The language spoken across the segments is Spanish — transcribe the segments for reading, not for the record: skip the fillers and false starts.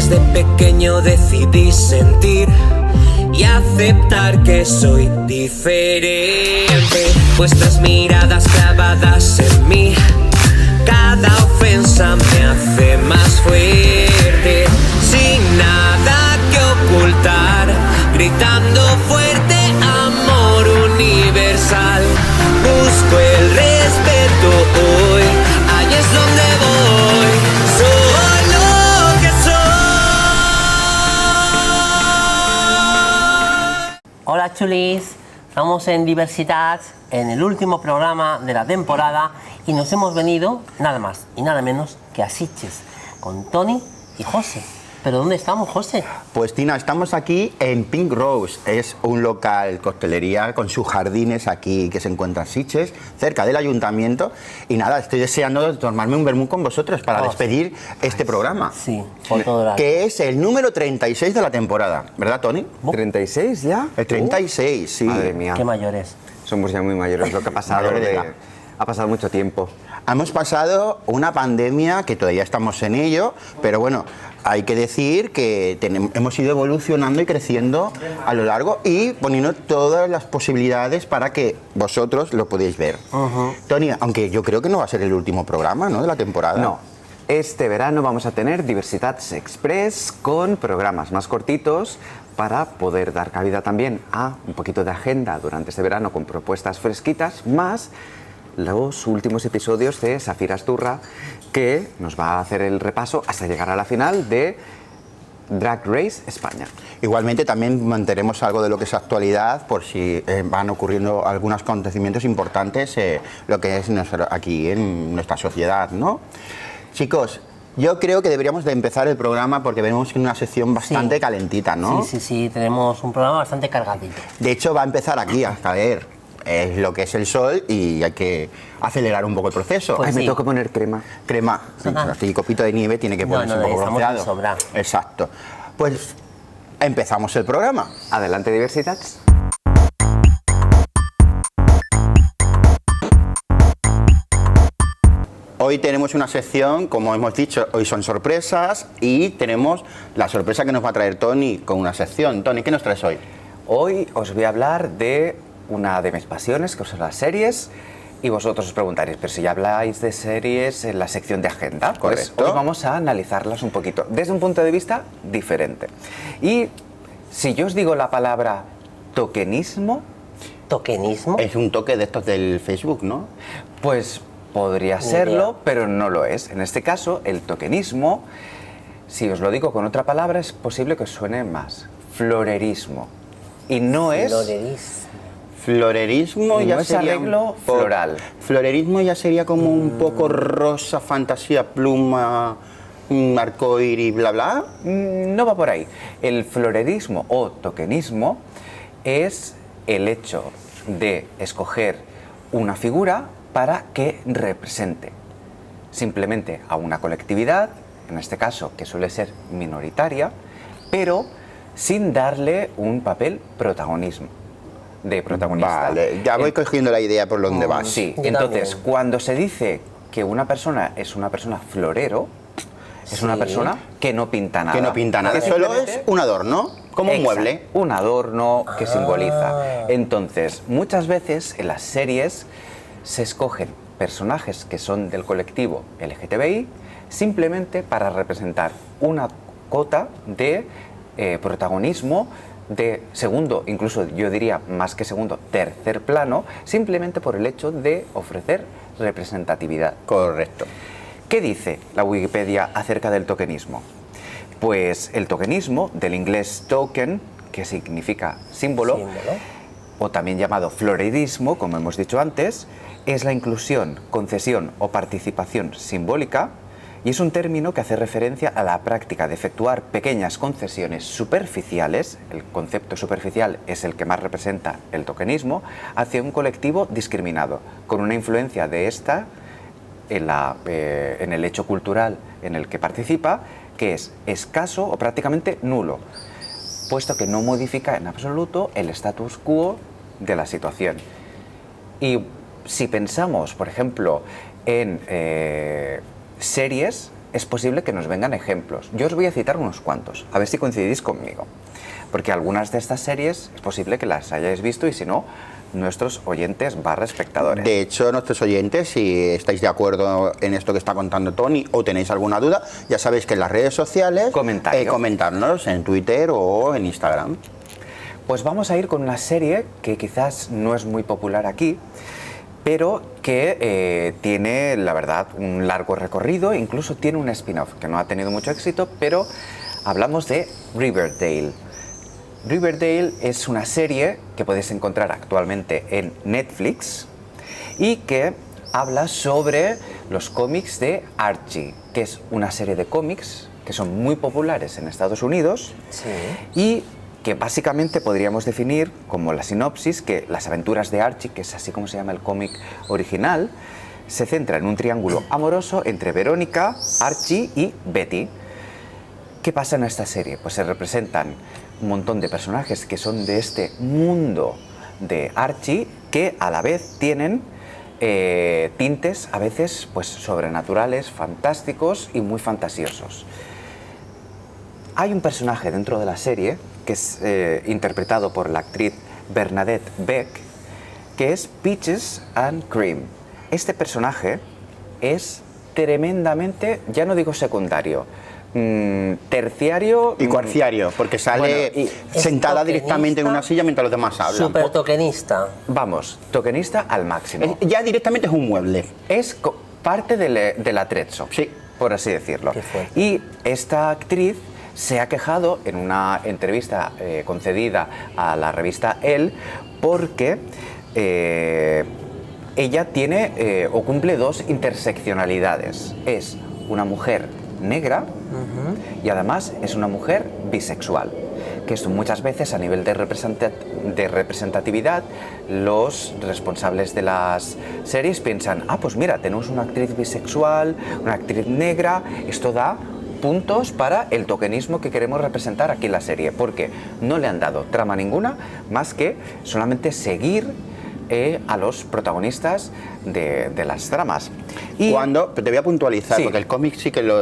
desde pequeño decidí sentir y aceptar que soy diferente. Vuestras miradas clavadas en mí, cada ofensa me hace más fuerte. Sin nada que ocultar, gritando fuerte, amor universal. Busco el respeto hoy, ahí es donde voy. Soy lo que soy. Hola chulis, estamos en Diversidad, en el último programa de la temporada y nos hemos venido nada más y nada menos que a Sitges con Toni y José. ¿Pero dónde estamos, José? Pues Tina, estamos aquí en Pink Rose. Es un local coctelería con sus jardines aquí que se encuentra en Sitges, cerca del ayuntamiento. Y nada, estoy deseando tomarme un vermú con vosotros para despedir este programa. Sí, por todo lado. Que es el número 36 de la temporada, ¿verdad, Toni? ¿36 ya? El 36, sí. Madre mía. Qué mayores. Somos ya muy mayores. Lo que ha pasado, Mayores de edad. ha pasado mucho tiempo. Hemos pasado una pandemia que todavía estamos en ello, pero bueno, hay que decir que hemos ido evolucionando y creciendo a lo largo y poniendo todas las posibilidades para que vosotros lo podáis ver. Toni, aunque yo creo que no va a ser el último programa, ¿no?, de la temporada. No. Este verano vamos a tener Diversidad Express con programas más cortitos para poder dar cabida también a un poquito de agenda durante este verano con propuestas fresquitas, más los últimos episodios de Safira Asturra, que nos va a hacer el repaso hasta llegar a la final de Drag Race España. Igualmente también mantendremos algo de lo que es actualidad por si van ocurriendo algunos acontecimientos importantes, lo que es aquí en nuestra sociedad, ¿no? Chicos, yo creo que deberíamos de empezar el programa porque venimos en una sección bastante calentita, ¿no? Sí, tenemos un programa bastante cargadito. De hecho, va a empezar aquí a caer. Es lo que es el sol y hay que acelerar un poco el proceso. Pues Ay, me sí. tengo que poner crema. Crema, sí, así copito de nieve tiene que ponerse un poco estamos de bronceado. sobra. Exacto. Pues empezamos el programa. Adelante, Diversidad. Hoy tenemos una sección, como hemos dicho, hoy son sorpresas y tenemos la sorpresa que nos va a traer Toni con una sección. Toni, ¿qué nos traes hoy? Hoy os voy a hablar de una de mis pasiones, que son las series, y vosotros os preguntaréis, pero si ya habláis de series en la sección de agenda, pues Correcto. hoy vamos a analizarlas un poquito, desde un punto de vista diferente. Y si yo os digo la palabra tokenismo, ¿Tokenismo? Es un toque de estos del Facebook, ¿no? pues podría Ni serlo, idea. pero no lo es. En este caso, el tokenismo, si os lo digo con otra palabra, es posible que os suene más. Florerismo. Y no es... Florerismo. Florerismo Y ya no es sería arreglo floral. Florerismo ya sería como un poco rosa, fantasía, pluma, arcoíris, bla bla. No va por ahí. El florerismo o tokenismo es el hecho de escoger una figura para que represente simplemente a una colectividad, en este caso que suele ser minoritaria, pero sin darle un papel de protagonista. Vale, ya voy cogiendo la idea por donde vas. Sí, Yo entonces también. cuando se dice que una persona es una persona florero, es una Sí. persona que no pinta nada. Que no pinta nada, Que solo simplemente- es un adorno, como un Exacto, mueble. un adorno que Ah. simboliza. Entonces, muchas veces en las series se escogen personajes que son del colectivo LGTBI simplemente para representar una cota de protagonismo de segundo, incluso yo diría más que segundo, tercer plano, simplemente por el hecho de ofrecer representatividad. Correcto. ¿Qué dice la Wikipedia acerca del tokenismo? Pues el tokenismo, del inglés token, que significa símbolo, o también llamado florerismo, como hemos dicho antes, es la inclusión, concesión o participación simbólica, y es un término que hace referencia a la práctica de efectuar pequeñas concesiones superficiales, el concepto superficial es el que más representa el tokenismo, hacia un colectivo discriminado, con una influencia de esta en el hecho cultural en el que participa, que es escaso o prácticamente nulo, puesto que no modifica en absoluto el status quo de la situación. Y si pensamos, por ejemplo, en series es posible que nos vengan ejemplos. Yo os voy a citar unos cuantos, a ver si coincidís conmigo. Porque algunas de estas series es posible que las hayáis visto y si no, nuestros oyentes / espectadores. De hecho, nuestros oyentes, si estáis de acuerdo en esto que está contando Tony o tenéis alguna duda, ya sabéis que en las redes sociales comentarnos en Twitter o en Instagram. Pues vamos a ir con una serie que quizás no es muy popular aquí, pero que tiene, la verdad, un largo recorrido, incluso tiene un spin-off que no ha tenido mucho éxito, pero hablamos de Riverdale. Riverdale es una serie que podéis encontrar actualmente en Netflix y que habla sobre los cómics de Archie, que es una serie de cómics que son muy populares en Estados Unidos y que básicamente podríamos definir como la sinopsis que las aventuras de Archie, que es así como se llama el cómic original, se centra en un triángulo amoroso entre Verónica, Archie y Betty. ¿Qué pasa en esta serie? Pues se representan un montón de personajes que son de este mundo de Archie que a la vez tienen tintes a veces pues sobrenaturales, fantásticos y muy fantasiosos. Hay un personaje dentro de la serie que es interpretado por la actriz Bernadette Beck, que es Peaches and Cream. Este personaje es tremendamente, ya no digo secundario, terciario y cuarciario, porque sale sentada directamente en una silla mientras los demás hablan. Súper tokenista. Vamos, tokenista al máximo. Ya directamente es un mueble. Es parte del atrezzo, sí, por así decirlo. Qué fuerte. Y esta actriz se ha quejado en una entrevista concedida a la revista Elle porque ella tiene o cumple dos interseccionalidades. Es una mujer negra y además es una mujer bisexual, que esto muchas veces a nivel de representatividad los responsables de las series piensan, pues mira, tenemos una actriz bisexual, una actriz negra, esto da puntos para el tokenismo que queremos representar aquí en la serie, porque no le han dado trama ninguna más que solamente seguir a los protagonistas de las tramas. Y cuando, te voy a puntualizar, sí, porque el cómic sí que lo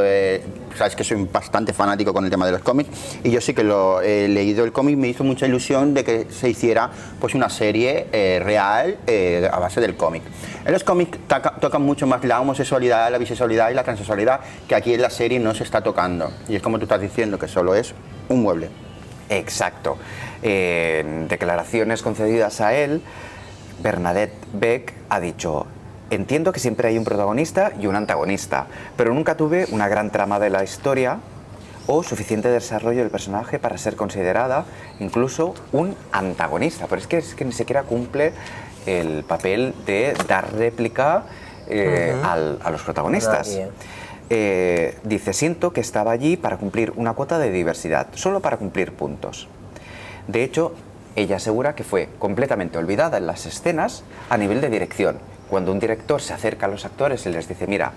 sabes que soy bastante fanático con el tema de los cómics, y yo sí que lo he leído el cómic, me hizo mucha ilusión de que se hiciera pues una serie real a base del cómic. En los cómics tocan mucho más la homosexualidad, la bisexualidad y la transexualidad, que aquí en la serie no se está tocando, y es como tú estás diciendo, que solo es un mueble. Exacto. En declaraciones concedidas a él, Bernadette Beck ha dicho: entiendo que siempre hay un protagonista y un antagonista, pero nunca tuve una gran trama de la historia o suficiente desarrollo del personaje para ser considerada incluso un antagonista. Pero es que ni siquiera cumple el papel de dar réplica a los protagonistas. Dice, siento que estaba allí para cumplir una cuota de diversidad, solo para cumplir puntos. De hecho, ella asegura que fue completamente olvidada en las escenas a nivel de dirección. Cuando un director se acerca a los actores y les dice, mira,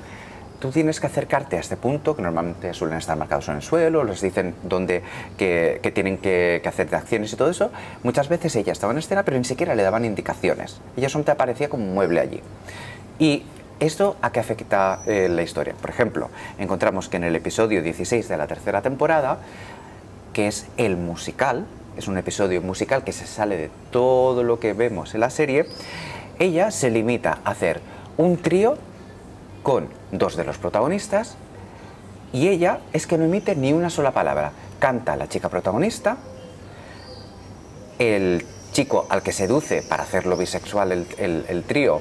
tú tienes que acercarte a este punto, que normalmente suelen estar marcados en el suelo, les dicen dónde que tienen que hacer de acciones y todo eso, muchas veces ella estaba en escena pero ni siquiera le daban indicaciones. Ella solamente aparecía como un mueble allí. Y ¿esto a qué afecta la historia? Por ejemplo, encontramos que en el episodio 16 de la tercera temporada, que es el musical, es un episodio musical que se sale de todo lo que vemos en la serie, ella se limita a hacer un trío con dos de los protagonistas y ella es que no emite ni una sola palabra. Canta la chica protagonista, el chico al que seduce para hacerlo bisexual el trío,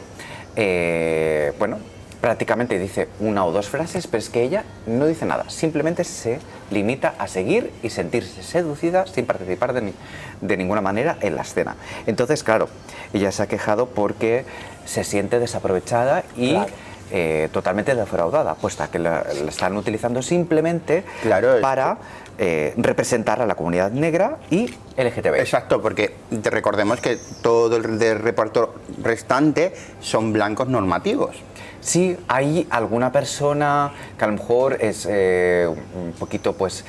bueno, prácticamente dice una o dos frases, pero es que ella no dice nada, simplemente se limita a seguir y sentirse seducida sin participar de ninguna manera en la escena. Entonces, claro, ella se ha quejado porque se siente desaprovechada y totalmente defraudada, puesto que la están utilizando simplemente para representar a la comunidad negra y LGTB. Exacto, porque recordemos que todo el reparto restante son blancos normativos. Sí, hay alguna persona que a lo mejor es un poquito pues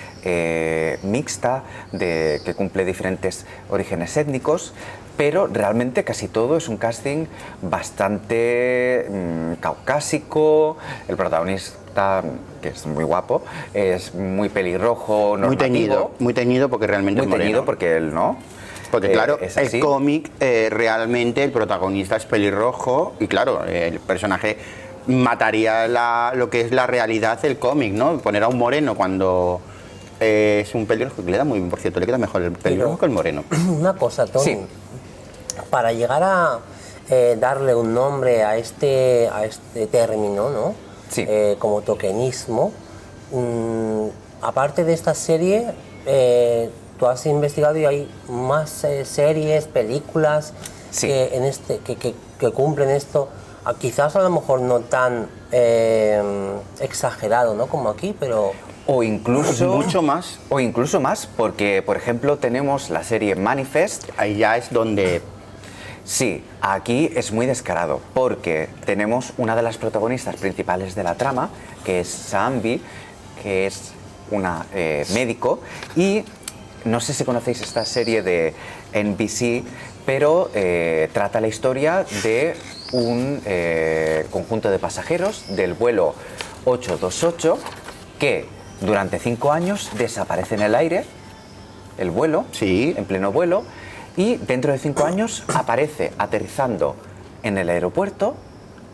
mixta, que cumple diferentes orígenes étnicos, pero realmente casi todo es un casting bastante caucásico. El prota, que es muy guapo, es muy pelirrojo, normativo. Muy teñido porque realmente Muy es moreno. teñido porque él no. Porque claro, es así. el cómic realmente el protagonista es pelirrojo y claro, el personaje mataría lo que es la realidad del cómic, ¿no? Poner a un moreno cuando es un pelirrojo, que le da muy bien, por cierto, le queda mejor el pelirrojo que el moreno. Una cosa, Tony. Sí. Para llegar a darle un nombre a este término, ¿no? Sí. Como tokenismo, aparte de esta serie, tú has investigado y hay más series, películas Sí. que cumplen esto. Quizás a lo mejor no tan exagerado, ¿no? Como aquí, pero... O incluso... Mucho más. O incluso más, porque, por ejemplo, tenemos la serie Manifest. Ahí ya es donde... Sí, aquí es muy descarado, porque tenemos una de las protagonistas principales de la trama, que es Sambi, que es una médico, y no sé si conocéis esta serie de NBC, pero trata la historia de un conjunto de pasajeros del vuelo 828 que durante 5 años desaparece en el aire, el vuelo, Sí. en pleno vuelo, y dentro de 5 años aparece aterrizando en el aeropuerto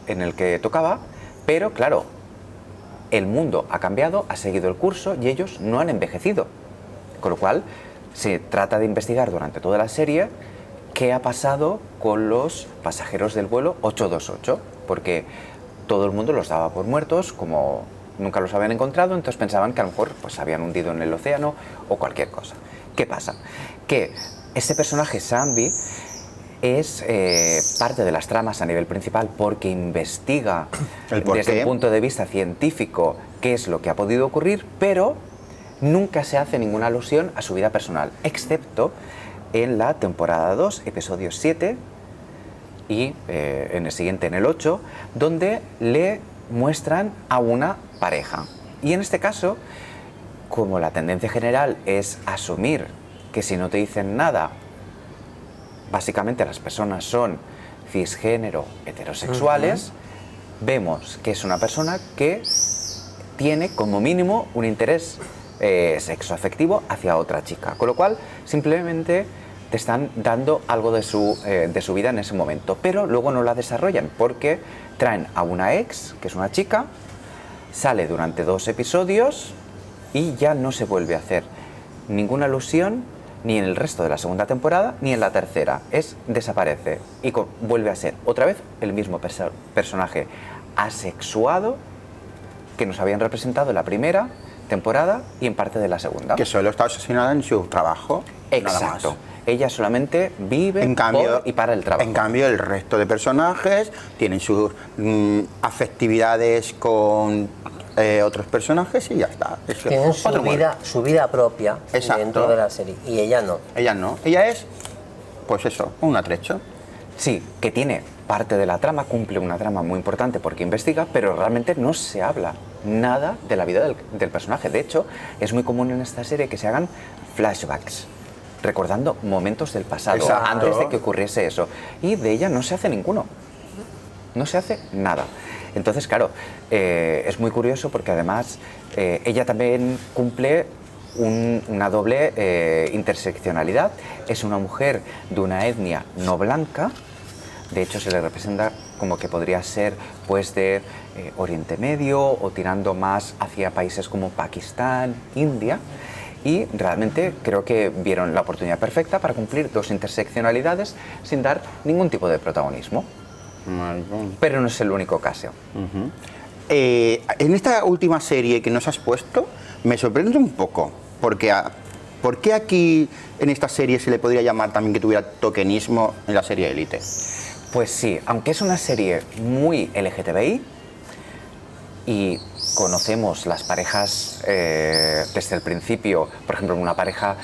en el que tocaba, pero claro, el mundo ha cambiado, ha seguido el curso y ellos no han envejecido. Con lo cual, se trata de investigar durante toda la serie qué ha pasado con los pasajeros del vuelo 828, porque todo el mundo los daba por muertos, como nunca los habían encontrado, entonces pensaban que a lo mejor pues, se habían hundido en el océano o cualquier cosa. ¿Qué pasa? Que este personaje, Sambi, es parte de las tramas a nivel principal porque investiga ¿El por desde qué? el punto de vista científico qué es lo que ha podido ocurrir, pero nunca se hace ninguna alusión a su vida personal, excepto en la temporada 2, episodio 7, y en el siguiente, en el 8, donde le muestran a una pareja. Y en este caso, como la tendencia general es asumir que si no te dicen nada, básicamente las personas son cisgénero, heterosexuales, vemos que es una persona que tiene como mínimo un interés sexoafectivo hacia otra chica, con lo cual simplemente te están dando algo de su vida en ese momento, pero luego no la desarrollan porque traen a una ex, que es una chica, sale durante 2 episodios y ya no se vuelve a hacer ninguna alusión ni en el resto de la segunda temporada ni en la tercera. Desaparece y vuelve a ser otra vez el mismo personaje asexuado que nos habían representado en la primera temporada y en parte de la segunda. Que solo está obsesionada en su trabajo. Nada más. Exacto. Ella solamente vive por y para el trabajo. En cambio, el resto de personajes tienen sus afectividades con otros personajes y ya está. Es que Tienen otro muere. su vida propia Exacto. dentro de la serie y ella no. Ella no. Ella es, pues eso, un atrecho. Sí, que tiene parte de la trama, cumple una trama muy importante porque investiga, pero realmente no se habla nada de la vida del personaje. De hecho, es muy común en esta serie que se hagan flashbacks, recordando momentos del pasado, Exacto. antes de que ocurriese eso. Y de ella no se hace ninguno. No se hace nada. Entonces, claro, es muy curioso porque además ella también cumple una doble interseccionalidad. Es una mujer de una etnia no blanca. De hecho, se le representa como que podría ser pues de Oriente Medio o tirando más hacia países como Pakistán, India. Y realmente creo que vieron la oportunidad perfecta para cumplir 2 interseccionalidades sin dar ningún tipo de protagonismo. Pero no es el único caso. En esta última serie que nos has puesto, me sorprende un poco, porque ¿por qué aquí en esta serie se le podría llamar también que tuviera tokenismo en la serie Élite? Pues sí, aunque es una serie muy LGTBI y conocemos las parejas desde el principio, por ejemplo, una pareja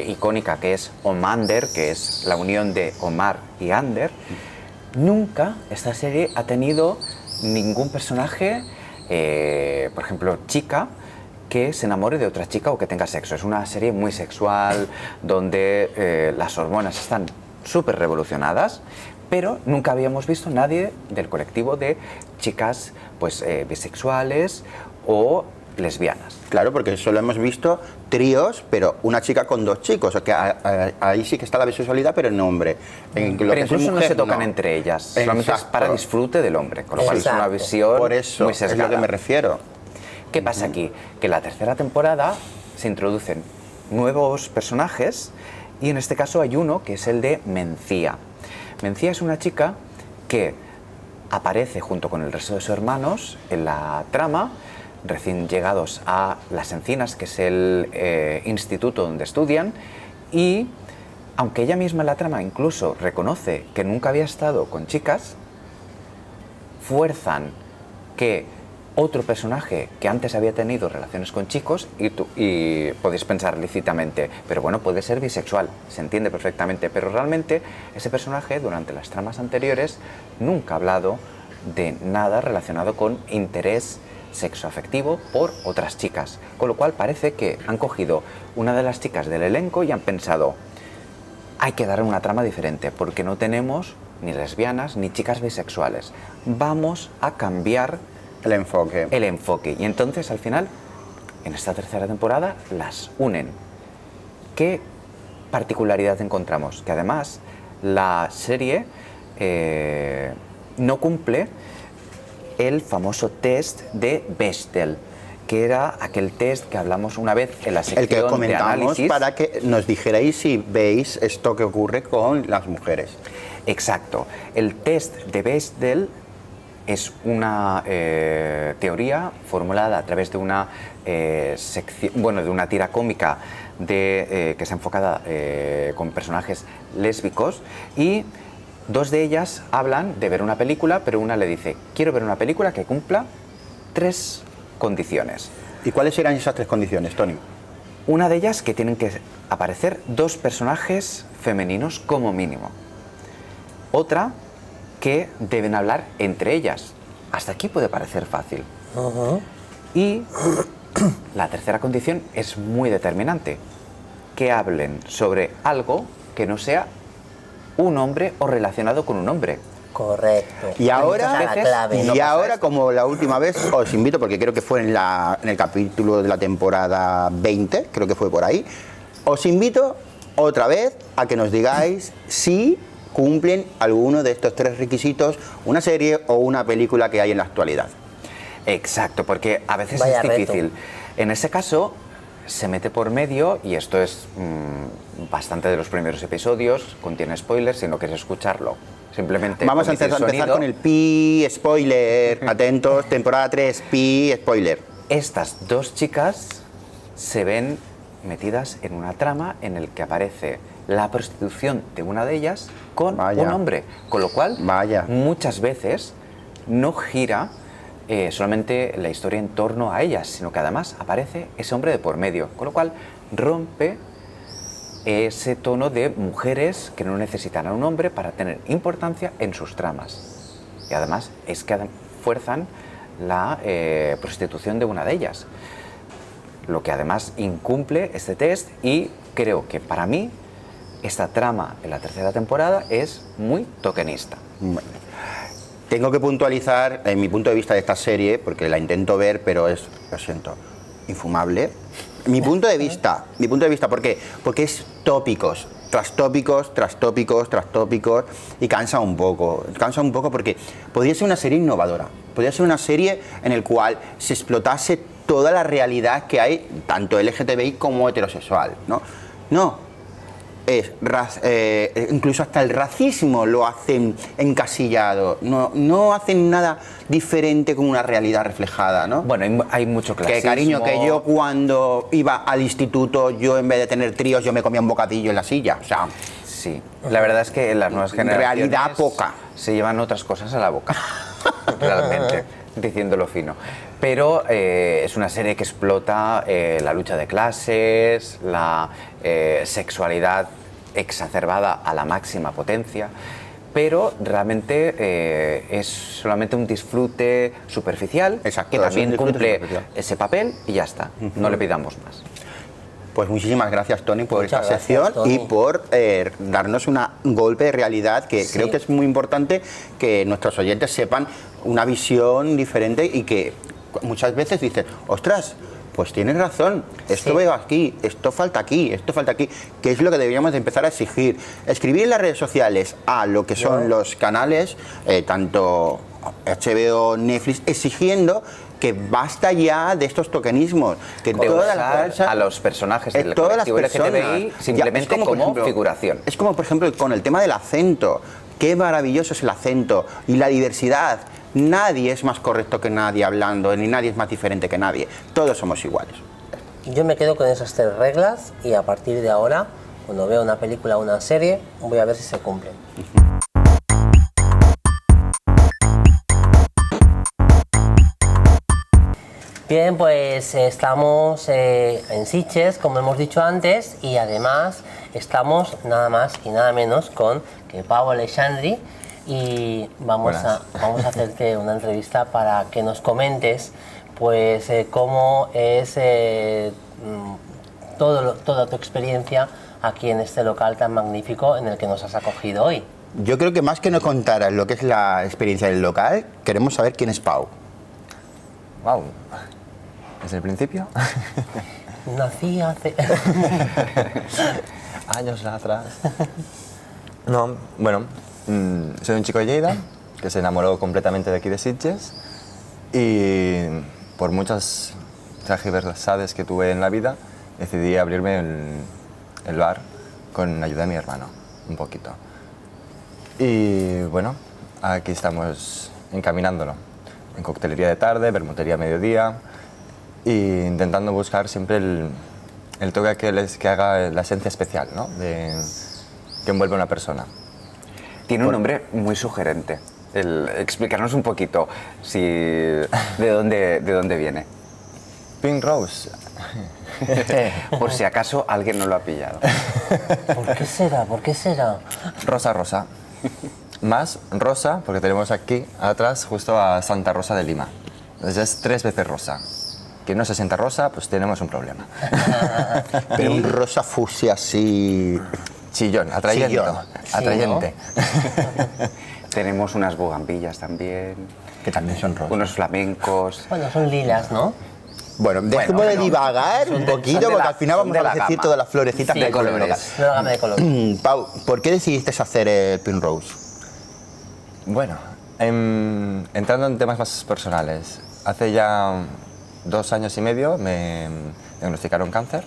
icónica que es Omander, que es la unión de Omar y Ander, nunca esta serie ha tenido ningún personaje, por ejemplo, chica, que se enamore de otra chica o que tenga sexo. Es una serie muy sexual, donde las hormonas están súper revolucionadas, pero nunca habíamos visto nadie del colectivo de chicas pues, bisexuales o lesbianas. Claro, porque solo hemos visto tríos, pero una chica con dos chicos. O sea, que ahí sí que está la bisexualidad, pero en hombre. En lo Pero que es incluso no mujer, se tocan no. entre ellas, solamente es Exacto. para disfrute del hombre, con lo cual es una Exacto. visión Por eso muy es sesgada. lo que me refiero. ¿Qué pasa aquí? Que en la tercera temporada se introducen nuevos personajes y en este caso hay uno que es el de Mencía. Mencía es una chica que aparece junto con el resto de sus hermanos en la trama, recién llegados a Las Encinas, que es el instituto donde estudian, y aunque ella misma en la trama incluso reconoce que nunca había estado con chicas, fuerzan que otro personaje que antes había tenido relaciones con chicos y podéis pensar lícitamente, pero bueno, puede ser bisexual, se entiende perfectamente, pero realmente ese personaje durante las tramas anteriores nunca ha hablado de nada relacionado con interés sexoafectivo por otras chicas, con lo cual parece que han cogido una de las chicas del elenco y han pensado, hay que darle una trama diferente porque no tenemos ni lesbianas ni chicas bisexuales, vamos a cambiar El enfoque. el enfoque. Y entonces al final, en esta tercera temporada, las unen. ¿Qué particularidad encontramos? Que además la serie no cumple el famoso test de Bechdel, que era aquel test que hablamos una vez en la sección El que de comentamos análisis. para que nos dijerais si veis esto que ocurre con las mujeres. Exacto. El test de Bechdel es una teoría formulada a través de una sección, de una tira cómica que está enfocada con personajes lésbicos, y dos de ellas hablan de ver una película, pero una le dice, quiero ver una película que cumpla 3 condiciones. ¿Y cuáles eran esas 3 condiciones, Tony? Una de ellas que tienen que aparecer 2 personajes femeninos como mínimo. Otra que deben hablar entre ellas. Hasta aquí puede parecer fácil. Y la tercera condición es muy determinante. Que hablen sobre algo que no sea un hombre o relacionado con un hombre. Correcto. Y ahora, Esa es la clave. no y pasa ahora esto. como la última vez, os invito, porque creo que fue en el capítulo de la temporada 20, creo que fue por ahí, os invito otra vez a que nos digáis si cumplen alguno de estos 3 requisitos una serie o una película que hay en la actualidad. Exacto, porque a veces Vaya es difícil. reto. En ese caso se mete por medio, y esto es bastante de los primeros episodios, contiene spoilers, si no quieres escucharlo. Simplemente Vamos a omitir empezar sonido. con el pi, spoiler, atentos, temporada 3, pi, spoiler. Estas 2 chicas se ven metidas en una trama en el que aparece la prostitución de una de ellas con Vaya. un hombre, con lo cual Vaya. muchas veces no gira solamente la historia en torno a ellas, sino que además aparece ese hombre de por medio, con lo cual rompe ese tono de mujeres que no necesitan a un hombre para tener importancia en sus tramas. Y además es que fuerzan la prostitución de una de ellas, lo que además incumple este test, y creo que para mí esta trama en la tercera temporada es muy tokenista. Bueno, tengo que puntualizar mi punto de vista de esta serie, porque la intento ver, pero es, lo siento, infumable. Mi punto de vista, ¿por qué? Porque es tópicos, tras tópicos, tras tópicos, tras tópicos, y cansa un poco porque podría ser una serie innovadora, podría ser una serie en la cual se explotase toda la realidad que hay, tanto LGTBI como heterosexual, ¿no? No. Incluso hasta el racismo lo hacen encasillado, no hacen nada diferente con una realidad reflejada, ¿no? Bueno, hay mucho clasismo. Que cariño, que yo cuando iba al instituto, yo en vez de tener tríos, yo me comía un bocadillo en la silla, o sea, Sí, la verdad es que las nuevas generaciones realidad poca. se llevan otras cosas a la boca, realmente, diciéndolo fino. Pero es una serie que explota la lucha de clases, la sexualidad exacerbada a la máxima potencia, pero realmente es solamente un disfrute superficial. Exacto, que es un también disfrute cumple superficial. ese papel y ya está, no le pidamos más. Pues muchísimas gracias, Tony, por Muchas esta gracias, sección Tony. y por darnos un golpe de realidad, que Sí. creo que es muy importante que nuestros oyentes sepan una visión diferente y que muchas veces dices, ostras, pues tienes razón, esto veo aquí, esto falta aquí, que es lo que deberíamos de empezar a exigir. Escribir en las redes sociales a lo que son los canales, tanto HBO, Netflix, exigiendo que basta ya de estos tokenismos, que de todas usar las a los personajes del todas las colectivo personas, LGTBI simplemente ya, es como, por ejemplo, figuración. Es como, por ejemplo, con el tema del acento. Qué maravilloso es el acento y la diversidad. Nadie es más correcto que nadie hablando, ni nadie es más diferente que nadie. Todos somos iguales. Yo me quedo con esas 3 reglas y a partir de ahora, cuando vea una película o una serie, voy a ver si se cumplen. Bien, pues estamos en Sitges, como hemos dicho antes, y además estamos nada más y nada menos con que Pau Alexandri, y vamos a hacerte una entrevista para que nos comentes pues cómo es toda tu experiencia aquí en este local tan magnífico en el que nos has acogido hoy. Yo creo que más que no contaras lo que es la experiencia del local, queremos saber quién es Pau. Wow. ¿Desde el principio? Nací hace... Años atrás. No, bueno, soy un chico de Lleida que se enamoró completamente de aquí de Sitges y por muchas transversalidades que tuve en la vida decidí abrirme el bar con ayuda de mi hermano, un poquito. Y bueno, aquí estamos encaminándolo. En coctelería de tarde, bermutería a mediodía, e intentando buscar siempre el toque que haga la esencia especial, ¿no? Que envuelve a una persona. Tiene un nombre muy sugerente. Explicarnos un poquito de dónde viene. Pink Rose. Por si acaso alguien no lo ha pillado. ¿Por qué será? ¿Por qué será? Rosa Rosa. Más rosa, porque tenemos aquí atrás justo a Santa Rosa de Lima. Entonces es 3 veces rosa. Quien no se sienta rosa, pues tenemos un problema. Pero un rosa fucsia así... Chillón, atrayente. Chillón. Atrayente. Tenemos unas bugambillas también, que también son rosas. unos flamencos. Bueno, son lilas, ¿no? Bueno, dejemos de divagar un poquito, porque al final vamos a decir todas las florecitas Sí, que hay con el colores. local. Una gama de colores. Pau, ¿por qué decidiste hacer el Pink Rose? Bueno, entrando en temas más personales, hace ya 2 años y medio me diagnosticaron cáncer,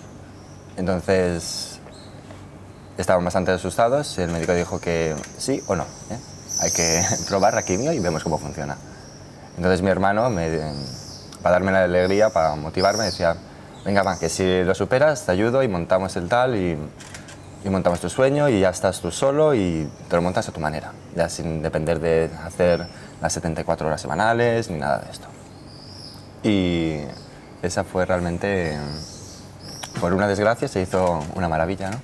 entonces estaban bastante asustados y el médico dijo que sí o no, ¿eh? Hay que probar la quimio y vemos cómo funciona. Entonces mi hermano, para darme la alegría, para motivarme, decía, venga, va, que si lo superas te ayudo y montamos el tal y montamos tu sueño y ya estás tú solo y te lo montas a tu manera, ya sin depender de hacer las 74 horas semanales ni nada de esto. Y esa fue realmente, por una desgracia, se hizo una maravilla, ¿no?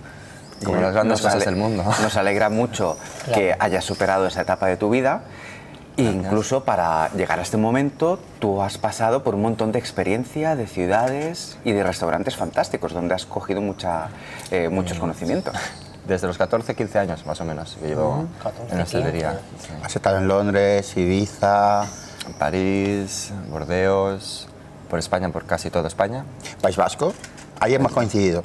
Como las grandes cosas del mundo. Nos alegra mucho que hayas superado esa etapa de tu vida. Incluso para llegar a este momento, tú has pasado por un montón de experiencia, de ciudades y de restaurantes fantásticos, donde has cogido muchos conocimientos. Desde los 14, 15 años, más o menos, que llevo 14, en la hostelería. 15. Sí. Has estado en Londres, Ibiza, París, Burdeos, por España, por casi toda España. País Vasco. Ahí hemos coincidido.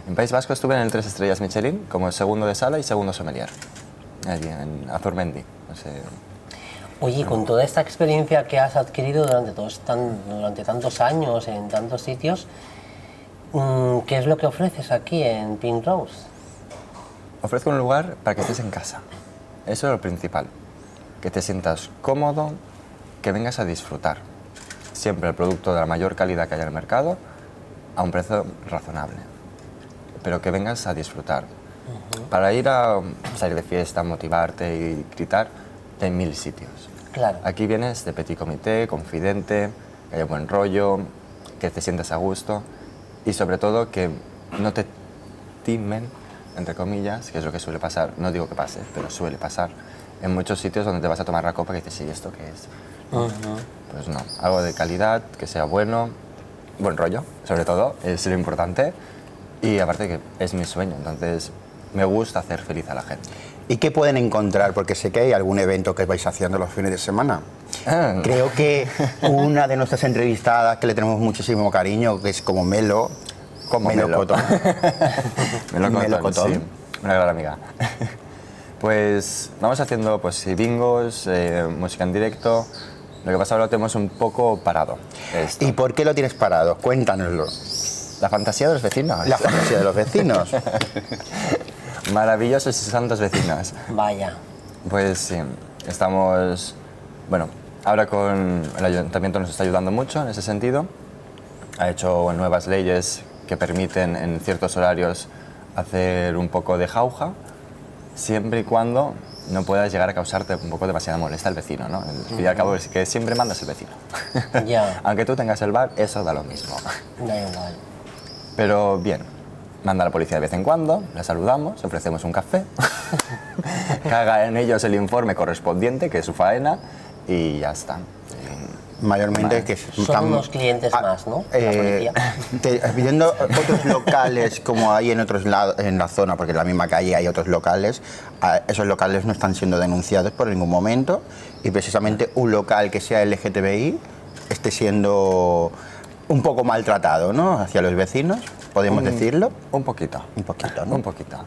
En País Vasco estuve en el 3 estrellas Michelin como segundo de sala y segundo sommelier, allí en Azurmendi. No sé. Oye, con toda esta experiencia que has adquirido durante tantos años, en tantos sitios, ¿qué es lo que ofreces aquí en Pink Rose? Ofrezco un lugar para que estés en casa. Eso es lo principal. Que te sientas cómodo, que vengas a disfrutar. Siempre el producto de la mayor calidad que haya en el mercado, a un precio razonable. Pero que vengas a disfrutar. Para ir a salir de fiesta, motivarte y gritar, hay 1000 sitios. Claro. Aquí vienes de petit comité, confidente, que haya buen rollo, que te sientas a gusto y sobre todo que no te timen, entre comillas, que es lo que suele pasar, no digo que pase, pero suele pasar en muchos sitios donde te vas a tomar la copa y dices, ¿y esto qué es? Pues no, algo de calidad, que sea bueno, buen rollo, sobre todo, es lo importante y aparte que es mi sueño, entonces me gusta hacer feliz a la gente. ¿Y qué pueden encontrar? Porque sé que hay algún evento que vais haciendo los fines de semana. Creo que una de nuestras entrevistadas que le tenemos muchísimo cariño, que es como Melo, Como Melo Melo. Cotón. Melo Cotón. sí, una gran amiga. Pues vamos haciendo pues, sí, bingos, música en directo. Lo que pasa ahora lo tenemos un poco parado. Esto. ¿Y por qué lo tienes parado? Cuéntanoslo. La fantasía de los vecinos. La fantasía de los vecinos. Maravillosos y santos vecinos. Vaya. Pues sí, estamos... Bueno, ahora con el ayuntamiento nos está ayudando mucho en ese sentido. Ha hecho nuevas leyes que permiten en ciertos horarios hacer un poco de jauja, siempre y cuando no puedas llegar a causarte un poco demasiada molestia al vecino, ¿no? Al fin y al cabo es que siempre mandas el vecino. Ya. Aunque tú tengas el bar, eso da lo mismo. Da igual. Pero bien, manda a la policía de vez en cuando, la saludamos, ofrecemos un café, caga en ellos el informe correspondiente, que es su faena, y ya está. Mayormente Vale. que Son unos clientes más, ¿no? La policía. Viendo otros locales como hay en otros lados en la zona, porque en la misma calle hay otros locales, esos locales no están siendo denunciados por ningún momento y precisamente un local que sea LGTBI esté siendo un poco maltratado, ¿no? Hacia los vecinos, podemos decirlo. Un poquito. Un poquito, ¿no? Un poquito.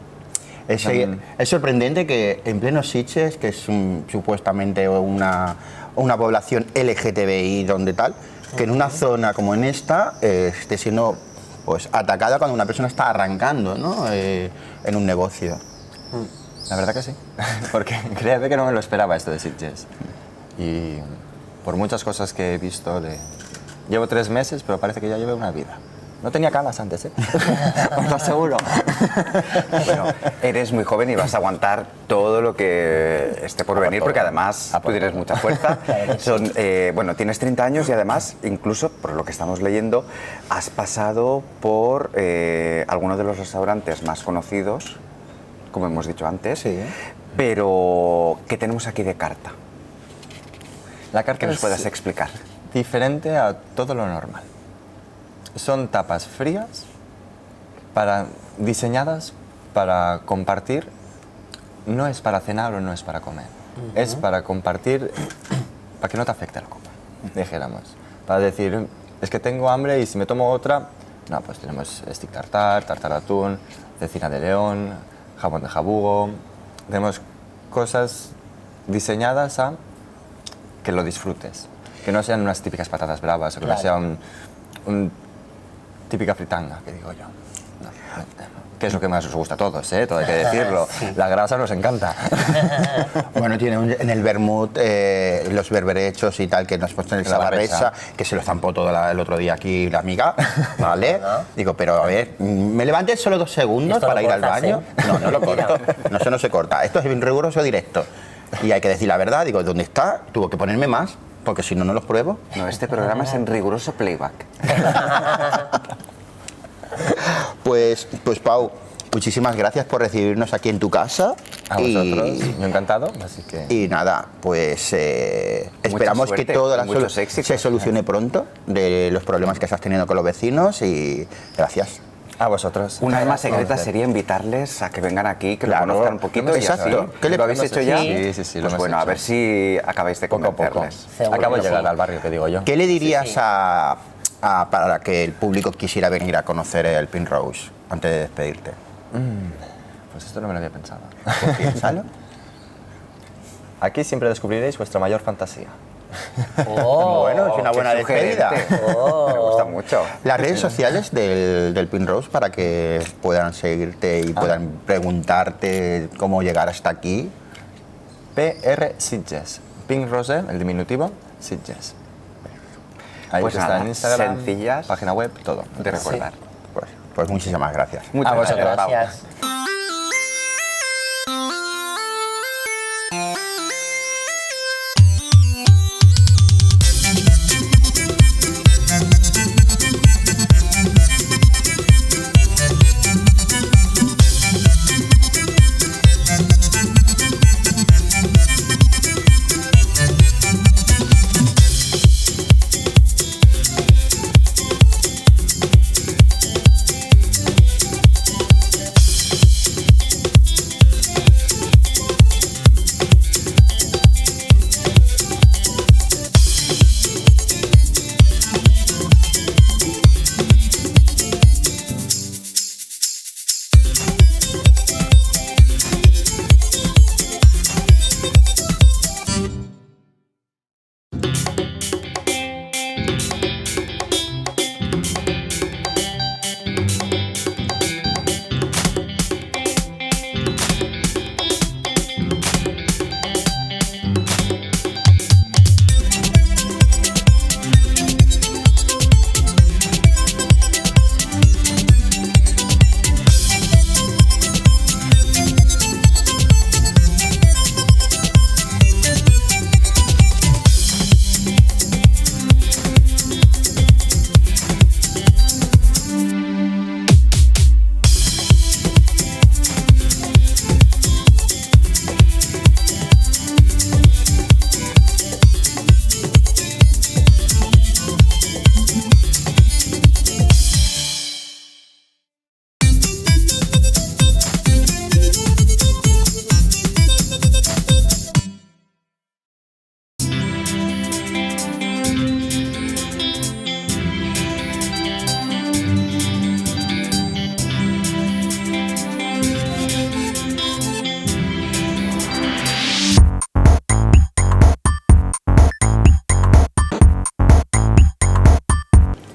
Es sorprendente que en pleno Sitges, que es supuestamente una población LGTBI donde tal, que en una zona como en esta esté siendo pues atacada cuando una persona está arrancando, ¿no? En un negocio. La verdad que sí, porque créeme que no me lo esperaba esto de Sitges. Y por muchas cosas que he visto, llevo 3 meses, pero parece que ya llevo una vida. No tenía canas antes, ¿eh? Os lo aseguro. Bueno, eres muy joven y vas a aguantar todo lo que esté por venir, porque además tú tienes mucha fuerza. Bueno, tienes 30 años y además, incluso por lo que estamos leyendo, has pasado por algunos de los restaurantes más conocidos, como hemos dicho antes, Sí. pero ¿qué tenemos aquí de carta? La carta Que nos es puedas explicar. diferente a todo lo normal. Son tapas frías diseñadas para compartir. No es para cenar o no es para comer. Es para compartir, para que no te afecte la copa, dijéramos. Para decir, es que tengo hambre y si me tomo otra, no, pues tenemos stick tartar, tartar de atún, cecina de león, jamón de jabugo. Tenemos cosas diseñadas a que lo disfrutes. Que no sean unas típicas patatas bravas o que no sea un típica fritanga, que digo yo. No, que es lo que más os gusta a todos, ¿eh? Todo hay que decirlo. La grasa nos encanta. Bueno, tiene en el vermut los berberechos y tal, que nos puesto en el La sabarresa, barresa. que se lo zampó todo el otro día aquí la amiga, ¿vale? Digo, pero a ver, ¿me levantes solo 2 segundos ¿Esto para lo ir al cortas, baño? No, no lo Mira. corto. No, eso no se corta. Esto es bien riguroso directo. Y hay que decir la verdad, digo, ¿dónde está? Tuvo que ponerme más, porque si no, no los pruebo. No, este programa es en riguroso playback. Pues Pau, muchísimas gracias por recibirnos aquí en tu casa. A vosotros, yo encantado, así que... Y nada, pues esperamos suerte que todo y muchos éxitos. se solucione pronto de los problemas que estás teniendo con los vecinos y gracias. A vosotros. Un arma secreta Vamos a sería invitarles a que vengan aquí, que Claro, lo conozcan un poquito. Y exacto. así. ¿Qué le ¿Lo habéis parece? hecho ya? Sí, sí, sí, lo Pues hemos bueno, a hecho. ver si acabáis de Poco a poco. convencerles. Seguro Acabo de que llegar sí. al barrio, que digo yo. ¿Qué le dirías Sí, sí. para que el público quisiera venir a conocer el Pink Rose antes de despedirte? Pues esto no me lo había pensado. Pues piénsalo. Aquí siempre descubriréis vuestra mayor fantasía. Oh, Bueno, es una buena Qué despedida. sugerente. Me gusta mucho. Las redes sociales del Pink Rose para que puedan seguirte y puedan preguntarte cómo llegar hasta aquí. PR Sitges. Pink Rose, el diminutivo, Sitges. Ahí Pues está nada, en Instagram, sencillas página web, todo. de recordar. Pues muchísimas gracias. Muchas A vosotros. gracias, Pau. gracias.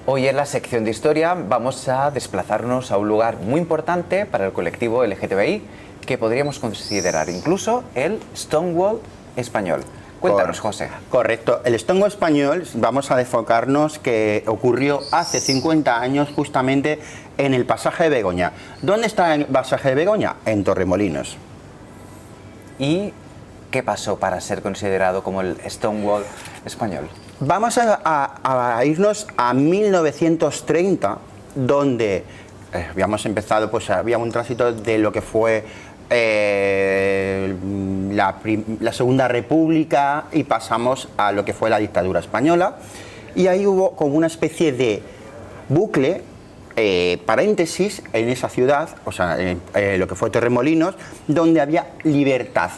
Hoy en la sección de historia vamos a desplazarnos a un lugar muy importante para el colectivo LGTBI que podríamos considerar incluso el Stonewall español. Cuéntanos, José. Correcto. El Stonewall español, vamos a enfocarnos que ocurrió hace 50 años justamente en el pasaje de Begoña. ¿Dónde está el pasaje de Begoña? En Torremolinos. ¿Y qué pasó para ser considerado como el Stonewall español? Vamos a irnos a 1930, donde habíamos empezado, pues había un tránsito de lo que fue la Segunda República y pasamos a lo que fue la dictadura española. Y ahí hubo como una especie de bucle, paréntesis, en esa ciudad, o sea, lo que fue Torremolinos, donde había libertad.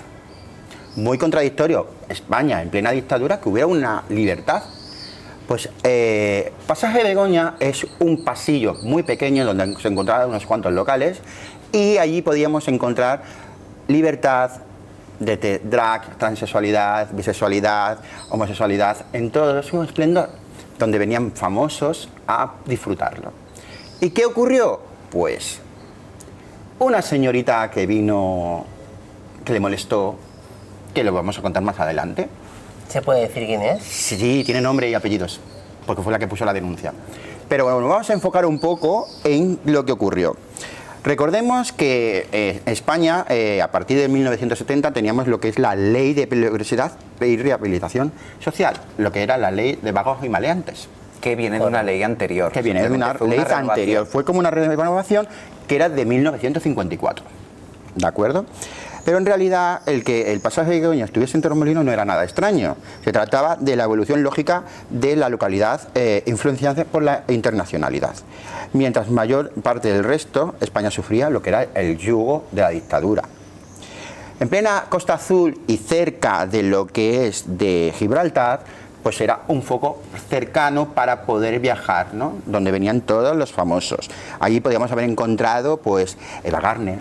Muy contradictorio, España en plena dictadura, que hubiera una libertad. Pues Pasaje de Begoña es un pasillo muy pequeño donde se encontraban unos cuantos locales y allí podíamos encontrar libertad de drag, transexualidad, bisexualidad, homosexualidad, en todo su esplendor, donde venían famosos a disfrutarlo. ¿Y qué ocurrió? Pues una señorita que vino, que le molestó, que lo vamos a contar más adelante. ¿Se puede decir quién es? Sí, tiene nombre y apellidos, porque fue la que puso la denuncia. Pero bueno, vamos a enfocar un poco en lo que ocurrió. Recordemos que en España, a partir de 1970, teníamos lo que es la Ley de Peligrosidad y Rehabilitación Social, lo que era la Ley de Vagos y Maleantes. Que viene de una ley anterior. Que viene de una ley anterior. Fue como una renovación que era de 1954. ¿De acuerdo? Pero en realidad el pasaje de Begoña estuviese en Torremolinos no era nada extraño. Se trataba de la evolución lógica de la localidad influenciada por la internacionalidad. Mientras mayor parte del resto, España sufría lo que era el yugo de la dictadura. En plena Costa Azul y cerca de lo que es de Gibraltar, pues era un foco cercano para poder viajar, ¿no? Donde venían todos los famosos. Allí podíamos haber encontrado pues Eva Gardner,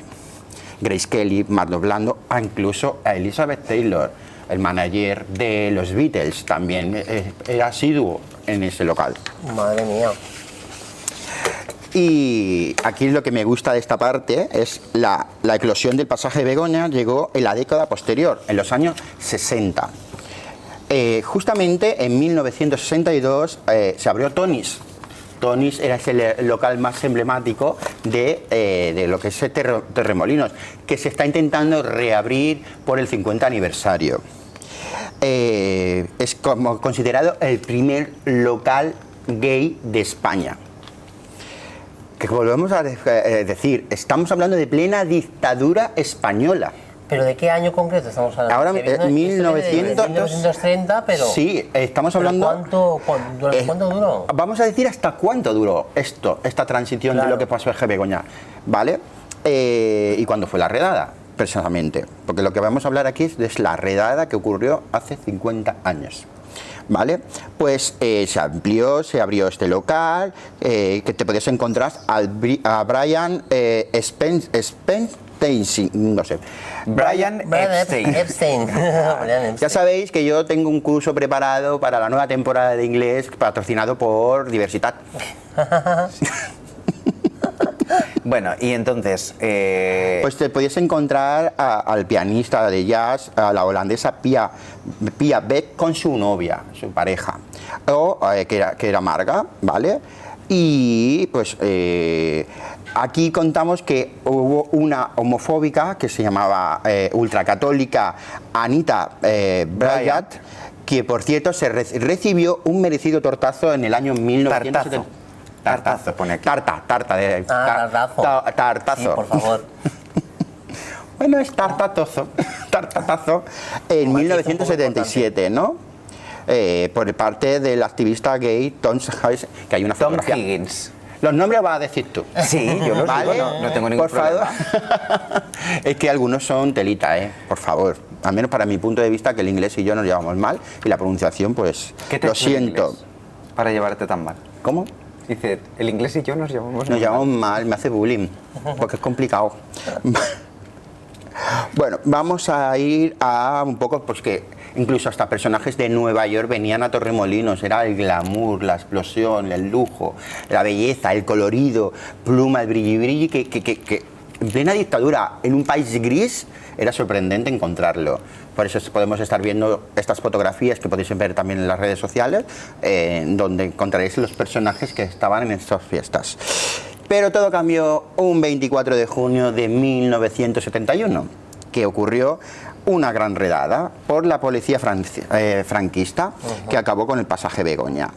Grace Kelly, Marlon Brando, incluso a Elizabeth Taylor, el manager de los Beatles, también era asiduo en ese local. Madre mía. Y aquí lo que me gusta de esta parte es la eclosión del pasaje de Begoña llegó en la década posterior, en los años 60. Justamente en 1962 se abrió Tony's. Tony's era el local más emblemático de lo que es Torremolinos, que se está intentando reabrir por el 50 aniversario. Es como considerado el primer local gay de España. Que volvemos a decir, estamos hablando de plena dictadura española. ¿Pero de qué año concreto estamos hablando? Ahora, Esto viene de 1930, pero... Sí, estamos hablando... ¿Cuánto duró? Vamos a decir hasta cuánto duró esta transición, claro, de lo que pasó en Begoña, ¿vale? Y cuándo fue la redada, precisamente. Porque lo que vamos a hablar aquí es la redada que ocurrió hace 50 años. ¿Vale? Pues se amplió, se abrió este local, que te podías encontrar a Brian no sé. Brian Epstein. Ya sabéis que yo tengo un curso preparado para la nueva temporada de inglés patrocinado por Diversidad. Bueno, y entonces... Pues te podías encontrar al pianista de jazz, a la holandesa Pia Beck con su novia, su pareja, o que era Marga, ¿vale? Y pues aquí contamos que hubo una homofóbica que se llamaba ultracatólica Anita Bryant, que por cierto se recibió un merecido tortazo en el año 1970. Tartazo, pone aquí. Tartazo. Sí, por favor. Bueno, es tartatazo en 1977, ¿no? Por parte del activista gay Tom Higgins, que hay una fotografía. Tom Higgins. Los nombres vas a decir tú. Sí, yo los ¿vale? digo, no tengo ningún problema. Es que algunos son telita, por favor. Al menos para mi punto de vista, que el inglés y yo nos llevamos mal y la pronunciación, pues, ¿Qué te lo siento. Para llevarte tan mal? ¿Cómo? Dice, el inglés y yo nos llevamos Nos llevamos mal, me hace bullying, porque es complicado. Bueno, vamos a ir a un poco, pues que Incluso hasta personajes de Nueva York venían a Torremolinos. Era el glamour, la explosión, el lujo, la belleza, el colorido, pluma, el brilli que en plena dictadura, en un país gris, era sorprendente encontrarlo. Por eso podemos estar viendo estas fotografías que podéis ver también en las redes sociales, donde encontraréis los personajes que estaban en estas fiestas. Pero todo cambió un 24 de junio de 1971, que ocurrió una gran redada por la policía franquista, que acabó con el pasaje Begoña.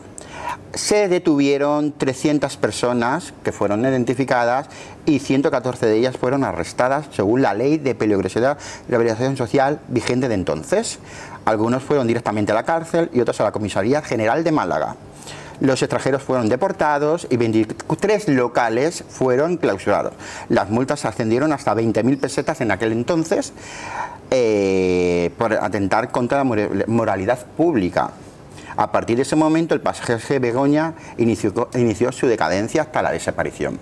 Se detuvieron 300 personas que fueron identificadas y 114 de ellas fueron arrestadas según la ley de peligrosidad y rehabilitación social vigente de entonces. Algunos fueron directamente a la cárcel y otros a la Comisaría General de Málaga. Los extranjeros fueron deportados y 23 locales fueron clausurados. Las multas ascendieron hasta 20.000 pesetas en aquel entonces por atentar contra la moralidad pública. A partir de ese momento, el pasaje Begoña inició su decadencia hasta la desaparición.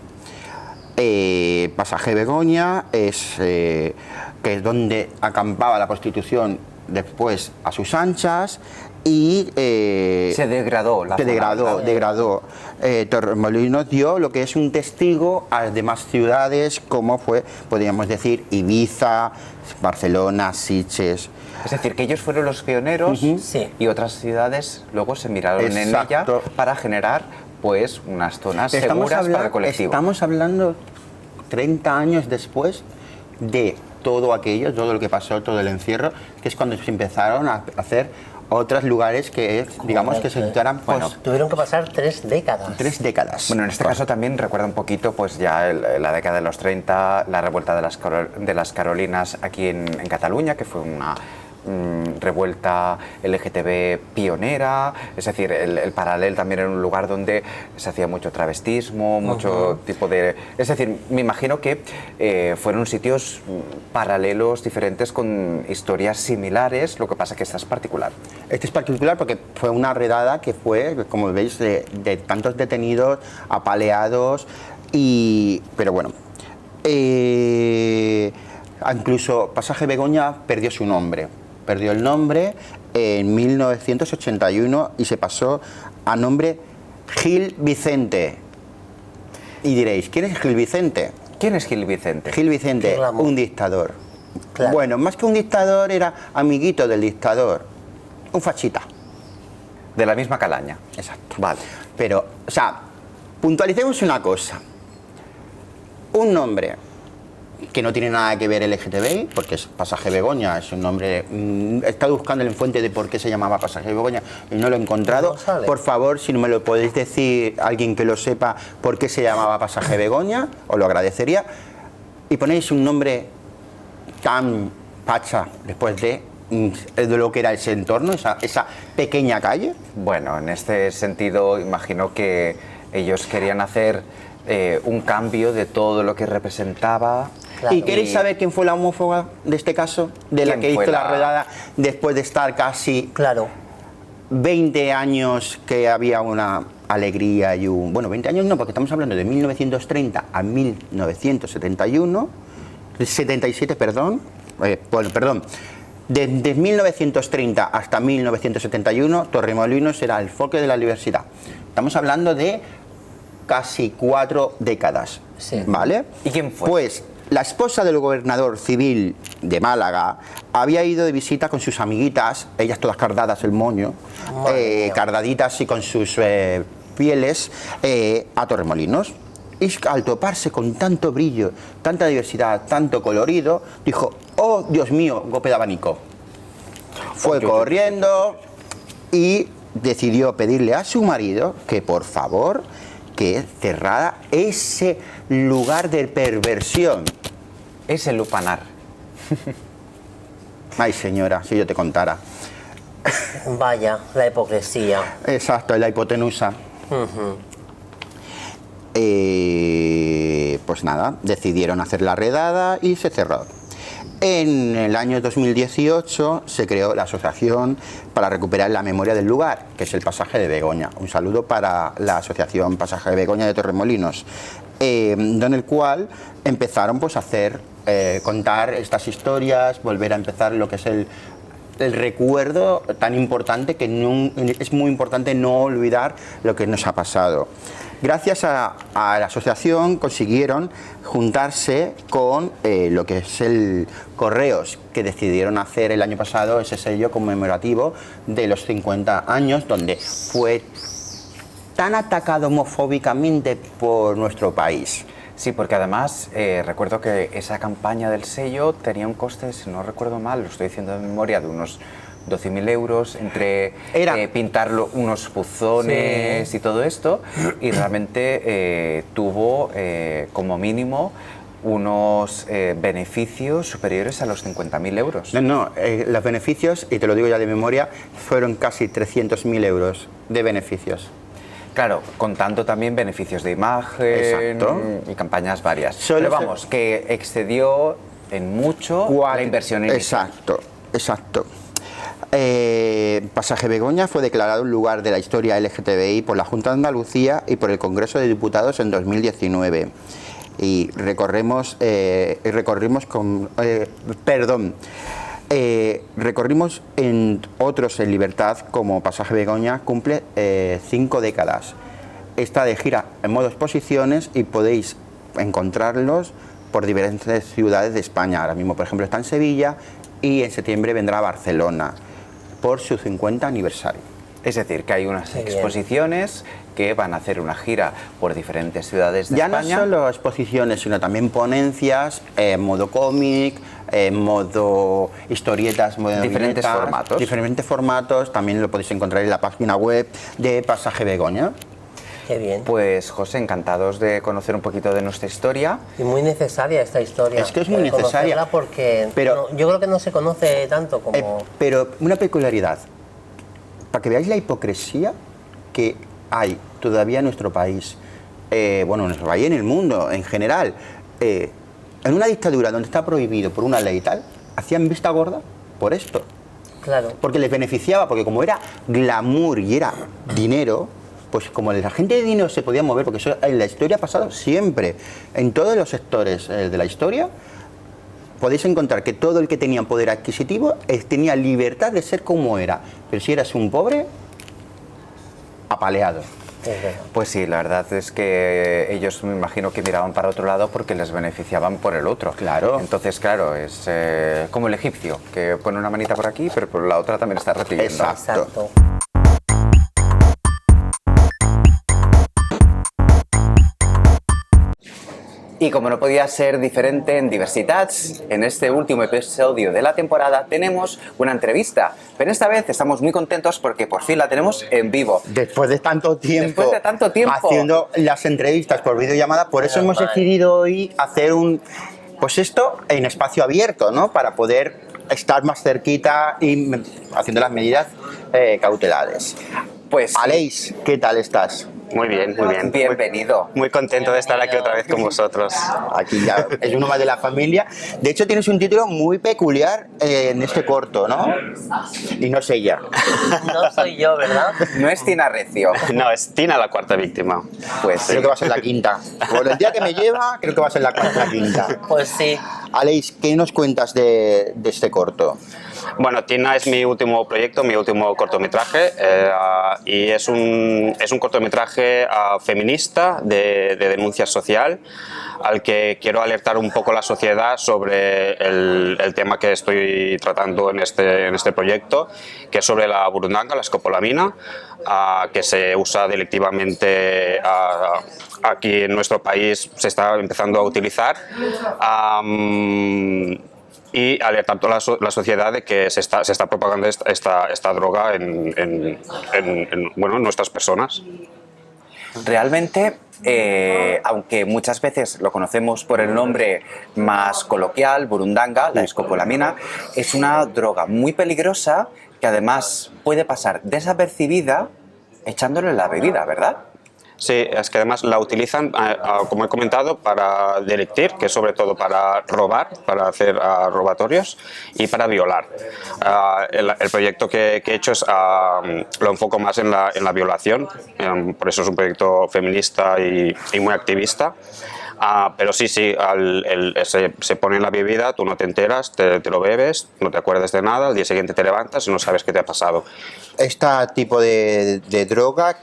Pasaje Begoña que es donde acampaba la prostitución después a sus anchas y se degradó. Degradó. Torremolinos dio lo que es un testigo a demás ciudades como fue, podríamos decir, Ibiza, Barcelona, Sitges. Es decir, que ellos fueron los pioneros Sí. y otras ciudades luego se miraron en ella para generar pues unas zonas seguras para el colectivo. Estamos hablando 30 años después de todo aquello, todo lo que pasó, todo el encierro, que es cuando se empezaron a hacer otros lugares que, digamos, que se situaran, pues, Bueno, tuvieron que pasar 3 décadas. 3 décadas. Bueno, en este caso también recuerda un poquito pues ya la década de los 30, la revuelta de las Carolinas aquí en Cataluña, que fue una revuelta LGTB pionera, es decir, el Paral·lel también era un lugar donde se hacía mucho travestismo, mucho tipo de... Es decir, me imagino que fueron sitios paralelos, diferentes, con historias similares, lo que pasa que esta es particular. Este es particular porque fue una redada que fue, como veis, de tantos detenidos, apaleados, pero bueno... incluso Pasaje Begoña perdió su nombre. Perdió el nombre en 1981 y se pasó a nombre Gil Vicente. Y diréis, ¿quién es Gil Vicente? ¿Quién es Gil Vicente? Gil Vicente, un dictador. Claro. Bueno, más que un dictador, era amiguito del dictador. Un fachita. De la misma calaña. Exacto. Vale. Pero, o sea, puntualicemos una cosa. Un nombre que no tiene nada que ver LGTBI, porque es Pasaje Begoña, es un nombre... he estado buscando en fuente de por qué se llamaba Pasaje Begoña y no lo he encontrado. No, por favor, si no me lo podéis decir, alguien que lo sepa, por qué se llamaba Pasaje Begoña, os lo agradecería. Y ponéis un nombre tan pacha después de lo que era ese entorno, esa pequeña calle. Bueno, en este sentido, imagino que ellos querían hacer un cambio de todo lo que representaba. Claro. ¿Y queréis saber quién fue la homófoba de este caso? De la que hizo la redada después de estar casi 20 años que había una alegría y un... Bueno, 20 años no, porque estamos hablando de 1930 a 1971, 77, perdón. Bueno, perdón. Desde 1930 hasta 1971, Torremolinos era el foco de la diversidad. Estamos hablando de casi 4 décadas, ¿vale? ¿Y quién fue? Pues la esposa del gobernador civil de Málaga había ido de visita con sus amiguitas, ellas todas cardadas el moño, cardaditas y con sus pieles, a Torremolinos. Y al toparse con tanto brillo, tanta diversidad, tanto colorido, dijo, oh Dios mío, golpe de abanico. Fue corriendo y decidió pedirle a su marido que por favor que cerrara ese lugar de perversión. Ese lupanar. Ay, señora, si yo te contara. Vaya, la hipocresía. Exacto, la hipotenusa. Pues nada, decidieron hacer la redada y se cerró. En el año 2018 se creó la Asociación para recuperar la memoria del lugar, que es el Pasaje de Begoña. Un saludo para la Asociación Pasaje de Begoña de Torremolinos, en el cual empezaron pues, a hacer, contar estas historias, volver a empezar lo que es el recuerdo tan importante que es muy importante no olvidar lo que nos ha pasado. Gracias a la asociación consiguieron juntarse con lo que es el Correos, que decidieron hacer el año pasado ese sello conmemorativo de los 50 años, donde fue tan atacado homofóbicamente por nuestro país. Sí, porque además recuerdo que esa campaña del sello tenía un coste, si no recuerdo mal, lo estoy diciendo de memoria, de unos 12.000 euros entre pintarlo, unos buzones y todo esto, y realmente tuvo como mínimo unos beneficios superiores a los 50.000 euros. No, los beneficios, y te lo digo ya de memoria, fueron casi 300.000 euros de beneficios. Claro, contando también beneficios de imagen. Exacto. Y campañas varias. Solo pero vamos, que excedió en mucho la inversión inicial. Exacto. Pasaje Begoña fue declarado un lugar de la historia LGTBI por la Junta de Andalucía y por el Congreso de Diputados en 2019. Y recorrimos en otros en libertad, como Pasaje Begoña cumple 5 décadas. Está de gira en modo exposiciones y podéis encontrarlos por diferentes ciudades de España. Ahora mismo, por ejemplo, está en Sevilla y en septiembre vendrá a Barcelona por su 50 aniversario. Es decir, que hay unas exposiciones que van a hacer una gira por diferentes ciudades de España. Ya no solo exposiciones, sino también ponencias, en modo cómic, en modo historietas, modo diferentes viñetas, formatos. Diferentes formatos, también lo podéis encontrar en la página web de Pasaje Begoña. Qué bien. Pues José, encantados de conocer un poquito de nuestra historia. Y muy necesaria esta historia. Es que es muy necesaria. Porque pero, yo creo que no se conoce tanto como... pero una peculiaridad, para que veáis la hipocresía que hay todavía en nuestro país, en nuestro país y en el mundo en general, en una dictadura donde está prohibido por una ley y tal, hacían vista gorda por esto. Claro. Porque les beneficiaba, porque como era glamour y era dinero, pues como la gente de dinero se podía mover, porque eso en la historia ha pasado siempre, en todos los sectores de la historia, podéis encontrar que todo el que tenía poder adquisitivo tenía libertad de ser como era, pero si eras un pobre, apaleado. Pues sí, la verdad es que ellos me imagino que miraban para otro lado porque les beneficiaban por el otro. Claro. Entonces, claro, es como el egipcio, que pone una manita por aquí, pero por la otra también está recibiendo. Exacto. Y como no podía ser diferente en Diversitats, en este último episodio de la temporada tenemos una entrevista. Pero esta vez estamos muy contentos porque por fin la tenemos en vivo. Después de tanto tiempo, haciendo las entrevistas por videollamada, por eso hemos decidido hoy hacer pues esto en espacio abierto, ¿no? Para poder estar más cerquita y haciendo las medidas cautelares. Pues Aleix, ¿qué tal estás? Muy bien, muy bien. Bienvenido. Muy contento de estar aquí otra vez con vosotros. Aquí ya es uno más de la familia. De hecho, tienes un título muy peculiar en este corto, ¿no? Y no es ella. No soy yo, ¿verdad? No es Tina Recio. No, es Tina la cuarta víctima. Pues Creo que va a ser la quinta. Por el día que me lleva, creo que va a ser la quinta. Pues sí. Aleix, ¿qué nos cuentas de este corto? Bueno, Tina es mi último proyecto, mi último cortometraje, y es un cortometraje feminista de denuncia social, al que quiero alertar un poco la sociedad sobre el tema que estoy tratando en este proyecto, que es sobre la burundanga, la escopolamina, que se usa delictivamente aquí en nuestro país, se está empezando a utilizar. Y alertar a toda la sociedad de que se está propagando esta droga en nuestras personas. Realmente, aunque muchas veces lo conocemos por el nombre más coloquial, burundanga, la escopolamina, es una droga muy peligrosa que además puede pasar desapercibida echándole la bebida, ¿verdad? Sí, es que además la utilizan, como he comentado, para delictir, que es sobre todo para robar, para hacer robatorios y para violar. El proyecto que he hecho lo enfoco más en la violación, por eso es un proyecto feminista y muy activista. Pero sí, se pone en la bebida, tú no te enteras, te lo bebes, no te acuerdas de nada, al día siguiente te levantas y no sabes qué te ha pasado. Este tipo de droga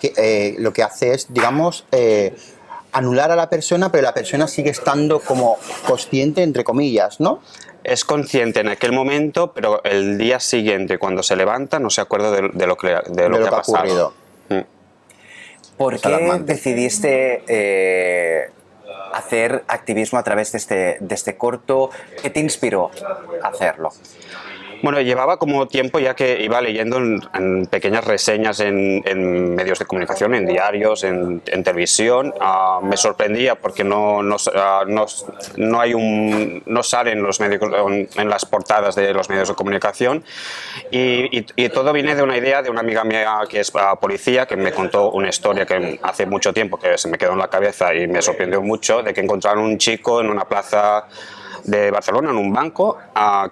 lo que hace es, digamos, anular a la persona, pero la persona sigue estando como consciente, entre comillas, ¿no? Es consciente en aquel momento, pero el día siguiente, cuando se levanta, no se acuerda de lo que ha pasado. Ocurrido. ¿Por Es qué alarmante. decidiste hacer activismo a través de este corto? ¿Qué te inspiró a hacerlo? Bueno, llevaba como tiempo ya que iba leyendo en pequeñas reseñas en medios de comunicación, en diarios, en televisión. Me sorprendía porque no salen los medios, en las portadas de los medios de comunicación, y todo viene de una idea de una amiga mía que es policía, que me contó una historia que hace mucho tiempo que se me quedó en la cabeza y me sorprendió mucho, de que encontraron un chico en una plaza de Barcelona, en un banco,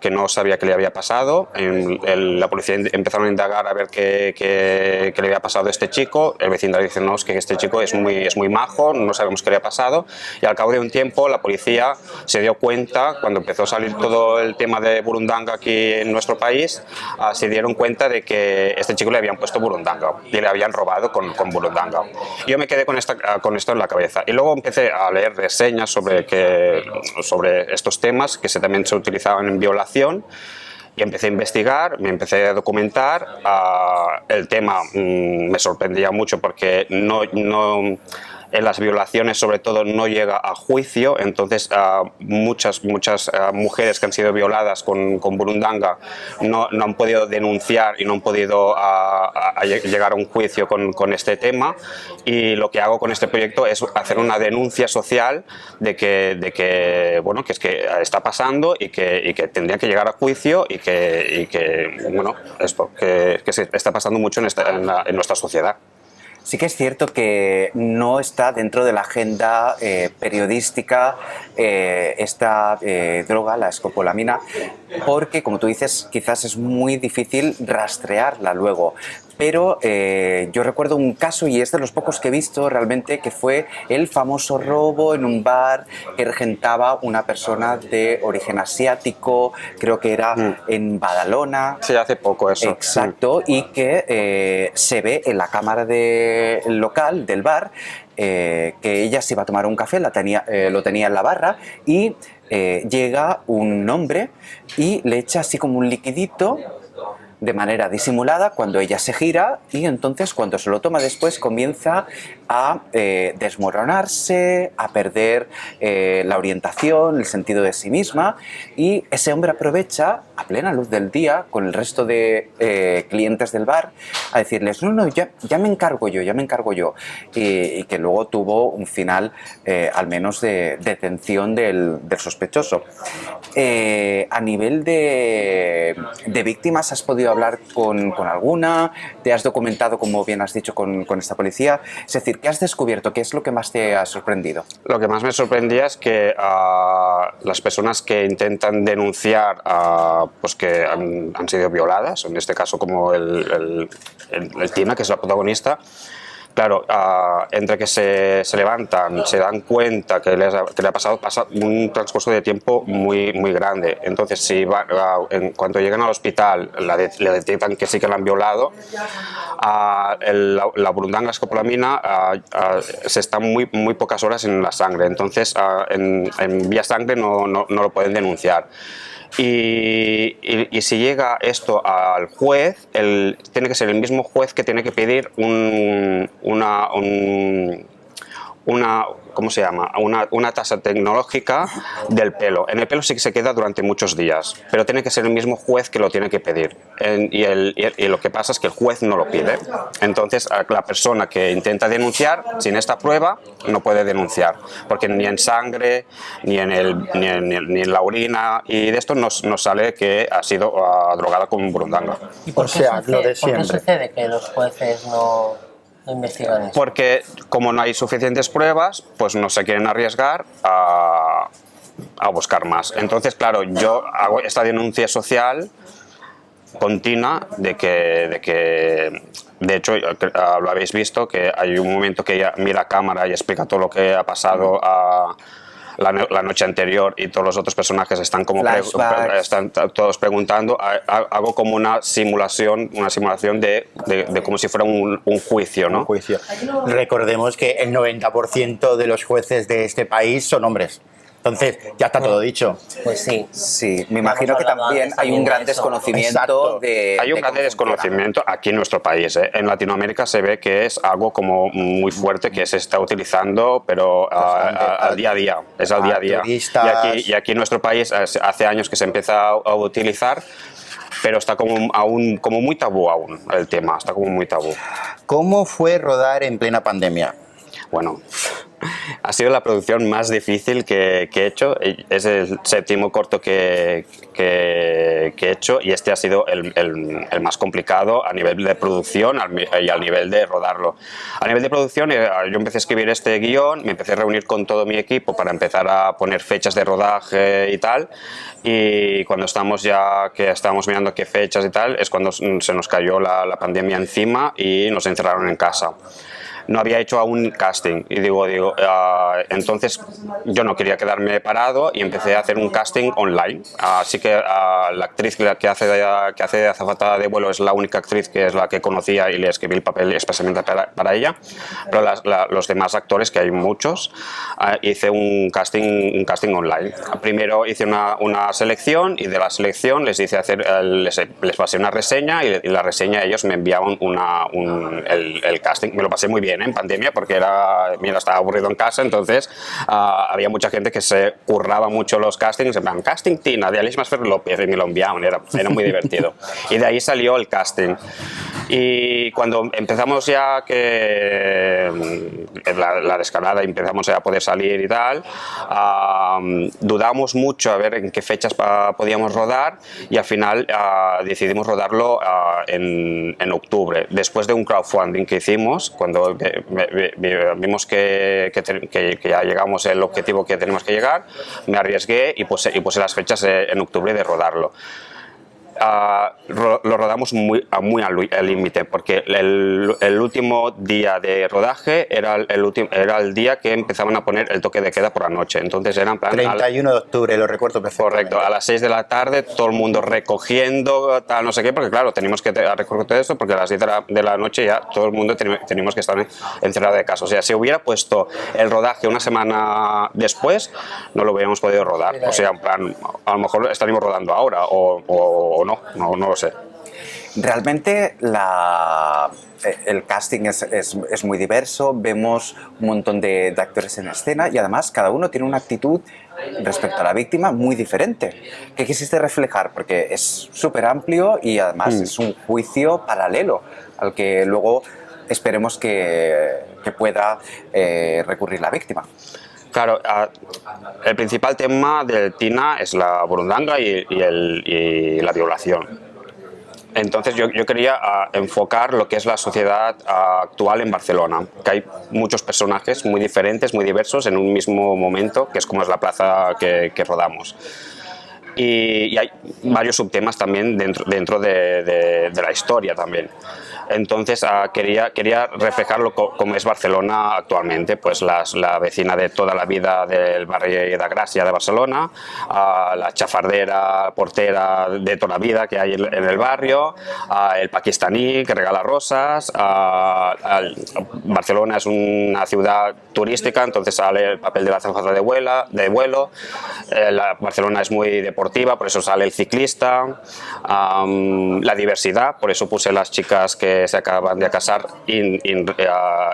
que no sabía qué le había pasado. La policía empezaron a indagar a ver qué le había pasado a este chico. El vecindario dice, no, es que este chico es muy majo, no sabemos qué le ha pasado. Y al cabo de un tiempo la policía se dio cuenta, cuando empezó a salir todo el tema de burundanga aquí en nuestro país, se dieron cuenta de que este chico le habían puesto burundanga y le habían robado con burundanga. Yo me quedé con esto en la cabeza y luego empecé a leer reseñas sobre estos temas que también se utilizaban en violación, y empecé a investigar, me empecé a documentar. El tema me sorprendía mucho porque en las violaciones sobre todo no llega a juicio, entonces muchas mujeres que han sido violadas con burundanga no han podido denunciar y no han podido llegar a un juicio con este tema, y lo que hago con este proyecto es hacer una denuncia social de que bueno, que es que está pasando y que tendría que llegar a juicio, y que bueno, esto que se está pasando mucho en nuestra sociedad. Sí que es cierto que no está dentro de la agenda periodística esta droga, la escopolamina, porque, como tú dices, quizás es muy difícil rastrearla luego. Pero yo recuerdo un caso, y es de los pocos que he visto realmente, que fue el famoso robo en un bar que regentaba una persona de origen asiático, creo que era en Badalona. Sí, hace poco eso. Exacto, y que se ve en la cámara local del bar que ella se iba a tomar un café, lo tenía en la barra, y llega un hombre y le echa así como un liquidito de manera disimulada cuando ella se gira, y entonces cuando se lo toma después comienza a desmoronarse, a perder la orientación, el sentido de sí misma, y ese hombre aprovecha a plena luz del día con el resto de clientes del bar a decirles, no, ya me encargo yo, y que luego tuvo un final al menos de detención del sospechoso. A nivel de víctimas, ¿has podido hablar con alguna? ¿Te has documentado, como bien has dicho, con esta policía? Es decir, ¿qué has descubierto? ¿Qué es lo que más te ha sorprendido? Lo que más me sorprendía es que las personas que intentan denunciar pues que han sido violadas, en este caso como el Tina, que es la protagonista, claro, entre que se levantan, se dan cuenta que le ha pasado, pasa un transcurso de tiempo muy grande. Entonces, si cuando llegan al hospital le detectan que sí que la han violado, la burundanga escopolamina se está muy pocas horas en la sangre. Entonces, en vía sangre no lo pueden denunciar. Y si llega esto al juez, tiene que ser el mismo juez que tiene que pedir ¿cómo se llama? Una tasa tecnológica del pelo. En el pelo sí que se queda durante muchos días, pero tiene que ser el mismo juez que lo tiene que pedir. Y lo que pasa es que el juez no lo pide. Entonces, la persona que intenta denunciar, sin esta prueba, no puede denunciar, porque ni en sangre, ni en la orina, y de esto nos sale que ha sido drogada con burundanga. ¿Y por O sea, lo de ¿por qué siempre. sucede que los jueces no investigan eso? Porque como no hay suficientes pruebas, pues no se quieren arriesgar a buscar más. Entonces, claro, yo hago esta denuncia social continua de que de hecho, lo habéis visto, que hay un momento que ella mira a cámara y explica todo lo que ha pasado la noche anterior y todos los otros personajes están como Flashbacks. están todos preguntando, hago como una simulación de como si fuera un juicio, ¿no? Un juicio. Recordemos que el 90% de los jueces de este país son hombres. Entonces, ya está todo dicho. Pues sí. Sí, me imagino que hablado también antes hay un también de gran eso. desconocimiento Exacto. de... Hay un de gran cómo desconocimiento aquí en nuestro país. En Latinoamérica se ve que es algo como muy fuerte que se está utilizando, pero al día a día. Es al día a día. Turistas. Y aquí en nuestro país hace años que se empieza a utilizar, pero está como muy tabú aún el tema. Está como muy tabú. ¿Cómo fue rodar en plena pandemia? Bueno, ha sido la producción más difícil que he hecho. Es el 7º corto que he hecho y este ha sido el más complicado a nivel de producción y al nivel de rodarlo. A nivel de producción, yo empecé a escribir este guión, me empecé a reunir con todo mi equipo para empezar a poner fechas de rodaje y tal. Y cuando estamos mirando qué fechas y tal, es cuando se nos cayó la pandemia encima y nos encerraron en casa. No había hecho aún casting y entonces yo no quería quedarme parado y empecé a hacer un casting online. Así que la actriz que hace de azafata de vuelo es la única actriz que es la que conocía y le escribí el papel expresamente para ella, pero los demás actores, que hay muchos, hice un casting online. Primero hice una selección y de la selección les pasé una reseña y la reseña ellos me enviaban el casting. Me lo pasé muy bien en pandemia porque estaba aburrido en casa, entonces había mucha gente que se curraba mucho los castings, en plan, casting Tina de Aleix Masfer López, y me lo enviaban, era muy divertido. Y de ahí salió el casting. Y cuando empezamos ya la descarada y empezamos a poder salir y tal, dudamos mucho a ver en qué fechas podíamos rodar y al final decidimos rodarlo en octubre, después de un crowdfunding que hicimos, cuando vimos que ya llegamos al objetivo que tenemos que llegar, me arriesgué y puse las fechas en octubre de rodarlo. Lo rodamos muy al límite porque el último día de rodaje era el día que empezaban a poner el toque de queda por la noche, entonces era en plan 31 de octubre, lo recuerdo perfectamente. correcto, a las 6 de la tarde todo el mundo recogiendo tal no sé qué, porque claro, teníamos que recoger todo esto porque a las 10 de la noche ya todo el mundo teníamos que estar encerrado de casa. O sea, si hubiera puesto el rodaje una semana después no lo hubiéramos podido rodar, o sea, en plan, a lo mejor estaríamos rodando ahora o no lo sé. Realmente el casting es muy diverso, vemos un montón de actores en escena y además cada uno tiene una actitud respecto a la víctima muy diferente. ¿Qué quisiste reflejar? Porque es súper amplio y además es un juicio paralelo al que luego esperemos que pueda recurrir la víctima. Claro, el principal tema de Tina es la burundanga y la violación. Entonces yo quería enfocar lo que es la sociedad actual en Barcelona, que hay muchos personajes muy diferentes, muy diversos en un mismo momento, que es como es la plaza que rodamos. Y hay varios subtemas también dentro de la historia también. Entonces quería reflejarlo como es Barcelona actualmente, pues la vecina de toda la vida del barrio de Gràcia de Barcelona, la chafardera, portera de toda la vida que hay en el barrio, el pakistaní que regala rosas. Barcelona es una ciudad turística, entonces sale el papel de la azafata de vuelo. Barcelona es muy deportiva, por eso sale el ciclista. La diversidad, por eso puse las chicas que se acaban de casar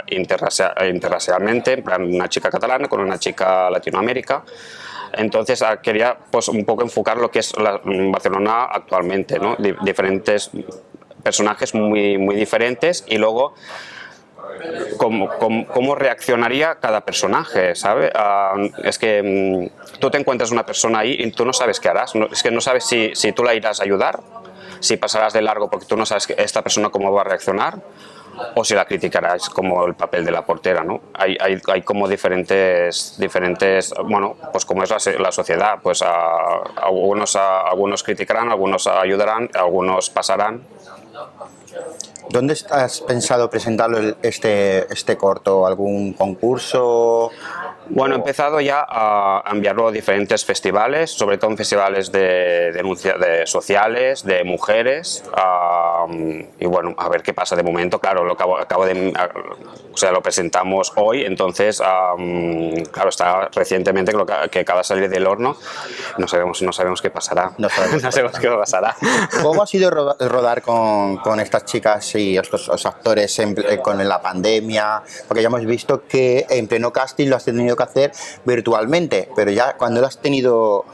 interracialmente, en plan una chica catalana con una chica latinoamérica. Entonces quería pues un poco enfocar lo que es Barcelona actualmente, ¿no? Diferentes personajes muy diferentes y luego cómo reaccionaría cada personaje, ¿sabes? Es que tú te encuentras una persona ahí y tú no sabes qué harás, es que no sabes si tú la irás a ayudar, si pasarás de largo porque tú no sabes esta persona cómo va a reaccionar, o si la criticarás como el papel de la portera, ¿no? Hay como diferentes, bueno, pues como es la sociedad, pues algunos criticarán, algunos ayudarán, algunos pasarán. ¿Dónde has pensado presentarlo este corto? ¿Algún concurso? Bueno, he empezado ya a enviarlo a diferentes festivales, sobre todo en festivales de denuncia de sociales, de mujeres, y bueno, a ver qué pasa de momento. Claro, o sea, lo presentamos hoy, entonces, claro, está recientemente que acaba de salir del horno, no sabemos qué pasará. No sabemos No sabemos qué pasará. ¿Cómo ha sido rodar con estas chicas y estos actores con la pandemia? Porque ya hemos visto que en pleno casting lo has tenido que hacer virtualmente, pero ya cuando lo has tenido,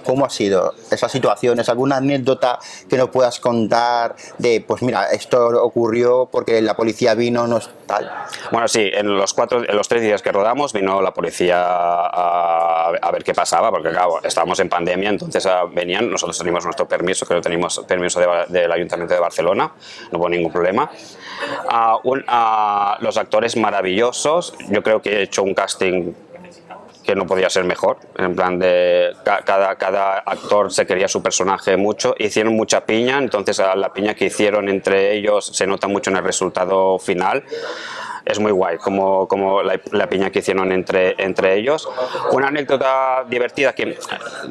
¿cómo ha sido esa situación? ¿Es alguna anécdota que nos puedas contar de, pues mira, esto ocurrió porque la policía vino, no es tal? Bueno, sí, en los 3 días que rodamos vino la policía a ver qué pasaba, porque claro, estábamos en pandemia, entonces venían, nosotros teníamos nuestro permiso, que tenemos permiso del Ayuntamiento de Barcelona, no hubo ningún problema. Los actores maravillosos, yo creo que he hecho un casting que no podía ser mejor, en plan de cada actor se quería su personaje mucho, hicieron mucha piña, entonces la piña que hicieron entre ellos se nota mucho en el resultado final. Es muy guay como la piña que hicieron entre ellos. Una anécdota divertida que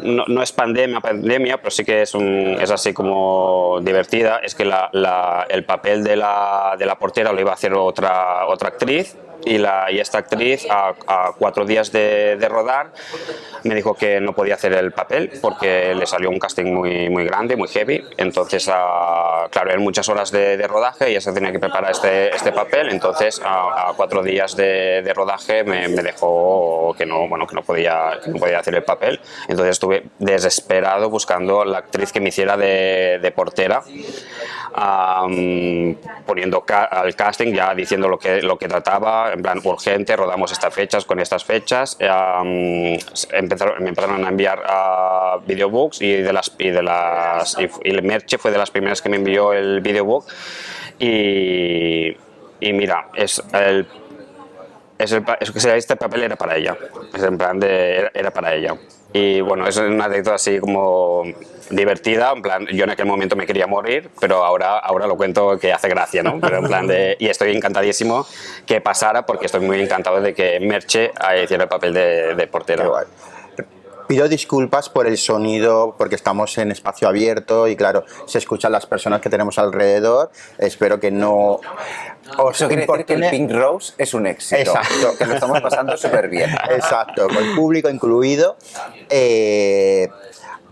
no es pandemia, pero sí que es así como divertida, es que el papel de la portera lo iba a hacer otra actriz, y esta actriz a 4 días de rodar me dijo que no podía hacer el papel porque le salió un casting muy grande, muy heavy. Entonces, claro, eran muchas horas de rodaje y ella se tenía que preparar este papel. Entonces, a 4 días de rodaje me dejó que no podía hacer el papel. Entonces estuve desesperado buscando la actriz que me hiciera de portera, poniendo al casting, ya diciendo lo que trataba, en plan urgente, rodamos estas fechas con estas fechas. Me empezaron a enviar videobooks y Merche fue de las primeras que me envió el videobook, y mira, este papel era para ella, es en plan era para ella. Y bueno, es una anécdota así como divertida, en plan, yo en aquel momento me quería morir, pero ahora lo cuento que hace gracia, ¿no? Pero en plan y estoy encantadísimo que pasara, porque estoy muy encantado de que Merche hiciera el papel de portera. Pido disculpas por el sonido, porque estamos en espacio abierto y claro, se escuchan las personas que tenemos alrededor. Espero que no os Eso quiere decir que el Pink Rose es un éxito. Exacto. Que lo estamos pasando súper bien. Exacto, con el público incluido.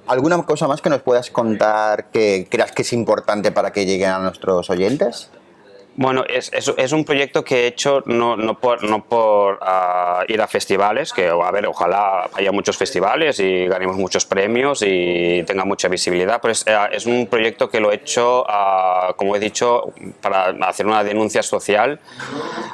¿Alguna cosa más que nos puedas contar que creas que es importante para que lleguen a nuestros oyentes? Bueno, es un proyecto que he hecho no por ir a festivales, que a ver, ojalá haya muchos festivales y ganemos muchos premios y tenga mucha visibilidad, pero es un proyecto que lo he hecho, como he dicho, para hacer una denuncia social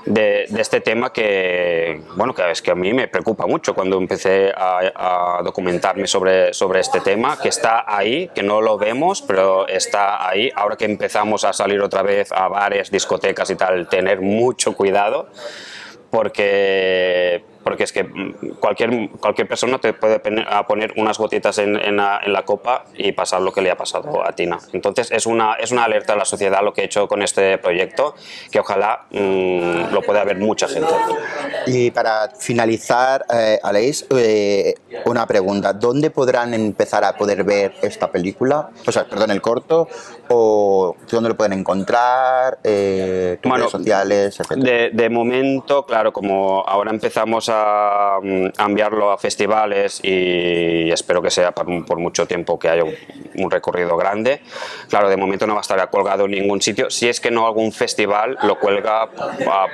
de este tema que, bueno, que es que a mí me preocupa mucho cuando empecé a documentarme sobre este tema, que está ahí, que no lo vemos, pero está ahí. Ahora que empezamos a salir otra vez a bares, discotecas y tal, tener mucho cuidado, porque es que cualquier persona te puede poner unas gotitas en la copa y pasar lo que le ha pasado a Tina. Entonces es una alerta a la sociedad lo que he hecho con este proyecto, que ojalá lo pueda ver mucha gente. Y para finalizar, Aleix, una pregunta. ¿Dónde podrán empezar a poder ver esta película? O sea, perdón, el corto, o ¿dónde lo pueden encontrar? Tus redes sociales, etcétera. De momento, claro, como ahora empezamos a enviarlo a festivales y espero que sea por mucho tiempo, que haya un recorrido grande. Claro, de momento no va a estar colgado en ningún sitio. Si es que no, algún festival lo cuelga a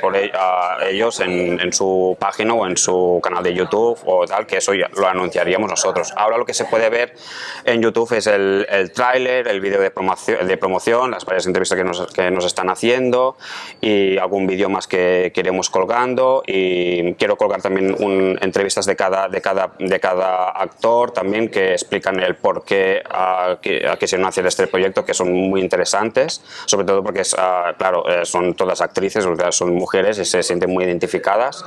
ellos en su página o en su canal de YouTube o tal, que eso ya lo anunciaríamos nosotros. Ahora lo que se puede ver en YouTube es el tráiler, el vídeo de promoción, las varias entrevistas que nos están haciendo y algún vídeo más que iremos colgando, y quiero colgar también entrevistas de cada actor también, que explican el por qué quisieron hacer este proyecto, que son muy interesantes, sobre todo porque claro, son todas actrices, son mujeres y se sienten muy identificadas.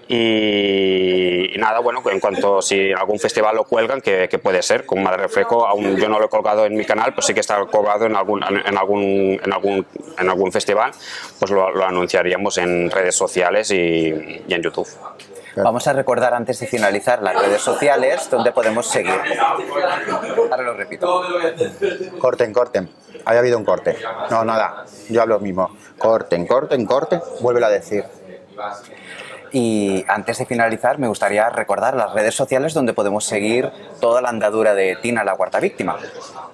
Y nada, bueno, en cuanto si en algún festival lo cuelgan, que puede ser, con Madre Reflejo, aún yo no lo he colgado en mi canal, pues sí que está colgado en algún festival, pues lo anunciaríamos en redes sociales y en YouTube. Vamos a recordar antes de finalizar las redes sociales donde podemos seguir. Ahora lo repito. Corten. Haya habido un corte. No, nada. Yo hablo mismo. Corten. Vuélvelo a decir. Y antes de finalizar, me gustaría recordar las redes sociales donde podemos seguir toda la andadura de Tina, la cuarta víctima.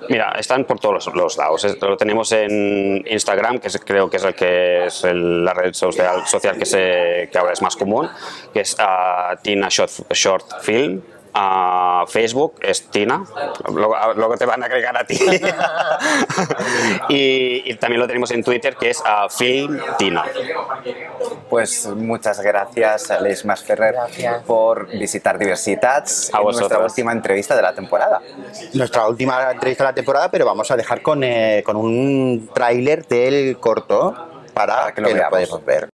Mira, están por todos los lados. Lo tenemos en Instagram, creo que es la red social que ahora es más común, que es Tina Short Film. Facebook es Tina, luego te van a agregar a ti. y también lo tenemos en Twitter, que es Film Tina. Pues muchas gracias, Aleix Masferrer, por visitar Diversitats en nuestra última entrevista de la temporada. Nuestra última entrevista de la temporada, pero vamos a dejar con un tráiler del corto para que lo podamos ver.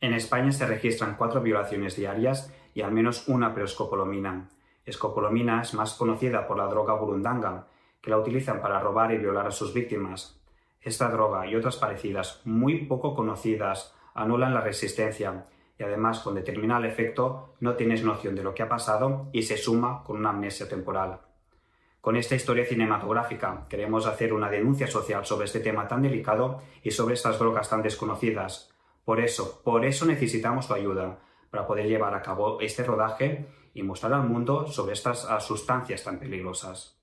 En España se registran 4 violaciones diarias y al menos una por escopolamina. Escopolamina es más conocida por la droga burundanga, que la utilizan para robar y violar a sus víctimas. Esta droga y otras parecidas, muy poco conocidas, anulan la resistencia y además, cuando termina el efecto, no tienes noción de lo que ha pasado y se suma con una amnesia temporal. Con esta historia cinematográfica queremos hacer una denuncia social sobre este tema tan delicado y sobre estas drogas tan desconocidas. Por eso necesitamos tu ayuda para poder llevar a cabo este rodaje y mostrar al mundo sobre estas sustancias tan peligrosas.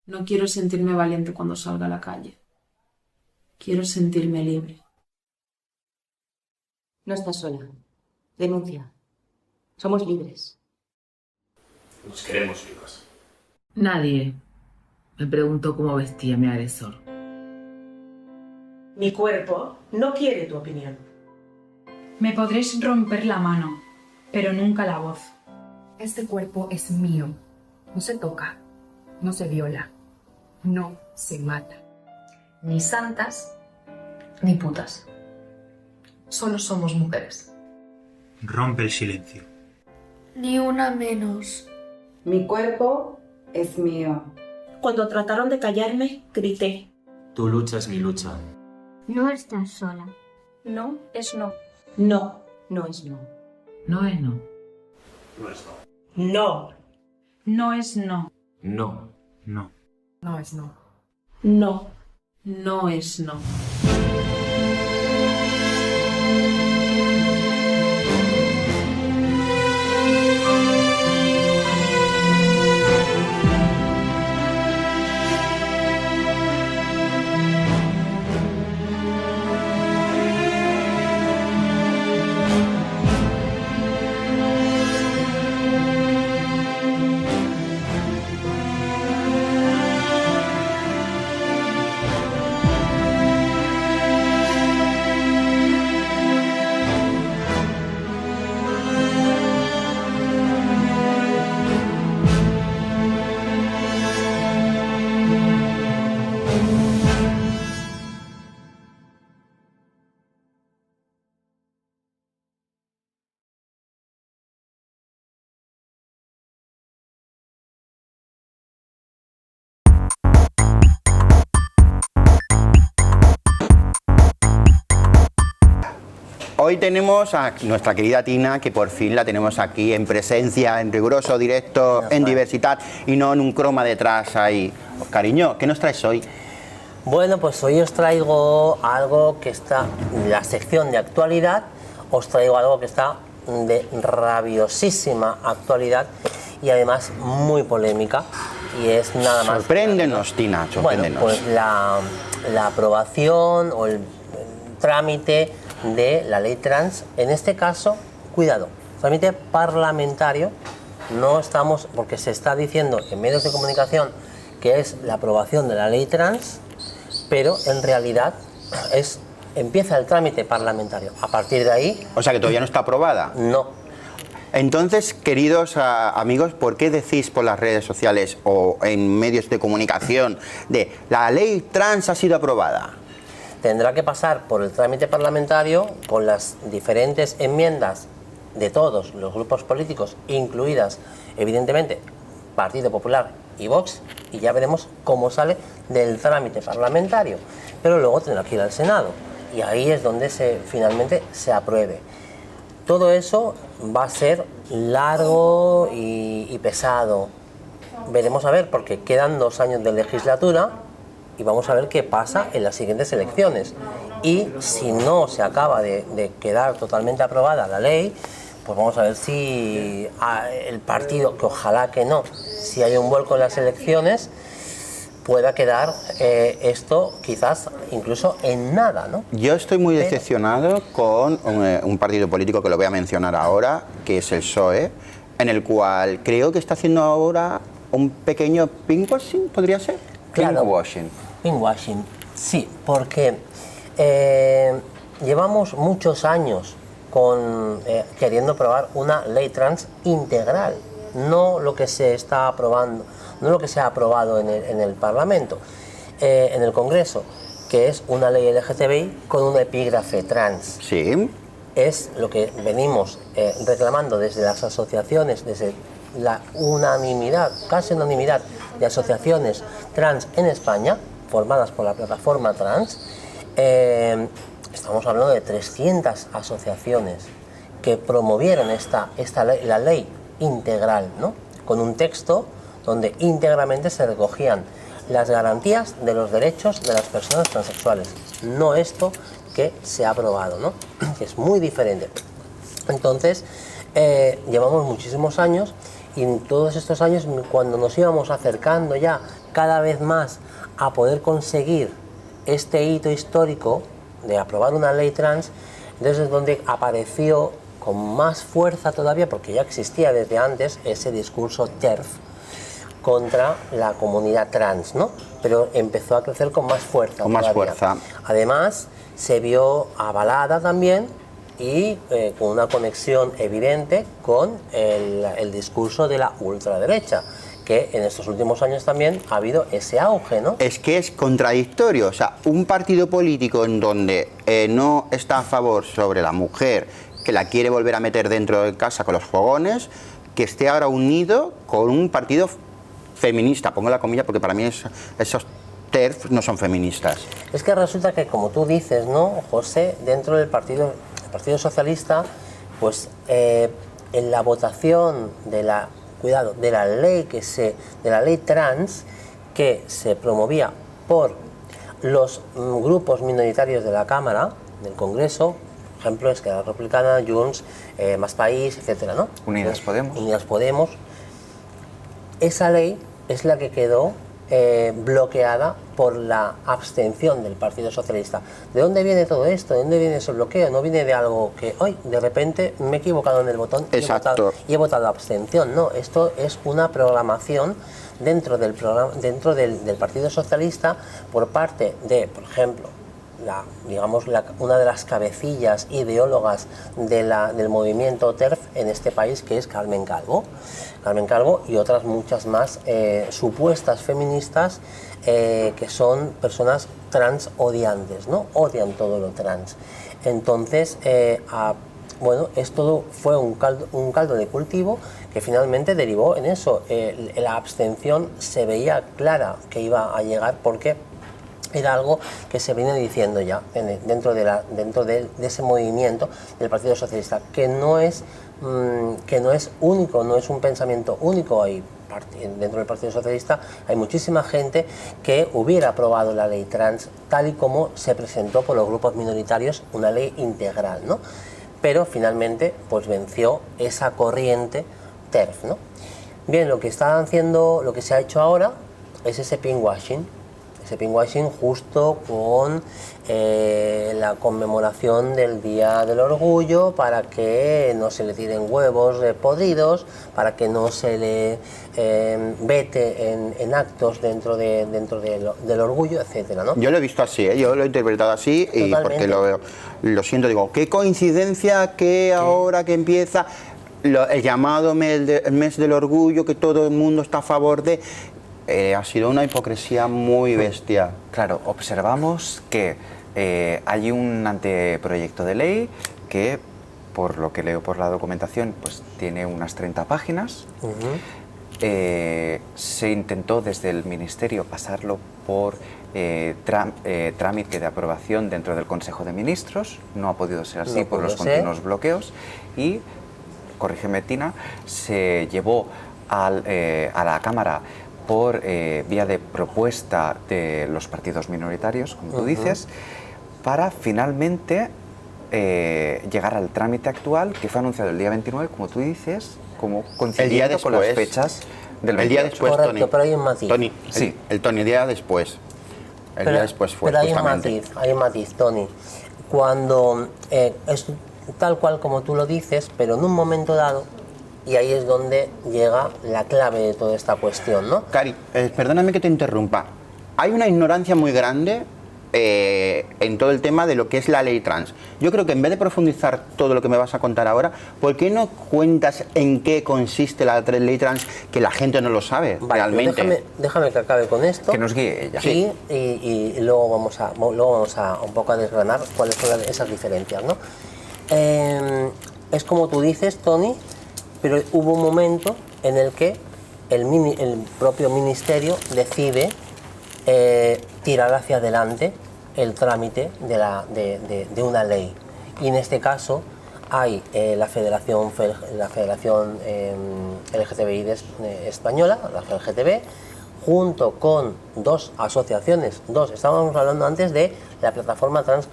No quiero sentirme valiente cuando salga a la calle. Quiero sentirme libre. No estás sola. Denuncia. Somos libres. Nos queremos vivas. Nadie me preguntó cómo vestía mi agresor. Mi cuerpo no quiere tu opinión. Me podréis romper la mano, pero nunca la voz. Este cuerpo es mío. No se toca, no se viola, no se mata. Ni santas, ni putas. Solo somos mujeres. Rompe el silencio. Ni una menos. Mi cuerpo es mío. Cuando trataron de callarme, grité. Tu lucha es mi lucha. No estás sola. No es no. No. No es no. No es no. No es no. No. No es no. No. No. No es no. No. No es no. Hoy tenemos a nuestra querida Tina, que por fin la tenemos aquí en presencia, en riguroso directo, en Diversitat y no en un croma detrás ahí. Cariño, ¿qué nos traes hoy? Bueno, pues hoy os traigo algo que está en la sección de actualidad, os traigo algo que está de rabiosísima actualidad y además muy polémica, y es nada más... Sorpréndenos, Tina, sorpréndenos. Bueno, pues la aprobación o el trámite de la ley trans, en este caso, cuidado, trámite parlamentario, no estamos, porque se está diciendo en medios de comunicación que es la aprobación de la ley trans, pero en realidad empieza el trámite parlamentario. A partir de ahí... O sea, que todavía no está aprobada. No. Entonces, queridos amigos, ¿por qué decís por las redes sociales o en medios de comunicación de la ley trans ha sido aprobada? Tendrá que pasar por el trámite parlamentario con las diferentes enmiendas de todos los grupos políticos, incluidas, evidentemente, Partido Popular y Vox, y ya veremos cómo sale del trámite parlamentario. Pero luego tendrá que ir al Senado, y ahí es donde finalmente se apruebe. Todo eso va a ser largo y pesado. Veremos a ver, porque quedan 2 años de legislatura y vamos a ver qué pasa en las siguientes elecciones. Y si no se acaba de quedar totalmente aprobada la ley, pues vamos a ver si el partido, que ojalá que no, si hay un vuelco en las elecciones, pueda quedar esto quizás incluso en nada, ¿no? Yo estoy muy decepcionado con un partido político que lo voy a mencionar ahora, que es el PSOE, en el cual creo que está haciendo ahora un pequeño pinkwashing, ¿podría ser? Claro. Pinkwashing. Pinkwashing, sí, porque llevamos muchos años queriendo aprobar una ley trans integral, no lo que se está aprobando, no lo que se ha aprobado en el Parlamento, en el Congreso, que es una ley LGTBI con un epígrafe trans. Sí. Es lo que venimos reclamando desde las asociaciones, desde la unanimidad, casi unanimidad de asociaciones trans en España, formadas por la plataforma trans. Estamos hablando de 300 asociaciones que promovieron la ley integral, ¿no? Con un texto donde íntegramente se recogían las garantías de los derechos de las personas transexuales, no esto que se ha aprobado, ¿no? Que es muy diferente. Entonces, llevamos muchísimos años, y en todos estos años, cuando nos íbamos acercando ya cada vez más a poder conseguir este hito histórico de aprobar una ley trans, entonces es donde apareció con más fuerza todavía, porque ya existía desde antes ese discurso TERF contra la comunidad trans, ¿no? Pero empezó a crecer con más fuerza. Con más fuerza. Además, se vio avalada también y con una conexión evidente con el discurso de la ultraderecha, que en estos últimos años también ha habido ese auge, ¿no? Es que es contradictorio, o sea, un partido político en donde no está a favor sobre la mujer, que la quiere volver a meter dentro de casa con los fogones, que esté ahora unido con un partido feminista, pongo la comilla porque para mí esos TERF no son feministas. Es que resulta que, como tú dices, ¿no, José? Dentro del Partido Socialista, pues en la votación de la ley trans, que se promovía por los grupos minoritarios de la Cámara, del Congreso, por ejemplo, Esquerra Republicana, Junts, Más País, etcétera, ¿no? Unidas Podemos. Unidas Podemos. Esa ley es la que quedó bloqueada por la abstención del Partido Socialista. ¿De dónde viene todo esto? ¿De dónde viene ese bloqueo? No viene de algo que hoy de repente me he equivocado en el botón y he votado abstención. No, esto es una programación dentro del Partido Socialista por parte de, por ejemplo, una de las cabecillas ideólogas del movimiento TERF en este país, que es Carmen Calvo y otras muchas más supuestas feministas que son personas trans odiantes, ¿no? Odian todo lo trans. Entonces, bueno, esto fue un caldo de cultivo que finalmente derivó en eso. La abstención se veía clara que iba a llegar, porque era algo que se viene diciendo ya dentro de ese movimiento del Partido Socialista, que no es único, no es un pensamiento único. Dentro del Partido Socialista hay muchísima gente que hubiera aprobado la ley trans tal y como se presentó por los grupos minoritarios, una ley integral, ¿no? Pero finalmente pues venció esa corriente TERF, ¿no? Bien, lo que se ha hecho ahora es ese pinkwashing justo con la conmemoración del Día del Orgullo, para que no se le tiren huevos podridos, para que no se le vete en actos dentro del orgullo, etcétera, ¿no? Yo lo he visto así, yo lo he interpretado así. Totalmente. Y porque lo siento, digo, qué coincidencia que ahora que empieza el llamado mes del orgullo, que todo el mundo está a favor de... ha sido una hipocresía muy bestia. Claro, observamos que hay un anteproyecto de ley que, por lo que leo por la documentación, pues tiene unas 30 páginas. se intentó desde el Ministerio pasarlo por trámite de aprobación dentro del Consejo de Ministros, no ha podido ser así por los continuos bloqueos y, corrígeme Tina, se llevó a la Cámara por vía de propuesta de los partidos minoritarios, como tú dices, para finalmente llegar al trámite actual, que fue anunciado el día 29, como tú dices, como coincidiendo con las fechas del 28. El día después, correcto, Tony. pero hay un matiz. Tony, sí. El Tony, el día después. El día después fue, pero justamente. hay un matiz, Tony. Cuando es tal cual como tú lo dices, pero en un momento dado, y ahí es donde llega la clave de toda esta cuestión, ¿no? Cari, perdóname que te interrumpa. Hay una ignorancia muy grande en todo el tema de lo que es la ley trans. Yo creo que en vez de profundizar todo lo que me vas a contar ahora, ¿por qué no cuentas en qué consiste la ley trans, que la gente no lo sabe realmente? Déjame que acabe con esto. Que nos guíe ella. Sí, y luego vamos a un poco a desgranar cuáles son esas diferencias, ¿no? Es como tú dices, Tony, pero hubo un momento en el que el propio ministerio decide tirar hacia adelante el trámite de una ley. Y en este caso hay la Federación LGTBI española, la FLGTB, junto con dos asociaciones, estábamos hablando antes de la plataforma trans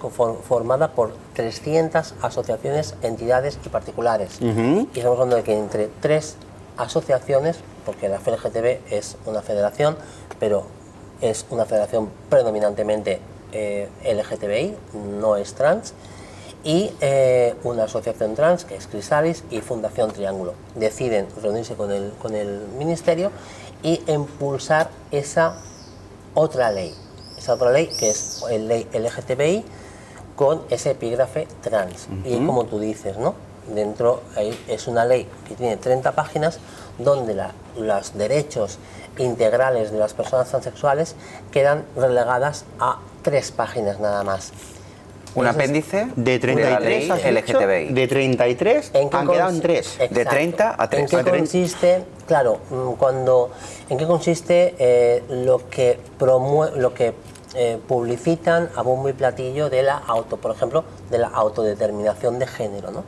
formada por 300 asociaciones, entidades y particulares. Y estamos hablando de que entre 3 asociaciones, porque la FLGTB es una federación, pero es una federación predominantemente LGTBI, no es trans, y una asociación trans, que es Crisalis, y Fundación Triángulo. Deciden reunirse con el Ministerio y impulsar esa otra ley que es la ley LGTBI con ese epígrafe trans. Y como tú dices, ¿no? Dentro es una ley que tiene 30 páginas donde los derechos integrales de las personas transexuales quedan relegadas a 3 páginas nada más. Un apéndice de 33 de ley LGTBI. De 33 han quedado en 3. De 30 a 3. ¿En qué consiste? Claro, ¿en qué consiste lo que publicitan a bombo y platillo de por ejemplo, de la autodeterminación de género, ¿no?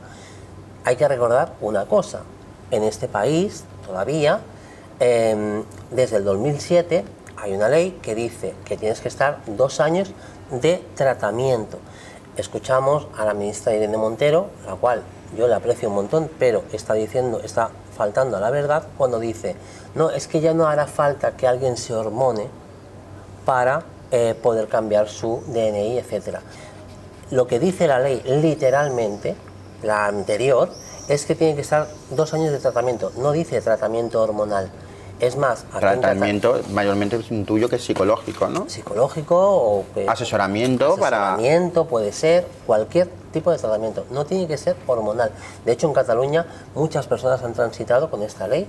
Hay que recordar una cosa, en este país todavía, desde el 2007, hay una ley que dice que tienes que estar 2 años de tratamiento. Escuchamos a la ministra Irene Montero, la cual yo la aprecio un montón, pero está faltando a la verdad cuando dice, no, es que ya no hará falta que alguien se hormone para poder cambiar su DNI, etc. Lo que dice la ley literalmente, la anterior, es que tiene que estar 2 años de tratamiento, no dice tratamiento hormonal. Es más, tratamiento mayormente intuyo que es psicológico, ¿no? Psicológico o asesoramiento puede ser cualquier tipo de tratamiento, no tiene que ser hormonal. De hecho, en Cataluña muchas personas han transitado con esta ley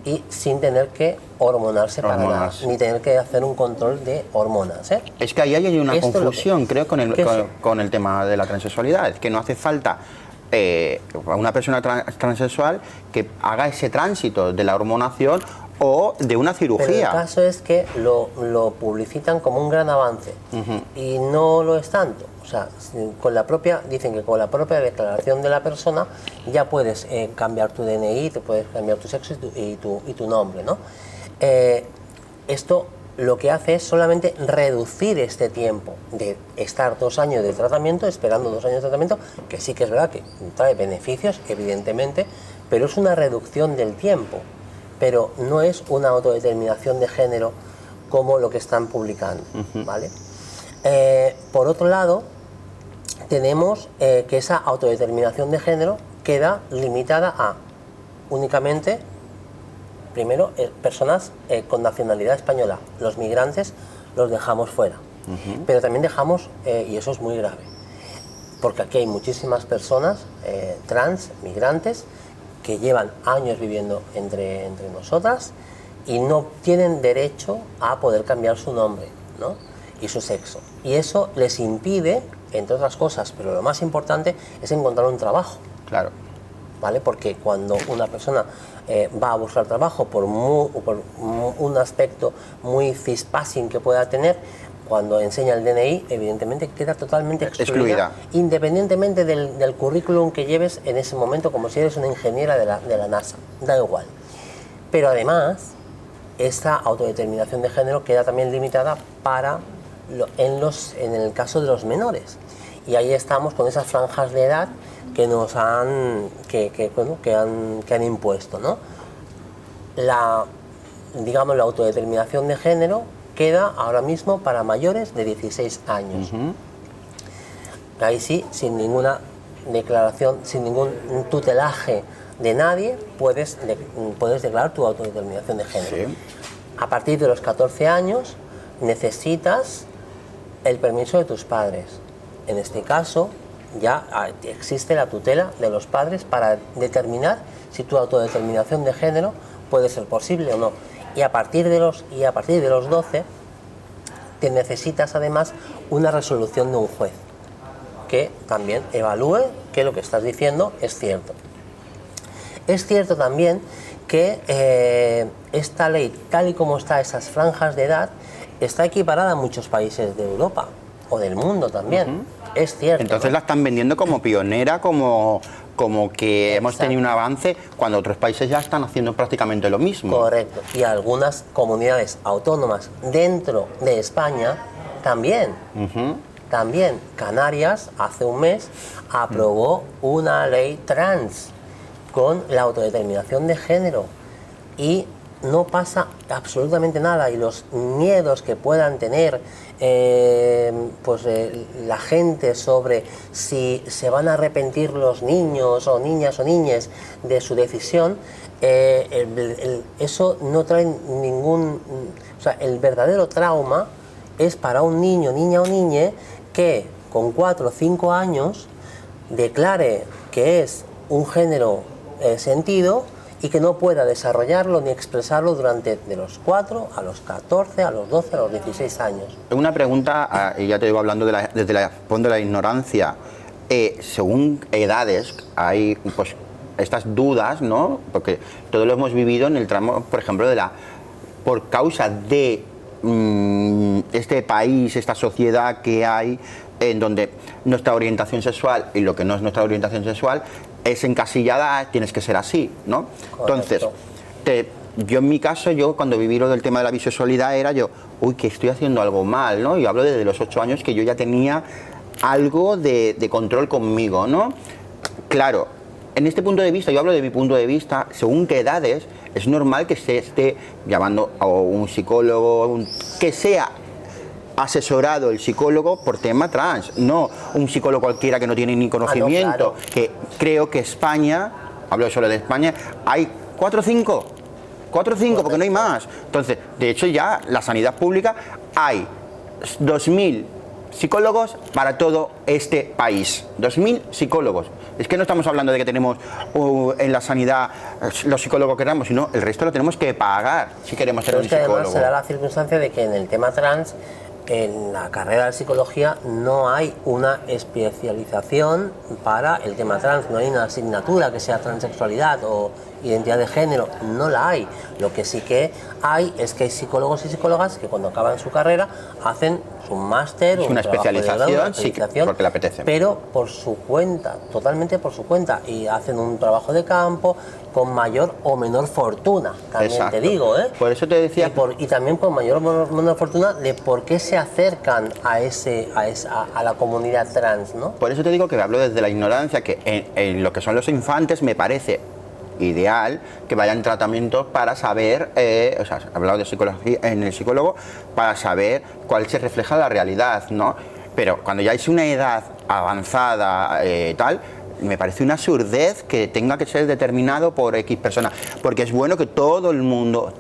y sin tener que hormonarse para nada, ni tener que hacer un control de hormonas. Es que ahí hay una confusión, creo, con el tema de la transexualidad, es que no hace falta a una persona transexual que haga ese tránsito de la hormonación o de una cirugía. Pero el caso es que lo publicitan como un gran avance y no lo es tanto. O sea, dicen que con la propia declaración de la persona ya puedes cambiar tu DNI, te puedes cambiar tu sexo y tu nombre, ¿no? Esto lo que hace es solamente reducir este tiempo de estar 2 años de tratamiento, esperando 2 años de tratamiento, que sí que es verdad que trae beneficios, evidentemente, pero es una reducción del tiempo. Pero no es una autodeterminación de género como lo que están publicando, ¿vale? Por otro lado, tenemos que esa autodeterminación de género queda limitada a únicamente, primero, personas con nacionalidad española. Los migrantes los dejamos fuera, pero también dejamos, y eso es muy grave, porque aquí hay muchísimas personas trans, migrantes, que llevan años viviendo entre nosotras y no tienen derecho a poder cambiar su nombre, ¿no? Y su sexo. Y eso les impide, entre otras cosas, pero lo más importante es encontrar un trabajo. Claro. ¿vale? Porque cuando una persona va a buscar trabajo por un aspecto muy cispassing que pueda tener, cuando enseña el DNI, evidentemente queda totalmente excluida. Independientemente del currículum que lleves en ese momento, como si eres una ingeniera de la NASA, da igual. Pero además, esta autodeterminación de género queda también limitada en el caso de los menores. Y ahí estamos con esas franjas de edad que nos han impuesto, ¿no? La autodeterminación de género queda ahora mismo para mayores de 16 años. Ahí sí, sin ninguna declaración, sin ningún tutelaje de nadie, puedes declarar tu autodeterminación de género. Sí. A partir de los 14 años necesitas el permiso de tus padres. En este caso ya existe la tutela de los padres para determinar si tu autodeterminación de género puede ser posible o no. Y a partir de los 12 te necesitas además una resolución de un juez que también evalúe que lo que estás diciendo es cierto. Es cierto también que esta ley, tal y como está esas franjas de edad, está equiparada a muchos países de Europa o del mundo también. Es cierto. Entonces la están vendiendo como pionera, como que hemos tenido un avance, cuando otros países ya están haciendo prácticamente lo mismo. Correcto. Y algunas comunidades autónomas dentro de España también. También. Canarias hace un mes aprobó una ley trans con la autodeterminación de género y no pasa absolutamente nada, y los miedos que puedan tener la gente sobre si se van a arrepentir los niños o niñas o niñes de su decisión, eso no trae ningún... O sea, el verdadero trauma es para un niño, niña o niñe que con 4 o 5 años declare que es un género sentido y que no pueda desarrollarlo ni expresarlo durante de los 4 a los 14, a los 12, a los 16 años. Una pregunta, y ya te digo hablando desde la fondo de la ignorancia. Según edades hay pues estas dudas, ¿no? Porque todo lo hemos vivido en el tramo, por ejemplo, por causa de este país, esta sociedad que hay, en donde nuestra orientación sexual y lo que no es nuestra orientación sexual es encasillada, tienes que ser así, ¿no? Correcto. Entonces, yo en mi caso, cuando viví lo del tema de la bisexualidad era que estoy haciendo algo mal, ¿no? Y hablo desde los 8 años que yo ya tenía algo de control conmigo, ¿no? Claro, en este punto de vista, yo hablo de mi punto de vista, según qué edades, es normal que se esté llamando a un psicólogo, que sea asesorado el psicólogo por tema trans, no un psicólogo cualquiera que no tiene ni conocimiento. Claro. Que creo que España, hablo solo de España, hay 4 o 5, porque no hay más. Entonces, de hecho ya la sanidad pública hay 2.000 psicólogos para todo este país. 2.000 psicólogos. Es que no estamos hablando de que tenemos en la sanidad los psicólogos que queramos, sino el resto lo tenemos que pagar si queremos tener un psicólogo. Además se da la circunstancia de que en el tema trans, en la carrera de psicología, no hay una especialización para el tema trans, no hay una asignatura que sea transexualidad o identidad de género, no la hay. Lo que sí que hay es que hay psicólogos y psicólogas que cuando acaban su carrera hacen un máster, una especialización, sí, porque le apetece, pero por su cuenta, totalmente por su cuenta, y hacen un trabajo de campo con mayor o menor fortuna, también. Exacto. Te digo, por eso te decía, y también con mayor o menor fortuna de por qué se acercan a la comunidad trans, ¿no? Por eso te digo que hablo desde la ignorancia, que en lo que son los infantes me parece ideal que vayan tratamientos para saber, he hablado de psicología en el psicólogo, para saber cuál se refleja la realidad, ¿no? Pero cuando ya es una edad avanzada, me parece una absurdez que tenga que ser determinado por X personas, porque es bueno que todo el mundo,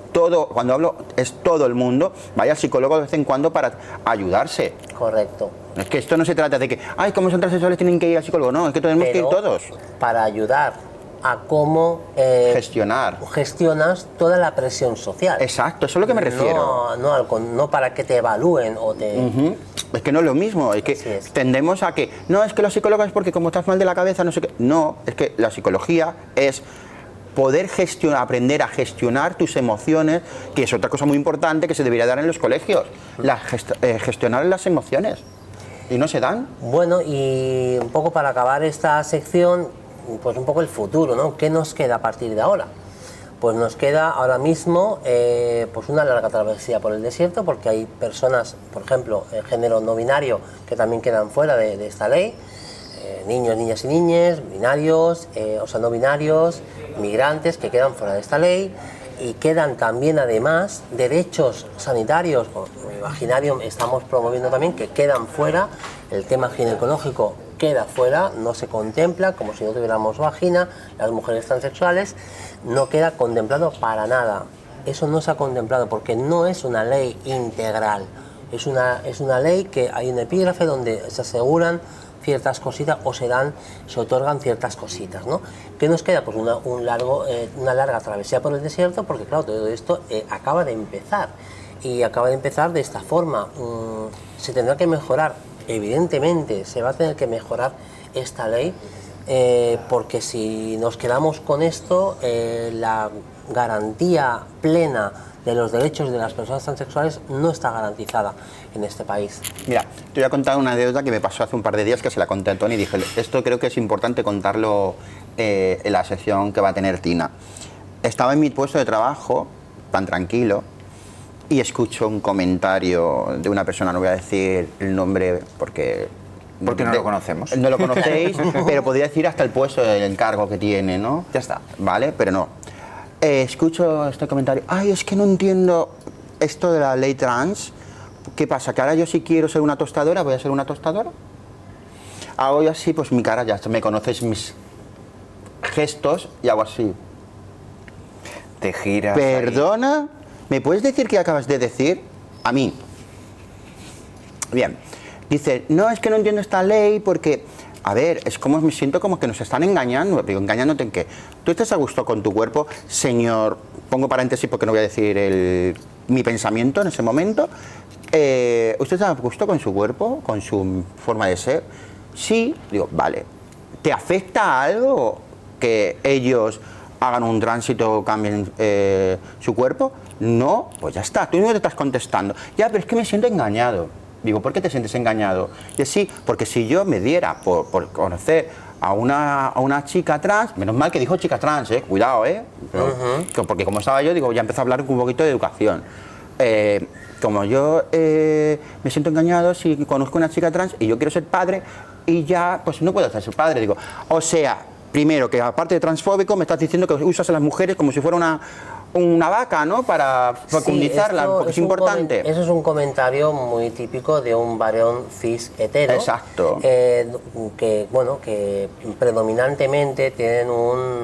cuando hablo es todo el mundo, vaya al psicólogo de vez en cuando para ayudarse. Correcto. Es que esto no se trata de que, como son transexuales tienen que ir al psicólogo, no, es que tenemos que ir todos. Para ayudar a cómo gestionas toda la presión social. Exacto, eso es lo que me refiero. No para que te evalúen o te... Es que no es lo mismo, es que tendemos a que, no, es que los psicólogos es porque como estás mal de la cabeza, no sé qué. No, es que la psicología es poder gestionar, aprender a gestionar tus emociones, que es otra cosa muy importante que se debería dar en los colegios, gestionar las emociones. ¿Y no se dan? Bueno, y un poco para acabar esta sección, pues un poco el futuro, ¿no? ¿Qué nos queda a partir de ahora? Pues nos queda ahora mismo pues una larga travesía por el desierto, porque hay personas, por ejemplo, en género no binario, que también quedan fuera de esta ley, niños, niñas y niñas, binarios, o sea, no binarios, migrantes que quedan fuera de esta ley, y quedan también además derechos sanitarios, Imaginarium estamos promoviendo también que quedan fuera, el tema ginecológico queda fuera, no se contempla como si no tuviéramos vagina, las mujeres transexuales, no queda contemplado para nada. Eso no se ha contemplado porque no es una ley integral, es una ley que hay un epígrafe donde se aseguran ciertas cositas o se otorgan ciertas cositas, ¿no? ¿Qué nos queda? Pues una larga travesía por el desierto, porque claro, todo esto acaba de empezar, y acaba de empezar de esta forma. Se tendrá que mejorar, evidentemente, se va a tener que mejorar esta ley, porque si nos quedamos con esto, la garantía plena de los derechos de las personas transexuales no está garantizada en este país. Mira, te voy a contar una anécdota que me pasó hace un par de días, que se la conté a Tony y dije, esto creo que es importante contarlo en la sección que va a tener Tina. Estaba en mi puesto de trabajo, tan tranquilo, y escucho un comentario de una persona, no voy a decir el nombre porque no lo conocemos. No lo conocéis, pero podría decir hasta el puesto, el encargo que tiene, ¿no? Ya está. Vale, pero no. Escucho este comentario, ay, es que no entiendo esto de la ley trans. ¿Qué pasa? ¿Que ahora yo si quiero ser una tostadora, voy a ser una tostadora? Hago yo así, pues mi cara, ya me conoces mis gestos y hago así. Te giras. ¿Perdona? Ahí. ¿Me puedes decir qué acabas de decir? A mí. Bien. Dice, no, es que no entiendo esta ley porque, a ver, es como me siento como que nos están engañando. Digo, ¿engañándote en qué? ¿Tú estás a gusto con tu cuerpo, señor? Pongo paréntesis porque no voy a decir mi pensamiento en ese momento. ¿Usted está a gusto con su cuerpo, con su forma de ser? Sí. Digo, vale. ¿Te afecta algo que ellos hagan un tránsito o cambien su cuerpo? No, pues ya está, tú mismo te estás contestando. Ya, pero es que me siento engañado. Digo, ¿por qué te sientes engañado? Y sí, porque si yo me diera por conocer a una chica trans, menos mal que dijo chica trans, cuidado, porque como estaba yo, digo, ya empezó a hablar un poquito de educación. Como yo me siento engañado si conozco a una chica trans y yo quiero ser padre y ya, pues no puedo ser padre. Digo, o sea, primero que aparte de transfóbico me estás diciendo que usas a las mujeres como si fuera una vaca, ¿no? Para fecundizarla, sí, porque es importante. Eso es un comentario muy típico de un varón cis hetero. Exacto. Que, bueno, que predominantemente tienen un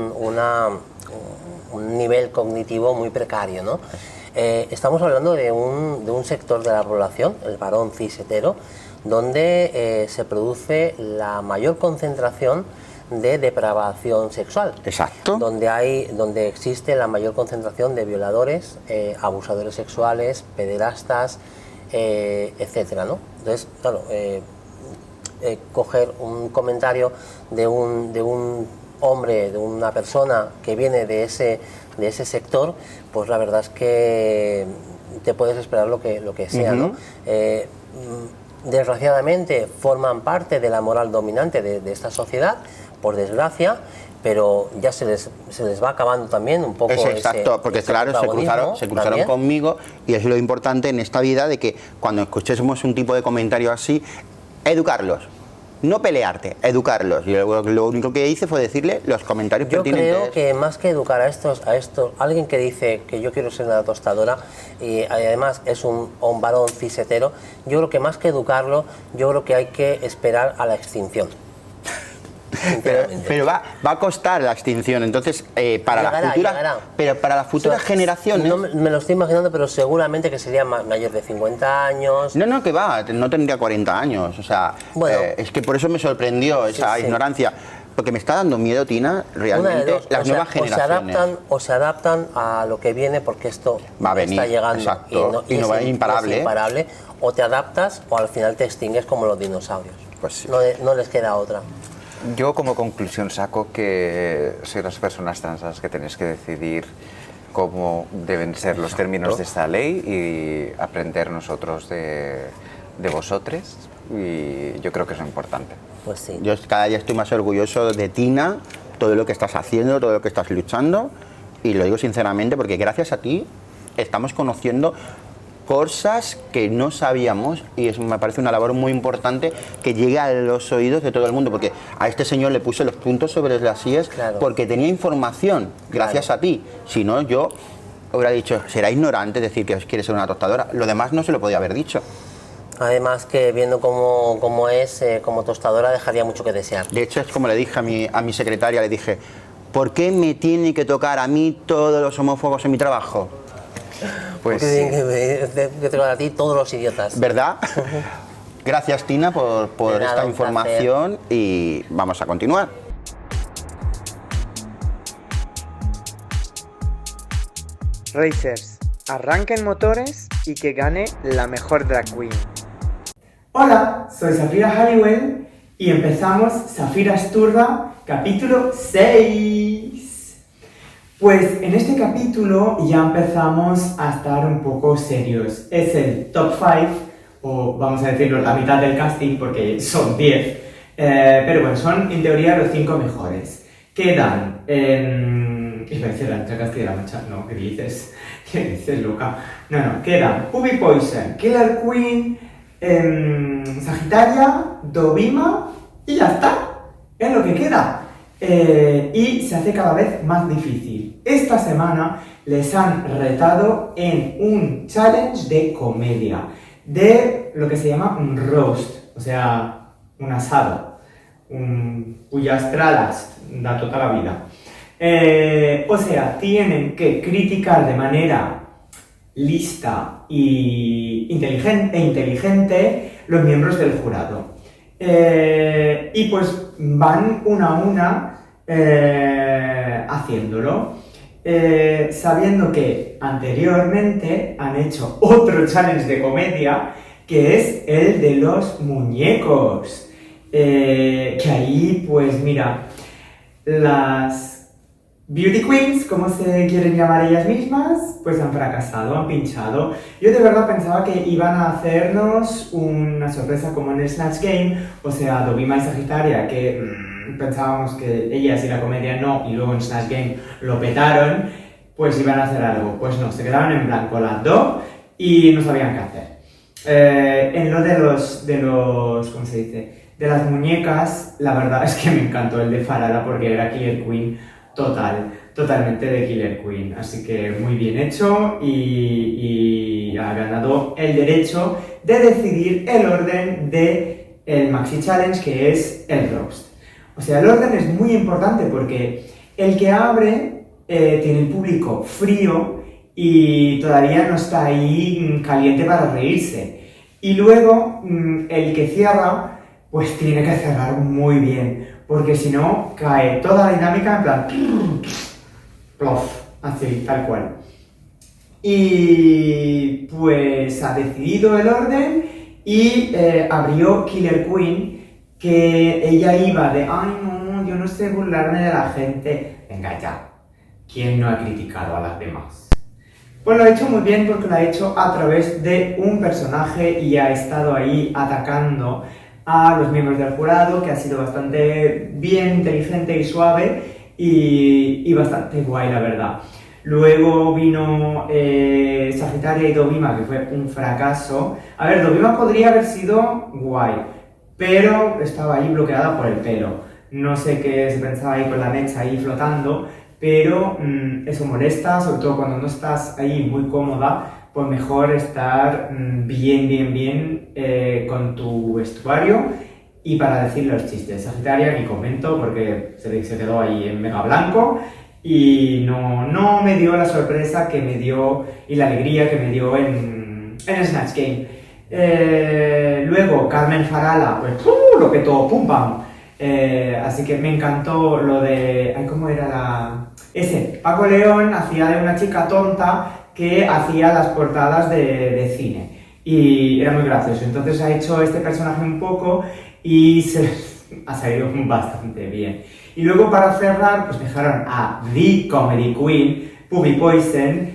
nivel cognitivo muy precario, ¿no? Estamos hablando de un sector de la población, el varón cis hetero, donde se produce la mayor concentración de depravación sexual. Exacto. Donde existe la mayor concentración de violadores, abusadores sexuales, pederastas, etcétera, ¿no? Entonces, claro, coger un comentario de un hombre, de una persona que viene de ese sector, pues la verdad es que te puedes esperar lo que sea, ¿no? Desgraciadamente forman parte de la moral dominante de esta sociedad, por desgracia, pero ya se les va acabando también un poco exacto, porque claro, se cruzaron conmigo, y es lo importante en esta vida, de que cuando escuchemos un tipo de comentario así, educarlos, no pelearte, educarlos. Y lo único que hice fue decirle los comentarios pertinentes. Yo creo que más que educar a estos, alguien que dice que yo quiero ser una tostadora y además es un varón cis hetero, yo creo que más que educarlo, yo creo que hay que esperar a la extinción. Pero va a costar la extinción, entonces para las futuras generaciones... No me lo estoy imaginando, pero seguramente que sería mayor de 50 años... No, que va, no tendría 40 años, o sea, bueno, es que por eso me sorprendió esa ignorancia. porque me está dando miedo, Tina, Una de realmente, dos, las nuevas generaciones. o se adaptan a lo que viene porque esto Va a venir, está llegando exacto, y no es va imparable. es imparable, o te adaptas o al final te extingues como los dinosaurios. Pues sí. No les queda otra. Yo como conclusión saco que sois las personas trans las que tenéis que decidir cómo deben ser los términos de esta ley y aprender nosotros de vosotros, y yo creo que es importante. Pues sí. Yo cada día estoy más orgulloso de Tina, todo lo que estás haciendo, todo lo que estás luchando, y lo digo sinceramente porque gracias a ti estamos conociendo cosas que no sabíamos, y eso me parece una labor muy importante que llegue a los oídos de todo el mundo, porque a este señor le puse los puntos sobre las IES porque tenía información, gracias a ti. Si no, yo hubiera dicho, será ignorante decir que quiere ser una tostadora. Lo demás no se lo podía haber dicho. Además que viendo cómo es, como tostadora dejaría mucho que desear. De hecho, es como le dije a mi secretaria, le dije, ¿por qué me tiene que tocar a mí todos los homófobos en mi trabajo? Pues que te tocan a ti todos los idiotas. ¿Verdad? Gracias, Tina, por nada, esta un información, y vamos a continuar. Racers, arranquen motores y que gane la mejor drag queen. Hola, soy Safira Halliwell y empezamos Safira Asturra, capítulo 6. Pues en este capítulo ya empezamos a estar un poco serios. Es el top 5, o vamos a decirlo, la mitad del casting porque son 10. Pero bueno, son en teoría los 5 mejores. Quedan... Iba a decir la Castilla-La Mancha, no, ¿qué dices? ¿Qué dices, loca? No, quedan Puppy Poison, Killer Queen, Sagitaria, Dovima y ya está. Es lo que queda. Y se hace cada vez más difícil. Esta semana les han retado en un challenge de comedia, de lo que se llama un roast, o sea, un asado, un puyastralas, da toda la vida. O sea, tienen que criticar de manera lista e inteligente los miembros del jurado. Y pues van una a una haciéndolo, sabiendo que anteriormente han hecho otro challenge de comedia, que es el de los muñecos. Que ahí, pues mira, las Beauty Queens, como se quieren llamar ellas mismas, pues han fracasado, han pinchado. Yo de verdad pensaba que iban a hacernos una sorpresa como en el Snatch Game, o sea, Dovima y Sagitaria, que pensábamos que ellas y la comedia no, y luego en Snatch Game lo petaron, pues iban a hacer algo. Pues no, se quedaron en blanco las dos y no sabían qué hacer. En lo de los, ¿cómo se dice? De las muñecas, la verdad es que me encantó el de Farala porque era Killer Queen totalmente de Killer Queen, así que muy bien hecho, y ha ganado el derecho de decidir el orden del Maxi Challenge, que es el roast. O sea, el orden es muy importante porque el que abre tiene el público frío y todavía no está ahí caliente para reírse, y luego el que cierra pues tiene que cerrar muy bien, porque si no cae toda la dinámica en plan plof, así, tal cual. Y pues ha decidido el orden y abrió Killer Queen, que ella iba de ay no, yo no sé burlarme de la gente. Venga ya, ¿quién no ha criticado a las demás? Pues lo ha hecho muy bien porque lo ha hecho a través de un personaje y ha estado ahí atacando a los miembros del jurado, que ha sido bastante bien, inteligente y suave y bastante guay, la verdad. Luego vino Sagitaria y Dovima, que fue un fracaso. A ver, Dovima podría haber sido guay, pero estaba ahí bloqueada por el pelo. No sé qué se pensaba ahí con la mecha ahí flotando, pero eso molesta, sobre todo cuando no estás ahí muy cómoda. Pues mejor estar bien con tu vestuario y para decir los chistes. Sagitaria ni comento porque se quedó ahí en mega blanco y no me dio la sorpresa que me dio y la alegría que me dio en Snatch Game. Luego Carmen Farala, pues lo petó, pum pam. Así que me encantó lo de... Ay, ¿cómo era la...? Paco León hacía de una chica tonta que hacía las portadas de cine. Y era muy gracioso. Entonces ha hecho este personaje un poco y ha salido bastante bien. Y luego para cerrar, pues dejaron a The Comedy Queen, Puppy Poison,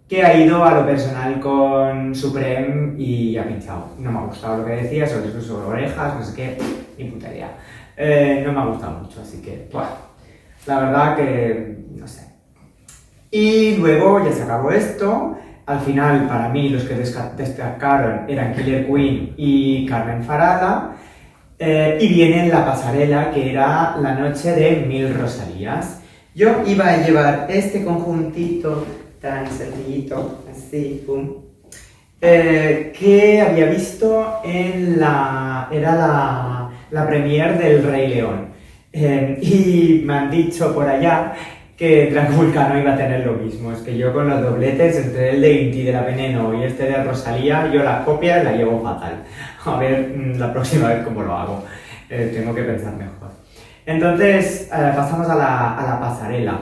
que ha ido a lo personal con Supreme y ha pinchado. No me ha gustado lo que decía, sobre sus orejas, no sé qué, ni puta idea. No me ha gustado mucho, así que, bueno, la verdad que, no sé. Y luego ya se acabó esto. Al final, para mí, los que destacaron eran Killer Queen y Carmen Farala. Y viene la pasarela, que era la noche de 1000 Rosalías. Yo iba a llevar este conjuntito tan sencillito, así, pum, que había visto en la premier del Rey León. Y me han dicho por allá que Drag Vulcano iba a tener lo mismo. Es que yo con los dobletes, entre el de Inti de la Veneno y este de Rosalía, yo las copias la llevo fatal. A ver la próxima vez cómo lo hago. Tengo que pensar mejor. Entonces, pasamos a la pasarela.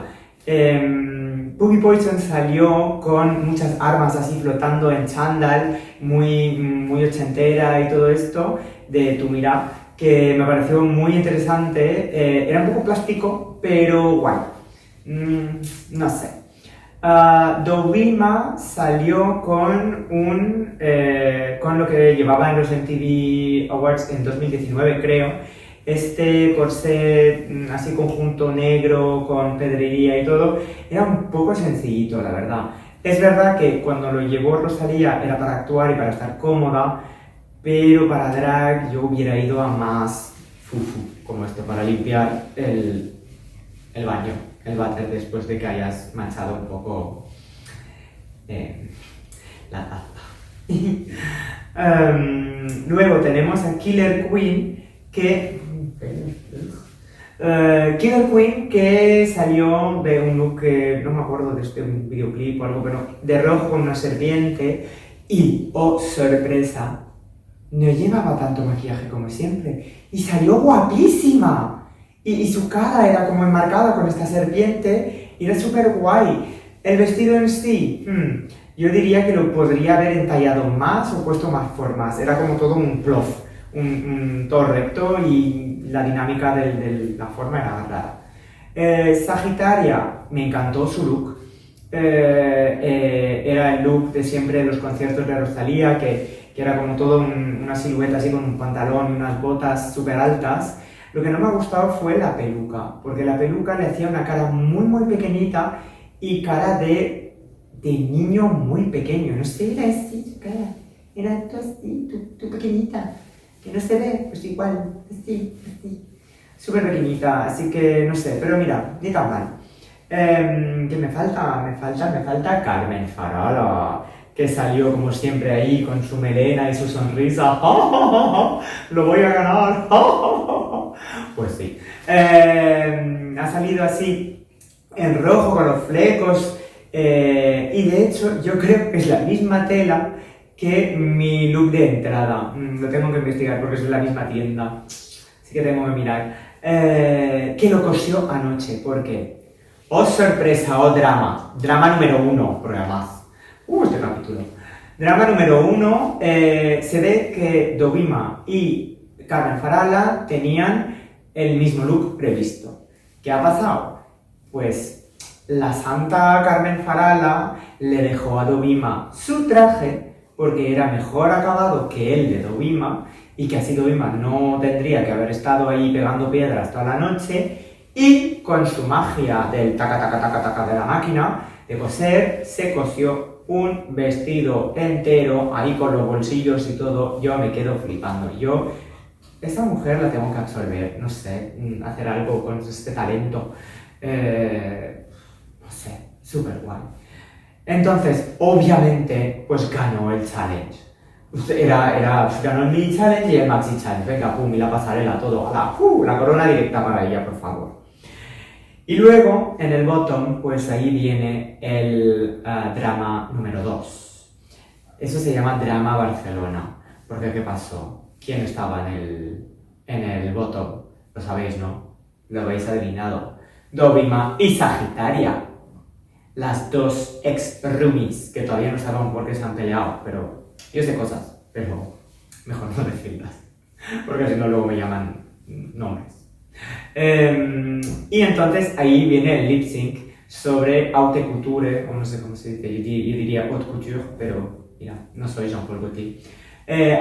Puppy Poison salió con muchas armas así flotando en chándal, muy ochentera y todo esto, de Tumira, que me pareció muy interesante. Era un poco plástico, pero guay. No sé. Dovima salió con lo que llevaba en los MTV Awards en 2019, creo. Este corset así conjunto negro con pedrería y todo, era un poco sencillito, la verdad. Es verdad que cuando lo llevó Rosalía era para actuar y para estar cómoda, pero para drag yo hubiera ido a más fufu, como esto, para limpiar el baño, el váter, después de que hayas manchado un poco la taza. Luego tenemos a Killer Queen, que salió de un look que no me acuerdo de un videoclip o algo, pero de rojo con una serpiente y, oh sorpresa, no llevaba tanto maquillaje como siempre y salió guapísima y su cara era como enmarcada con esta serpiente y era súper guay. El vestido en sí, yo diría que lo podría haber entallado más o puesto más formas, era como todo un plof. Todo recto y la dinámica de la forma era rara. Sagitaria, me encantó su look. Era el look de siempre de los conciertos de Rosalía, que era como todo una silueta así con un pantalón y unas botas súper altas. Lo que no me ha gustado fue la peluca, porque la peluca le hacía una cara muy pequeñita y cara de niño muy pequeño. No sé, era así su cara. Era tú así, tú pequeñita. Que no se ve, pues igual, así, súper pequeñita, así que no sé, pero mira, ni tan mal. ¿Qué me falta? Me falta Carmen Farala, que salió como siempre ahí con su melena y su sonrisa. ¡Lo voy a ganar! Pues sí. Ha salido así en rojo con los flecos y de hecho yo creo que es la misma tela que mi look de entrada. Lo tengo que investigar porque es de la misma tienda, así que tengo que mirar. Que lo cosió anoche, porque ¡oh sorpresa, oh drama! Drama número 1, porque además... este capítulo. Drama número 1, se ve que Dovima y Carmen Farala tenían el mismo look previsto. ¿Qué ha pasado? Pues la santa Carmen Farala le dejó a Dovima su traje porque era mejor acabado que el de Dovima y que así Dovima no tendría que haber estado ahí pegando piedras toda la noche, y con su magia del taca de la máquina de coser se cosió un vestido entero ahí con los bolsillos y todo. Yo me quedo flipando. Esta mujer la tengo que absorber, no sé, hacer algo con este talento, no sé, súper guay. Entonces, obviamente, pues ganó el challenge. Ganó el mini challenge y el maxi challenge. Venga, pum, y la pasarela, todo. La corona directa para ella, por favor. Y luego, en el bottom, pues ahí viene el drama número 2. Eso se llama Drama Barcelona. Porque, ¿qué pasó? ¿Quién estaba en el bottom? Lo sabéis, ¿no? Lo habéis adivinado. Dovima y Sagitaria. Las dos ex-roomies, que todavía no sabemos por qué se han peleado, pero yo sé cosas, pero mejor no decirlas, porque si no luego me llaman nombres. Y entonces ahí viene el lip sync sobre haute couture, o no sé cómo se dice, yo diría haute couture, pero mira, no soy Jean-Paul Gaultier.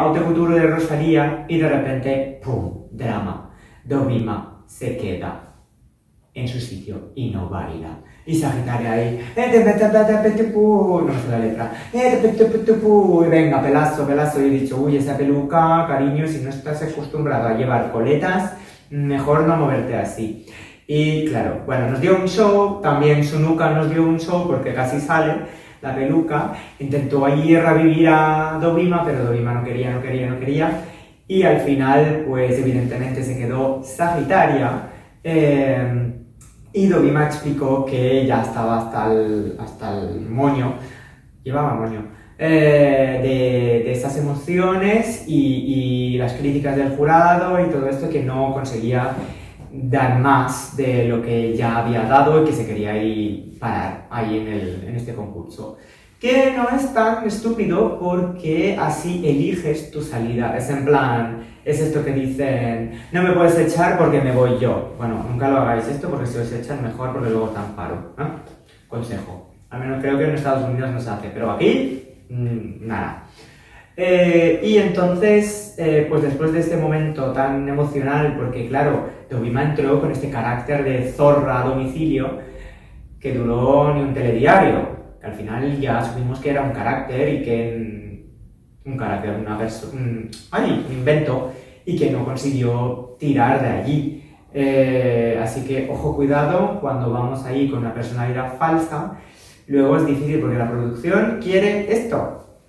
Haute couture de Rosalía y de repente, ¡pum!, drama. Dovima se queda en su sitio y no baila. Y Sagitaria ahí, no me sé la letra, y venga, pelazo, y he dicho, uy, esa peluca, cariño, si no estás acostumbrado a llevar coletas, mejor no moverte así. Y claro, bueno, nos dio un show, también su nuca nos dio un show porque casi sale la peluca, intentó ahí revivir a Dovima, pero Dovima no quería, y al final, pues evidentemente se quedó Sagitaria, y Dovima explicó que ya estaba hasta el moño, llevaba moño, de esas emociones y las críticas del jurado y todo esto, que no conseguía dar más de lo que ya había dado y que se quería ir parar ahí en este concurso. Que no es tan estúpido porque así eliges tu salida. Es en plan, es esto que dicen, no me puedes echar porque me voy yo. Bueno, nunca lo hagáis esto porque si os echan mejor porque luego te amparo, ¿no? Consejo. Al menos creo que en Estados Unidos no se hace, pero aquí, nada. Y entonces, pues después de este momento tan emocional, porque claro, Dovima entró con este carácter de zorra a domicilio que duró ni un telediario. Al final ya supimos que era un carácter y que un invento, y que no consiguió tirar de allí. Así que ojo, cuidado cuando vamos ahí con una personalidad falsa. Luego es difícil porque la producción quiere esto.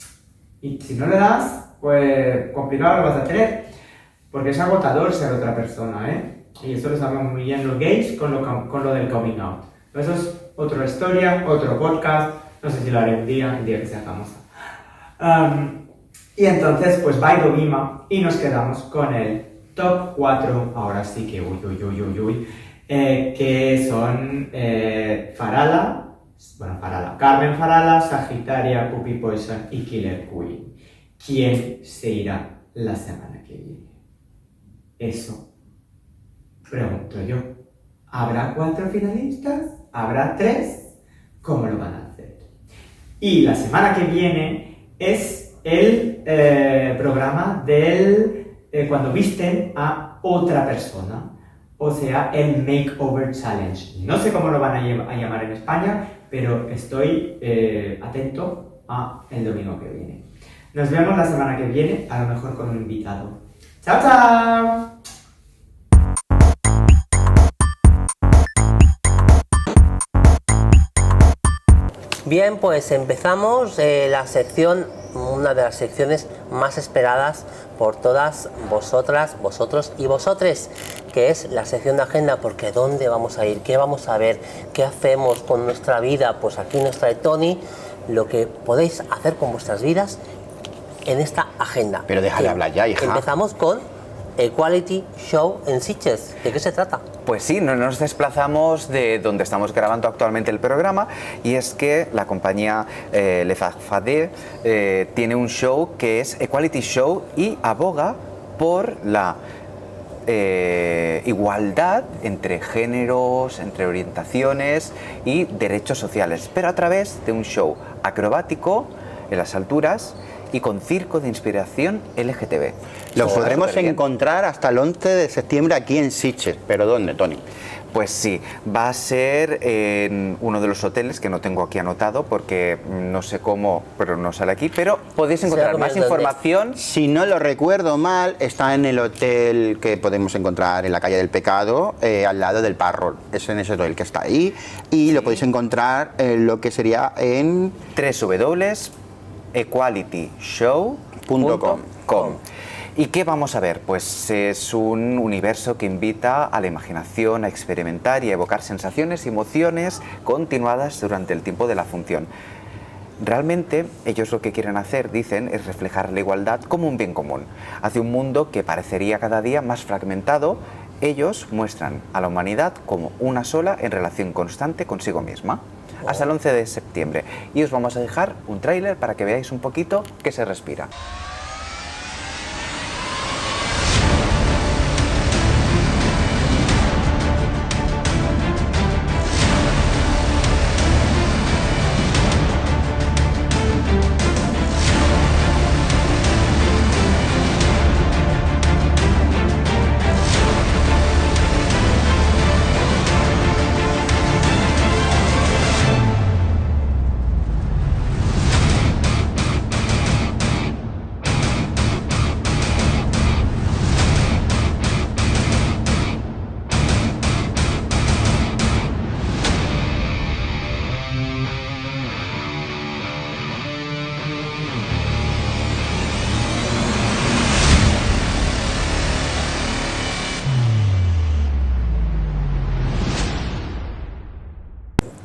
Y si no le das, pues complicado lo vas a tener. Porque es agotador ser otra persona, ¿eh? Y eso lo sabemos muy bien los gays con lo del coming out. Eso es otra historia, otro podcast. No sé si lo haré un día que sea famosa. Y entonces, pues va Dovima y nos quedamos con el top 4. Ahora sí que que son Carmen Farala, Sagitaria, Puppy Poison y Killer Queen. ¿Quién se irá la semana que viene? Eso pregunto yo. ¿Habrá 4 finalistas? ¿Habrá 3? ¿Cómo lo van a hacer? Y la semana que viene es el programa del cuando visten a otra persona, o sea, el Makeover Challenge. No sé cómo lo van a llamar en España, pero estoy atento a el domingo que viene. Nos vemos la semana que viene, a lo mejor con un invitado. ¡Chao, chao! Bien, pues empezamos la sección, una de las secciones más esperadas por todas vosotras, vosotros y vosotres, que es la sección de agenda, porque ¿dónde vamos a ir? ¿Qué vamos a ver? ¿Qué hacemos con nuestra vida? Pues aquí nos trae Tony lo que podéis hacer con vuestras vidas en esta agenda. Pero déjale hablar ya, hija. Empezamos con Equality Show en Sitges. ¿De qué se trata? Pues sí, nos desplazamos de donde estamos grabando actualmente el programa, y es que la compañía Le Farfadet tiene un show que es Equality Show y aboga por la igualdad entre géneros, entre orientaciones y derechos sociales, pero a través de un show acrobático en las alturas y con circo de inspiración LGTB. Lo podremos encontrar hasta el 11 de septiembre aquí en Sitges. ¿Pero dónde, Tony? Pues sí, va a ser en uno de los hoteles que no tengo aquí anotado porque no sé cómo, pero no sale aquí, pero podéis encontrar más información. Si no lo recuerdo mal, está en el hotel que podemos encontrar en la calle del Pecado, al lado del Parrol. Es en ese hotel que está ahí, y lo podéis encontrar en lo que sería en www.equalityshow.com. ¿Y qué vamos a ver? Pues es un universo que invita a la imaginación, a experimentar y a evocar sensaciones y emociones continuadas durante el tiempo de la función. Realmente ellos lo que quieren hacer, dicen, es reflejar la igualdad como un bien común hacia un mundo que parecería cada día más fragmentado Ellos muestran a la humanidad como una sola en relación constante consigo misma. Hasta el 11 de septiembre. Y os vamos a dejar un tráiler para que veáis un poquito qué se respira.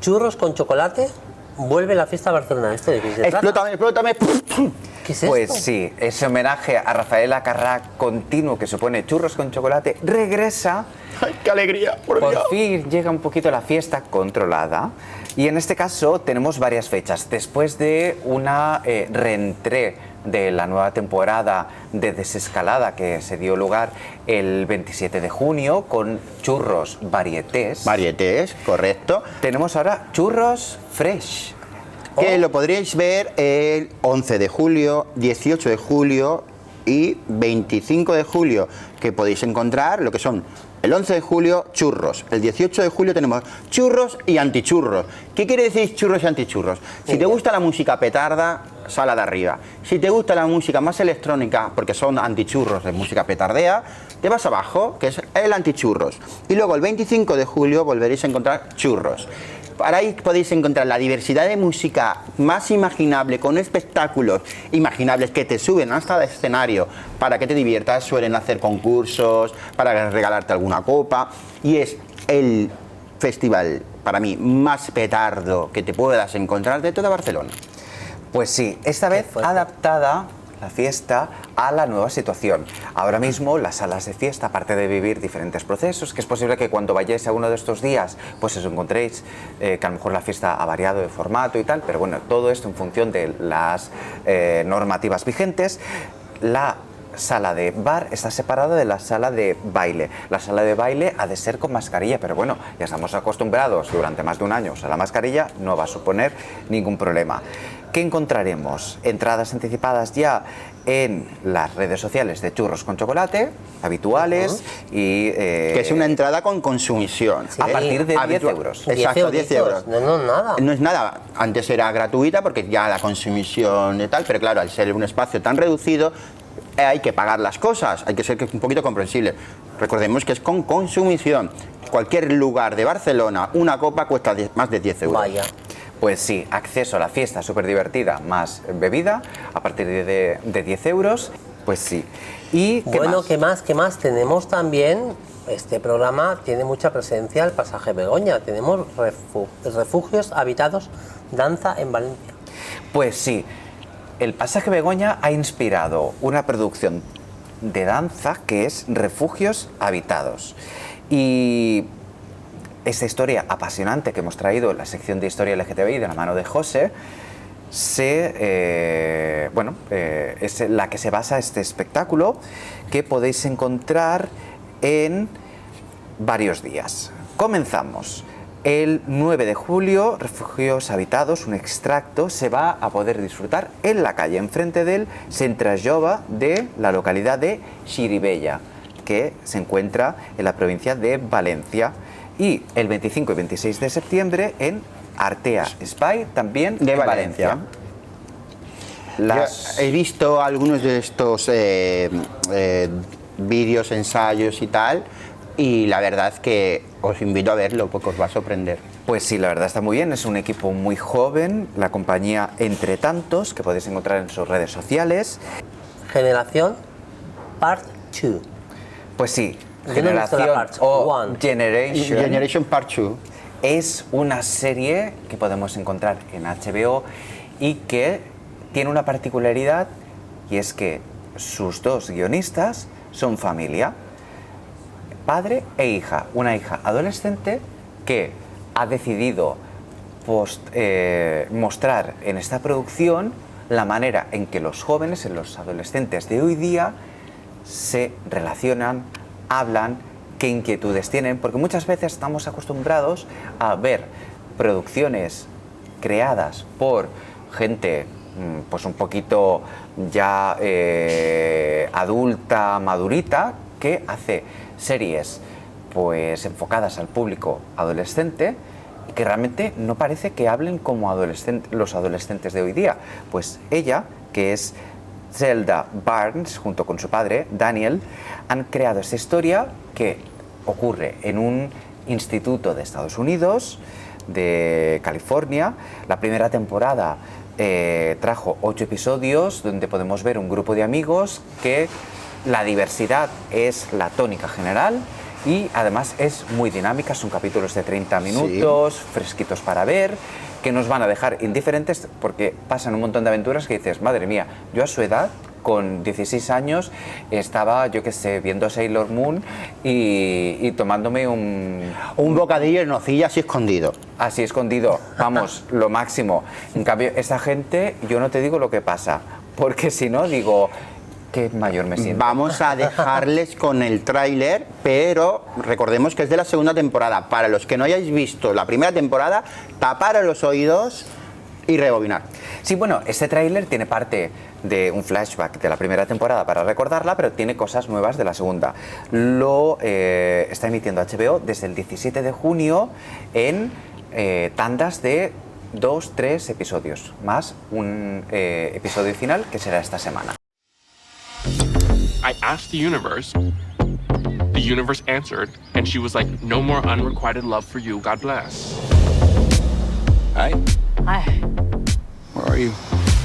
Churros con chocolate, vuelve la fiesta a Barcelona. ¿Esto de qué se trata? Explótame, explótame. ¿Qué es esto? Pues sí, ese homenaje a Rafaela Carrà continuo que supone Churros con chocolate regresa. ¡Ay, qué alegría! Por fin llega un poquito la fiesta controlada. Y en este caso tenemos varias fechas. Después de una reentré de la nueva temporada de Desescalada que se dio lugar el 27 de junio con churros varietés. Varietés, correcto. Tenemos ahora churros fresh. Que lo podríais ver el 11 de julio, 18 de julio y 25 de julio, que podéis encontrar lo que son el 11 de julio, churros. El 18 de julio tenemos churros y antichurros. ¿Qué quiere decir churros y antichurros? Si te gusta la música petarda, sala de arriba. Si te gusta la música más electrónica, porque son antichurros de música petardea, te vas abajo, que es el antichurros. Y luego el 25 de julio volveréis a encontrar churros. Para ahí podéis encontrar la diversidad de música más imaginable, con espectáculos imaginables que te suben hasta el escenario para que te diviertas. Suelen hacer concursos para regalarte alguna copa y es el festival para mí más petardo que te puedas encontrar de toda Barcelona. Pues sí, esta vez adaptada la fiesta a la nueva situación. Ahora mismo las salas de fiesta, aparte de vivir diferentes procesos, que es posible que cuando vayáis a uno de estos días, pues os encontréis que a lo mejor la fiesta ha variado de formato y tal, pero bueno, todo esto en función de las normativas vigentes. La sala de bar está separada de la sala de baile. La sala de baile ha de ser con mascarilla, pero bueno, ya estamos acostumbrados durante más de un año a la mascarilla, no va a suponer ningún problema. ¿Qué encontraremos? Entradas anticipadas ya en las redes sociales de Churros con Chocolate, habituales, y... que es una entrada con consumición. A partir de 10 euros. Exacto, 10 euros. No, nada. No es nada. Antes era gratuita porque ya la consumición y tal, pero claro, al ser un espacio tan reducido, hay que pagar las cosas, hay que ser un poquito comprensible. Recordemos que es con consumición. Cualquier lugar de Barcelona, una copa cuesta más de 10 euros. Vaya. Pues sí, acceso a la fiesta súper divertida más bebida a partir de 10 euros, pues sí. Y bueno, ¿qué más? Tenemos también, este programa tiene mucha presencia el pasaje Begoña, tenemos refugios habitados, danza en Valencia. Pues sí, el pasaje Begoña ha inspirado una producción de danza que es Refugios Habitados. Y esta historia apasionante que hemos traído en la sección de Historia LGTBI de la mano de José, es la que se basa este espectáculo, que podéis encontrar en varios días. Comenzamos. El 9 de julio, Refugios Habitados, un extracto, se va a poder disfrutar en la calle, enfrente del Centre Jove de la localidad de Xirivella, que se encuentra en la provincia de Valencia. Y el 25 y 26 de septiembre en Artea Espai, también de en Valencia. He visto algunos de estos vídeos, ensayos y tal, y la verdad es que os invito a verlo porque os va a sorprender. Pues sí, la verdad está muy bien, es un equipo muy joven, la compañía Entre Tantos, que podéis encontrar en sus redes sociales. Part 2. Pues sí, Generación o Generation Part 2 es una serie que podemos encontrar en HBO y que tiene una particularidad, y es que sus dos guionistas son familia. padre e hija. Una hija adolescente que ha decidido mostrar en esta producción la manera en que los jóvenes, los adolescentes de hoy día, se relacionan, hablan, qué inquietudes tienen, porque muchas veces estamos acostumbrados a ver producciones creadas por gente pues un poquito ya adulta, madurita, que hace series pues enfocadas al público adolescente, que realmente no parece que hablen como los adolescentes de hoy día. Pues ella, que es Zelda Barnes, junto con su padre, Daniel, han creado esta historia que ocurre en un instituto de Estados Unidos, de California. La primera temporada trajo 8 episodios donde podemos ver un grupo de amigos que la diversidad es la tónica general y además es muy dinámica, son capítulos de 30 minutos, fresquitos para ver, que nos van a dejar indiferentes porque pasan un montón de aventuras que dices, madre mía, yo a su edad, con 16 años, estaba, yo qué sé, viendo Sailor Moon y tomándome un bocadillo de nocilla así escondido. Así escondido, vamos, lo máximo. En cambio, esta gente, yo no te digo lo que pasa, porque si no, digo, qué mayor me siento. Vamos a dejarles con el tráiler, pero recordemos que es de la segunda temporada. Para los que no hayáis visto la primera temporada, tapar los oídos y rebobinar. Sí, bueno, este tráiler tiene parte de un flashback de la primera temporada para recordarla, pero tiene cosas nuevas de la segunda. Lo está emitiendo HBO desde el 17 de junio en tandas de 2-3 episodios, más un episodio final que será esta semana. I asked the universe answered, and she was like, no more unrequited love for you, God bless. Hi. Hi. Where are you?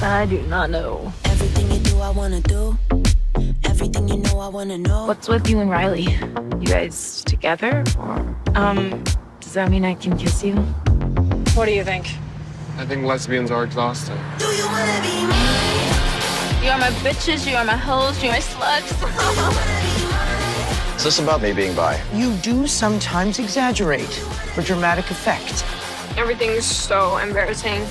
I do not know. Everything you do, I wanna do. Everything you know, I wanna know. What's with you and Riley? You guys together? Or, does that mean I can kiss you? What do you think? I think lesbians are exhausting. Do you wanna be mine? You are my bitches, you are my hoes, you are my slugs. Is this about me being bi? You do sometimes exaggerate for dramatic effect. Everything's so embarrassing.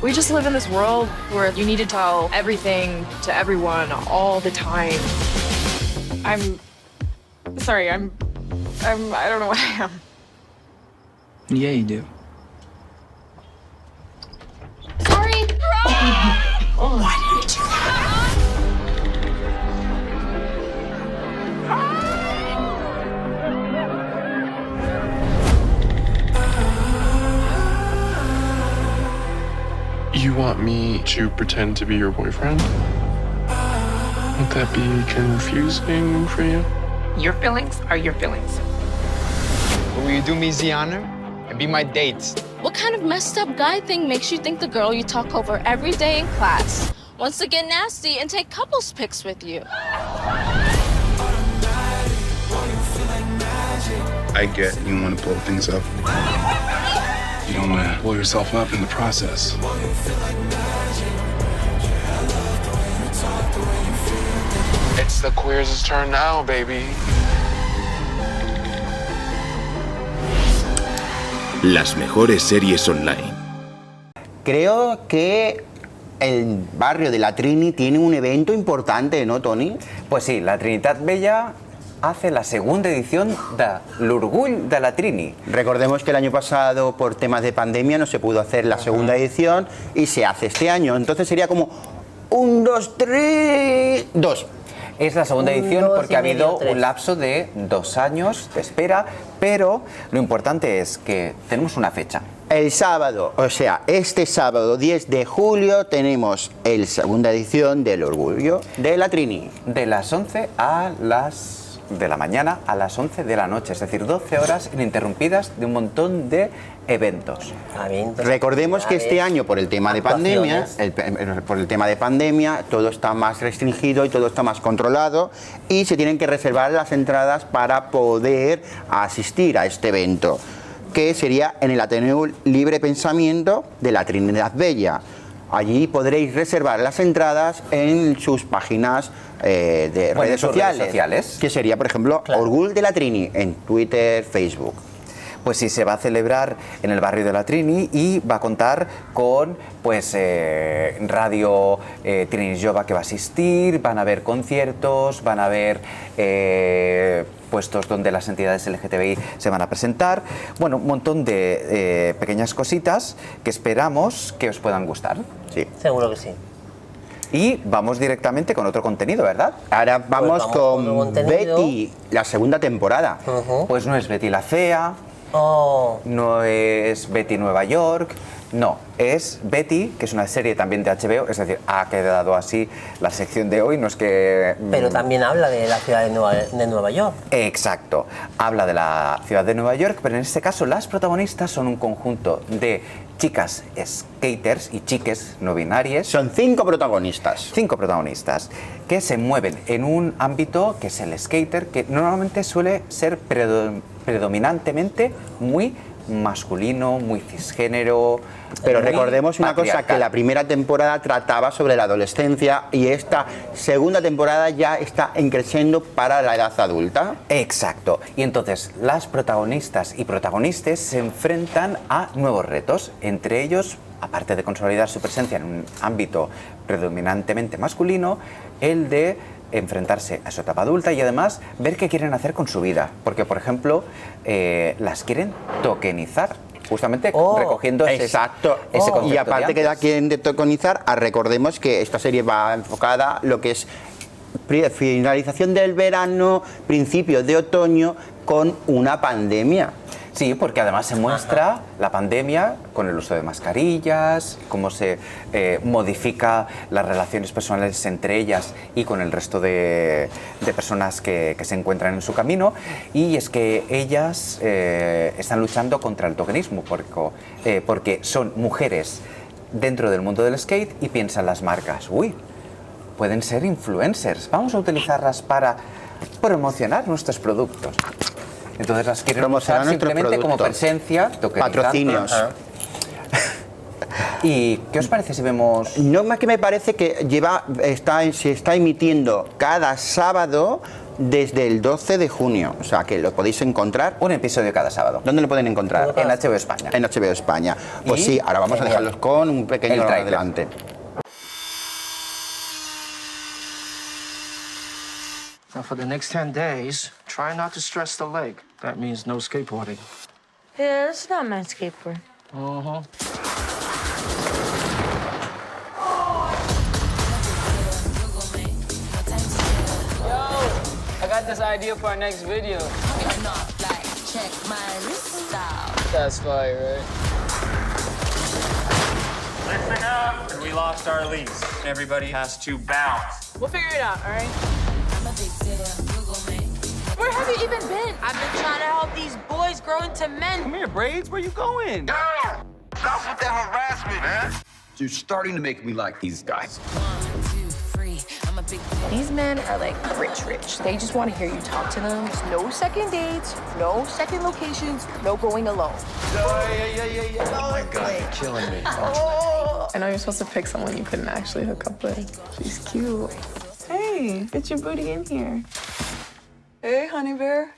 We just live in this world where you need to tell everything to everyone all the time. I'm sorry, I don't know what I am. Yeah, you do. Sorry. Why did you do that? You want me to pretend to be your boyfriend? Would that be confusing for you? Your feelings are your feelings. Will you do me the honor and be my date? What kind of messed up guy thing makes you think the girl you talk over every day in class wants to get nasty and take couples pics with you? I get you want to blow things up. You don't want to blow yourself up in the process. It's the queers' turn now, baby. Las mejores series online. Creo que el barrio de la Trini tiene un evento importante, ¿no, Toni? Pues sí, la Trinitat Vella hace la segunda edición de l'Orgull de la Trini. Recordemos que el año pasado, por temas de pandemia, no se pudo hacer la segunda edición y se hace este año. Entonces sería como 1, 2, 3, 2. Es la segunda edición porque ha habido un lapso de 2 años de espera, pero lo importante es que tenemos una fecha. El sábado, o sea, este sábado 10 de julio tenemos la segunda edición del Orgullo de la Trini. De las 11 de la mañana a las 11 de la noche, es decir, 12 horas ininterrumpidas de un montón de eventos. Recordemos que este año, por el tema de pandemia, todo está más restringido y todo está más controlado y se tienen que reservar las entradas para poder asistir a este evento, que sería en el Ateneo Libre Pensamiento de la Trinidad Bella. Allí podréis reservar las entradas en sus páginas de Bueno, redes sus sociales, redes sociales. que sería, por ejemplo, Orgullo de la Trini en Twitter, Facebook. Pues sí, se va a celebrar en el barrio de la Trini y va a contar con pues Radio Trini Jove que va a asistir, van a haber conciertos, van a haber puestos donde las entidades LGTBI se van a presentar. Bueno, un montón de pequeñas cositas que esperamos que os puedan gustar. Sí. Seguro que sí. Y vamos directamente con otro contenido, ¿verdad? Ahora vamos con contenido. Betty, la segunda temporada. Pues no es Betty la Fea, no es Betty Nueva York, no, es Betty, que es una serie también de HBO, es decir, ha quedado así la sección de hoy, no es que... Pero también habla de la ciudad de Nueva York. Exacto, habla de la ciudad de Nueva York, pero en este caso las protagonistas son un conjunto de chicas skaters y chiques no binarias. Son 5 protagonistas. 5 protagonistas que se mueven en un ámbito que es el skater, que normalmente suele ser predominantemente muy masculino, muy cisgénero. Pero muy recordemos una cosa, patriarcal. que la primera temporada trataba sobre la adolescencia y esta segunda temporada ya está creciendo para la edad adulta. Exacto. Y entonces las protagonistas y protagonistas se enfrentan a nuevos retos. Entre ellos, aparte de consolidar su presencia en un ámbito predominantemente masculino, el de enfrentarse a su etapa adulta y además ver qué quieren hacer con su vida. Porque, por ejemplo, las quieren tokenizar. Justamente recogiendo ese concepto. Y aparte de que la antes. quieren de tokenizar, recordemos que esta serie va enfocada a lo que es finalización del verano, principio de otoño, con una pandemia. Sí, porque además se muestra la pandemia con el uso de mascarillas, cómo se modifica las relaciones personales entre ellas y con el resto de personas que se encuentran en su camino. Y es que ellas están luchando contra el tokenismo, porque son mujeres dentro del mundo del skate y piensan las marcas, uy, pueden ser influencers, vamos a utilizarlas para promocionar nuestros productos. Entonces las quieren Promocionar usar nuestros simplemente como productos. presencia, tokenizar. Patrocinios. ¿Y qué os parece si vemos...? No, más que me parece que se está emitiendo cada sábado desde el 12 de junio. O sea, que lo podéis encontrar. Un episodio cada sábado. ¿Dónde lo pueden encontrar? En HBO España. En HBO España. Pues Y- sí, ahora vamos a dejarlos con un pequeño El tráiler. adelante. Now, for the next 10 days, try not to stress the leg. That means no skateboarding. Yeah, that's not my skateboard. Uh-huh. I got this idea for our next video. That's fire, right? Listen up. We lost our lease. Everybody has to bounce. We'll figure it out, all right? Where have you even been? I've been trying to help these boys grow into men. Come here, Braids. Where you going? Stop with that harassment, man. You're starting to make me like these guys. These men are like rich. They just want to hear you talk to them. There's no second dates, no second locations, no going alone. Oh my God, you're killing me. I know you're supposed to pick someone you couldn't actually hook up with. She's cute. Hey, get your booty in here. Hey, honey bear.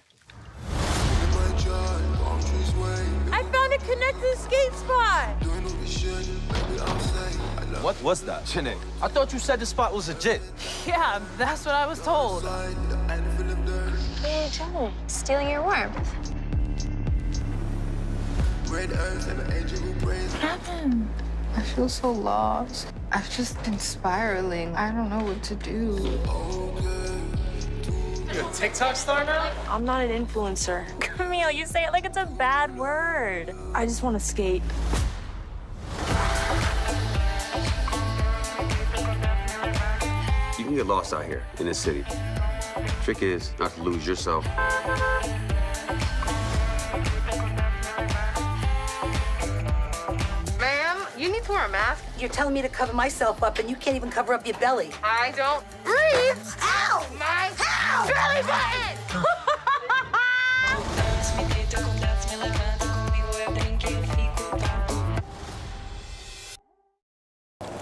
I found a connected skate spot. What was that? Chinnick, I thought you said the spot was legit. Yeah, that's what I was told. Hey, Joe, stealing your warmth. What happened? I feel so lost. I've just been spiraling. I don't know what to do. You a TikTok star now? I'm not an influencer. Camille, you say it like it's a bad word. I just want to skate. You can get lost out here in this city. Trick is not to lose yourself. Ma'am, you need to wear a mask. You're telling me to cover myself up and you can't even cover up your belly. I don't breathe. Ow! My belly button!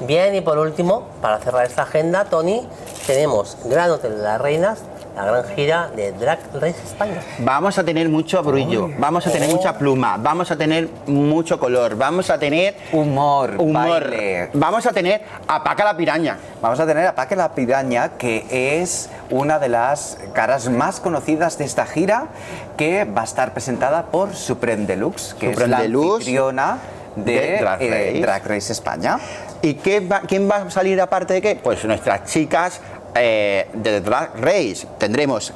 Bien, y por último, para cerrar esta agenda, Tony, tenemos Gran Hotel de las Reinas, la gran gira de Drag Race España. Vamos a tener mucho brillo, vamos a tener mucha pluma, vamos a tener mucho color, vamos a tener humor, baile. Vamos a tener a Paca la Piraña. Vamos a tener a Paca la Piraña, que es una de las caras más conocidas de esta gira, que va a estar presentada por Supreme Deluxe, que Supreme es la Deluxe anfitriona de Drag Race España. ¿Y quién va a salir aparte de qué? Pues nuestras chicas de Drag Race. Tendremos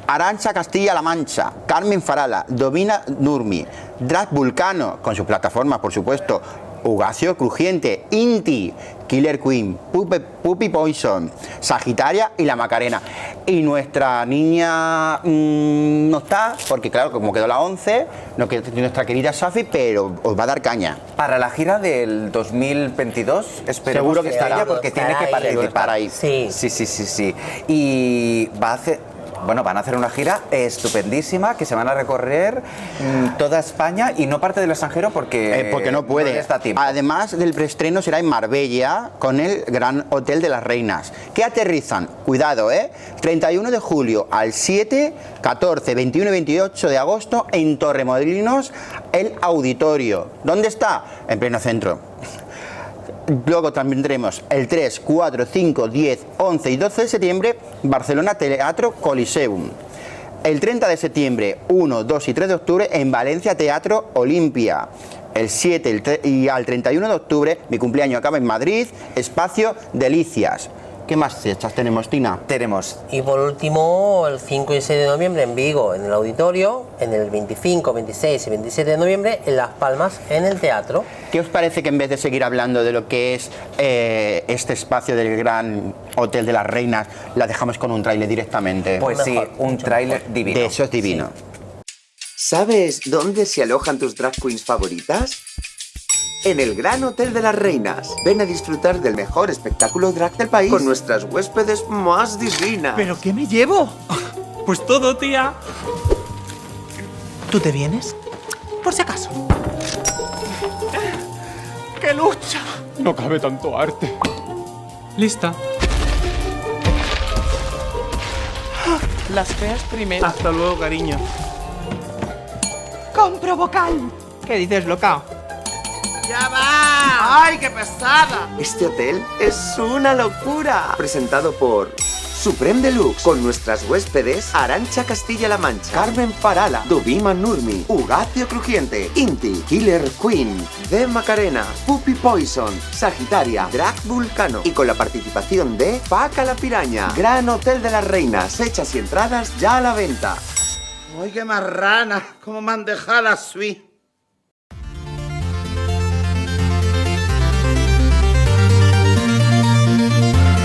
Arantxa Castilla-La Mancha, Carmen Farala, Dovima Nurmi, Drag Vulcano, con su plataforma, por supuesto, Ugacio Crujiente, Inti, Killer Queen, Puppy Poison, Sagitaria y la Macarena. Y nuestra niña no está, porque claro, como quedó la 11, no quedó nuestra querida Safi, pero os va a dar caña. Para la gira del 2022, esperemos Seguro que estará, ella, porque tiene que participar ahí. Sí. Y van a hacer una gira estupendísima, que se van a recorrer toda España y no parte del extranjero porque no puede. No les da tiempo. Además del preestreno será en Marbella con el Gran Hotel de las Reinas, que aterrizan, cuidado, 31 de julio al 7, 14, 21 y 28 de agosto en Torremolinos, el Auditorio. ¿Dónde está? En pleno centro. Luego también tendremos el 3, 4, 5, 10, 11 y 12 de septiembre Barcelona Teatro Coliseum. El 30 de septiembre, 1, 2 y 3 de octubre en Valencia Teatro Olimpia. El 7 y al 31 de octubre, mi cumpleaños acaba en Madrid, Espacio Delicias. ¿Qué más fechas tenemos, Tina? Tenemos. Y por último, el 5 y 6 de noviembre en Vigo, en el Auditorio, en el 25, 26 y 27 de noviembre en Las Palmas, en el Teatro. ¿Qué os parece que en vez de seguir hablando de lo que es este espacio del Gran Hotel de las Reinas, la dejamos con un tráiler directamente? Pues sí, un tráiler divino. De eso es divino. ¿Sabes dónde se alojan tus drag queens favoritas? En el Gran Hotel de las Reinas. Ven a disfrutar del mejor espectáculo drag del país con nuestras huéspedes más divinas. ¿Pero qué me llevo? Pues todo, tía. ¿Tú te vienes? Por si acaso. ¡Qué lucha! No cabe tanto arte. Lista. Las feas primero. Hasta luego, cariño. ¡Compro vocal! ¿Qué dices, loca? ¡Ya va! ¡Ay, qué pesada! Este hotel es una locura. Presentado por Supreme Deluxe, con nuestras huéspedes Arantxa Castilla-La Mancha, Carmen Farala, Dovima Nurmi, Ugacio Crujiente, Inti, Killer Queen, The Macarena, Puppy Poison, Sagitaria, Drag Vulcano, y con la participación de Paca la Piraña. Gran Hotel de las Reinas, fechas y entradas ya a la venta. ¡Ay, qué marrana! ¡Cómo me han dejado la suite!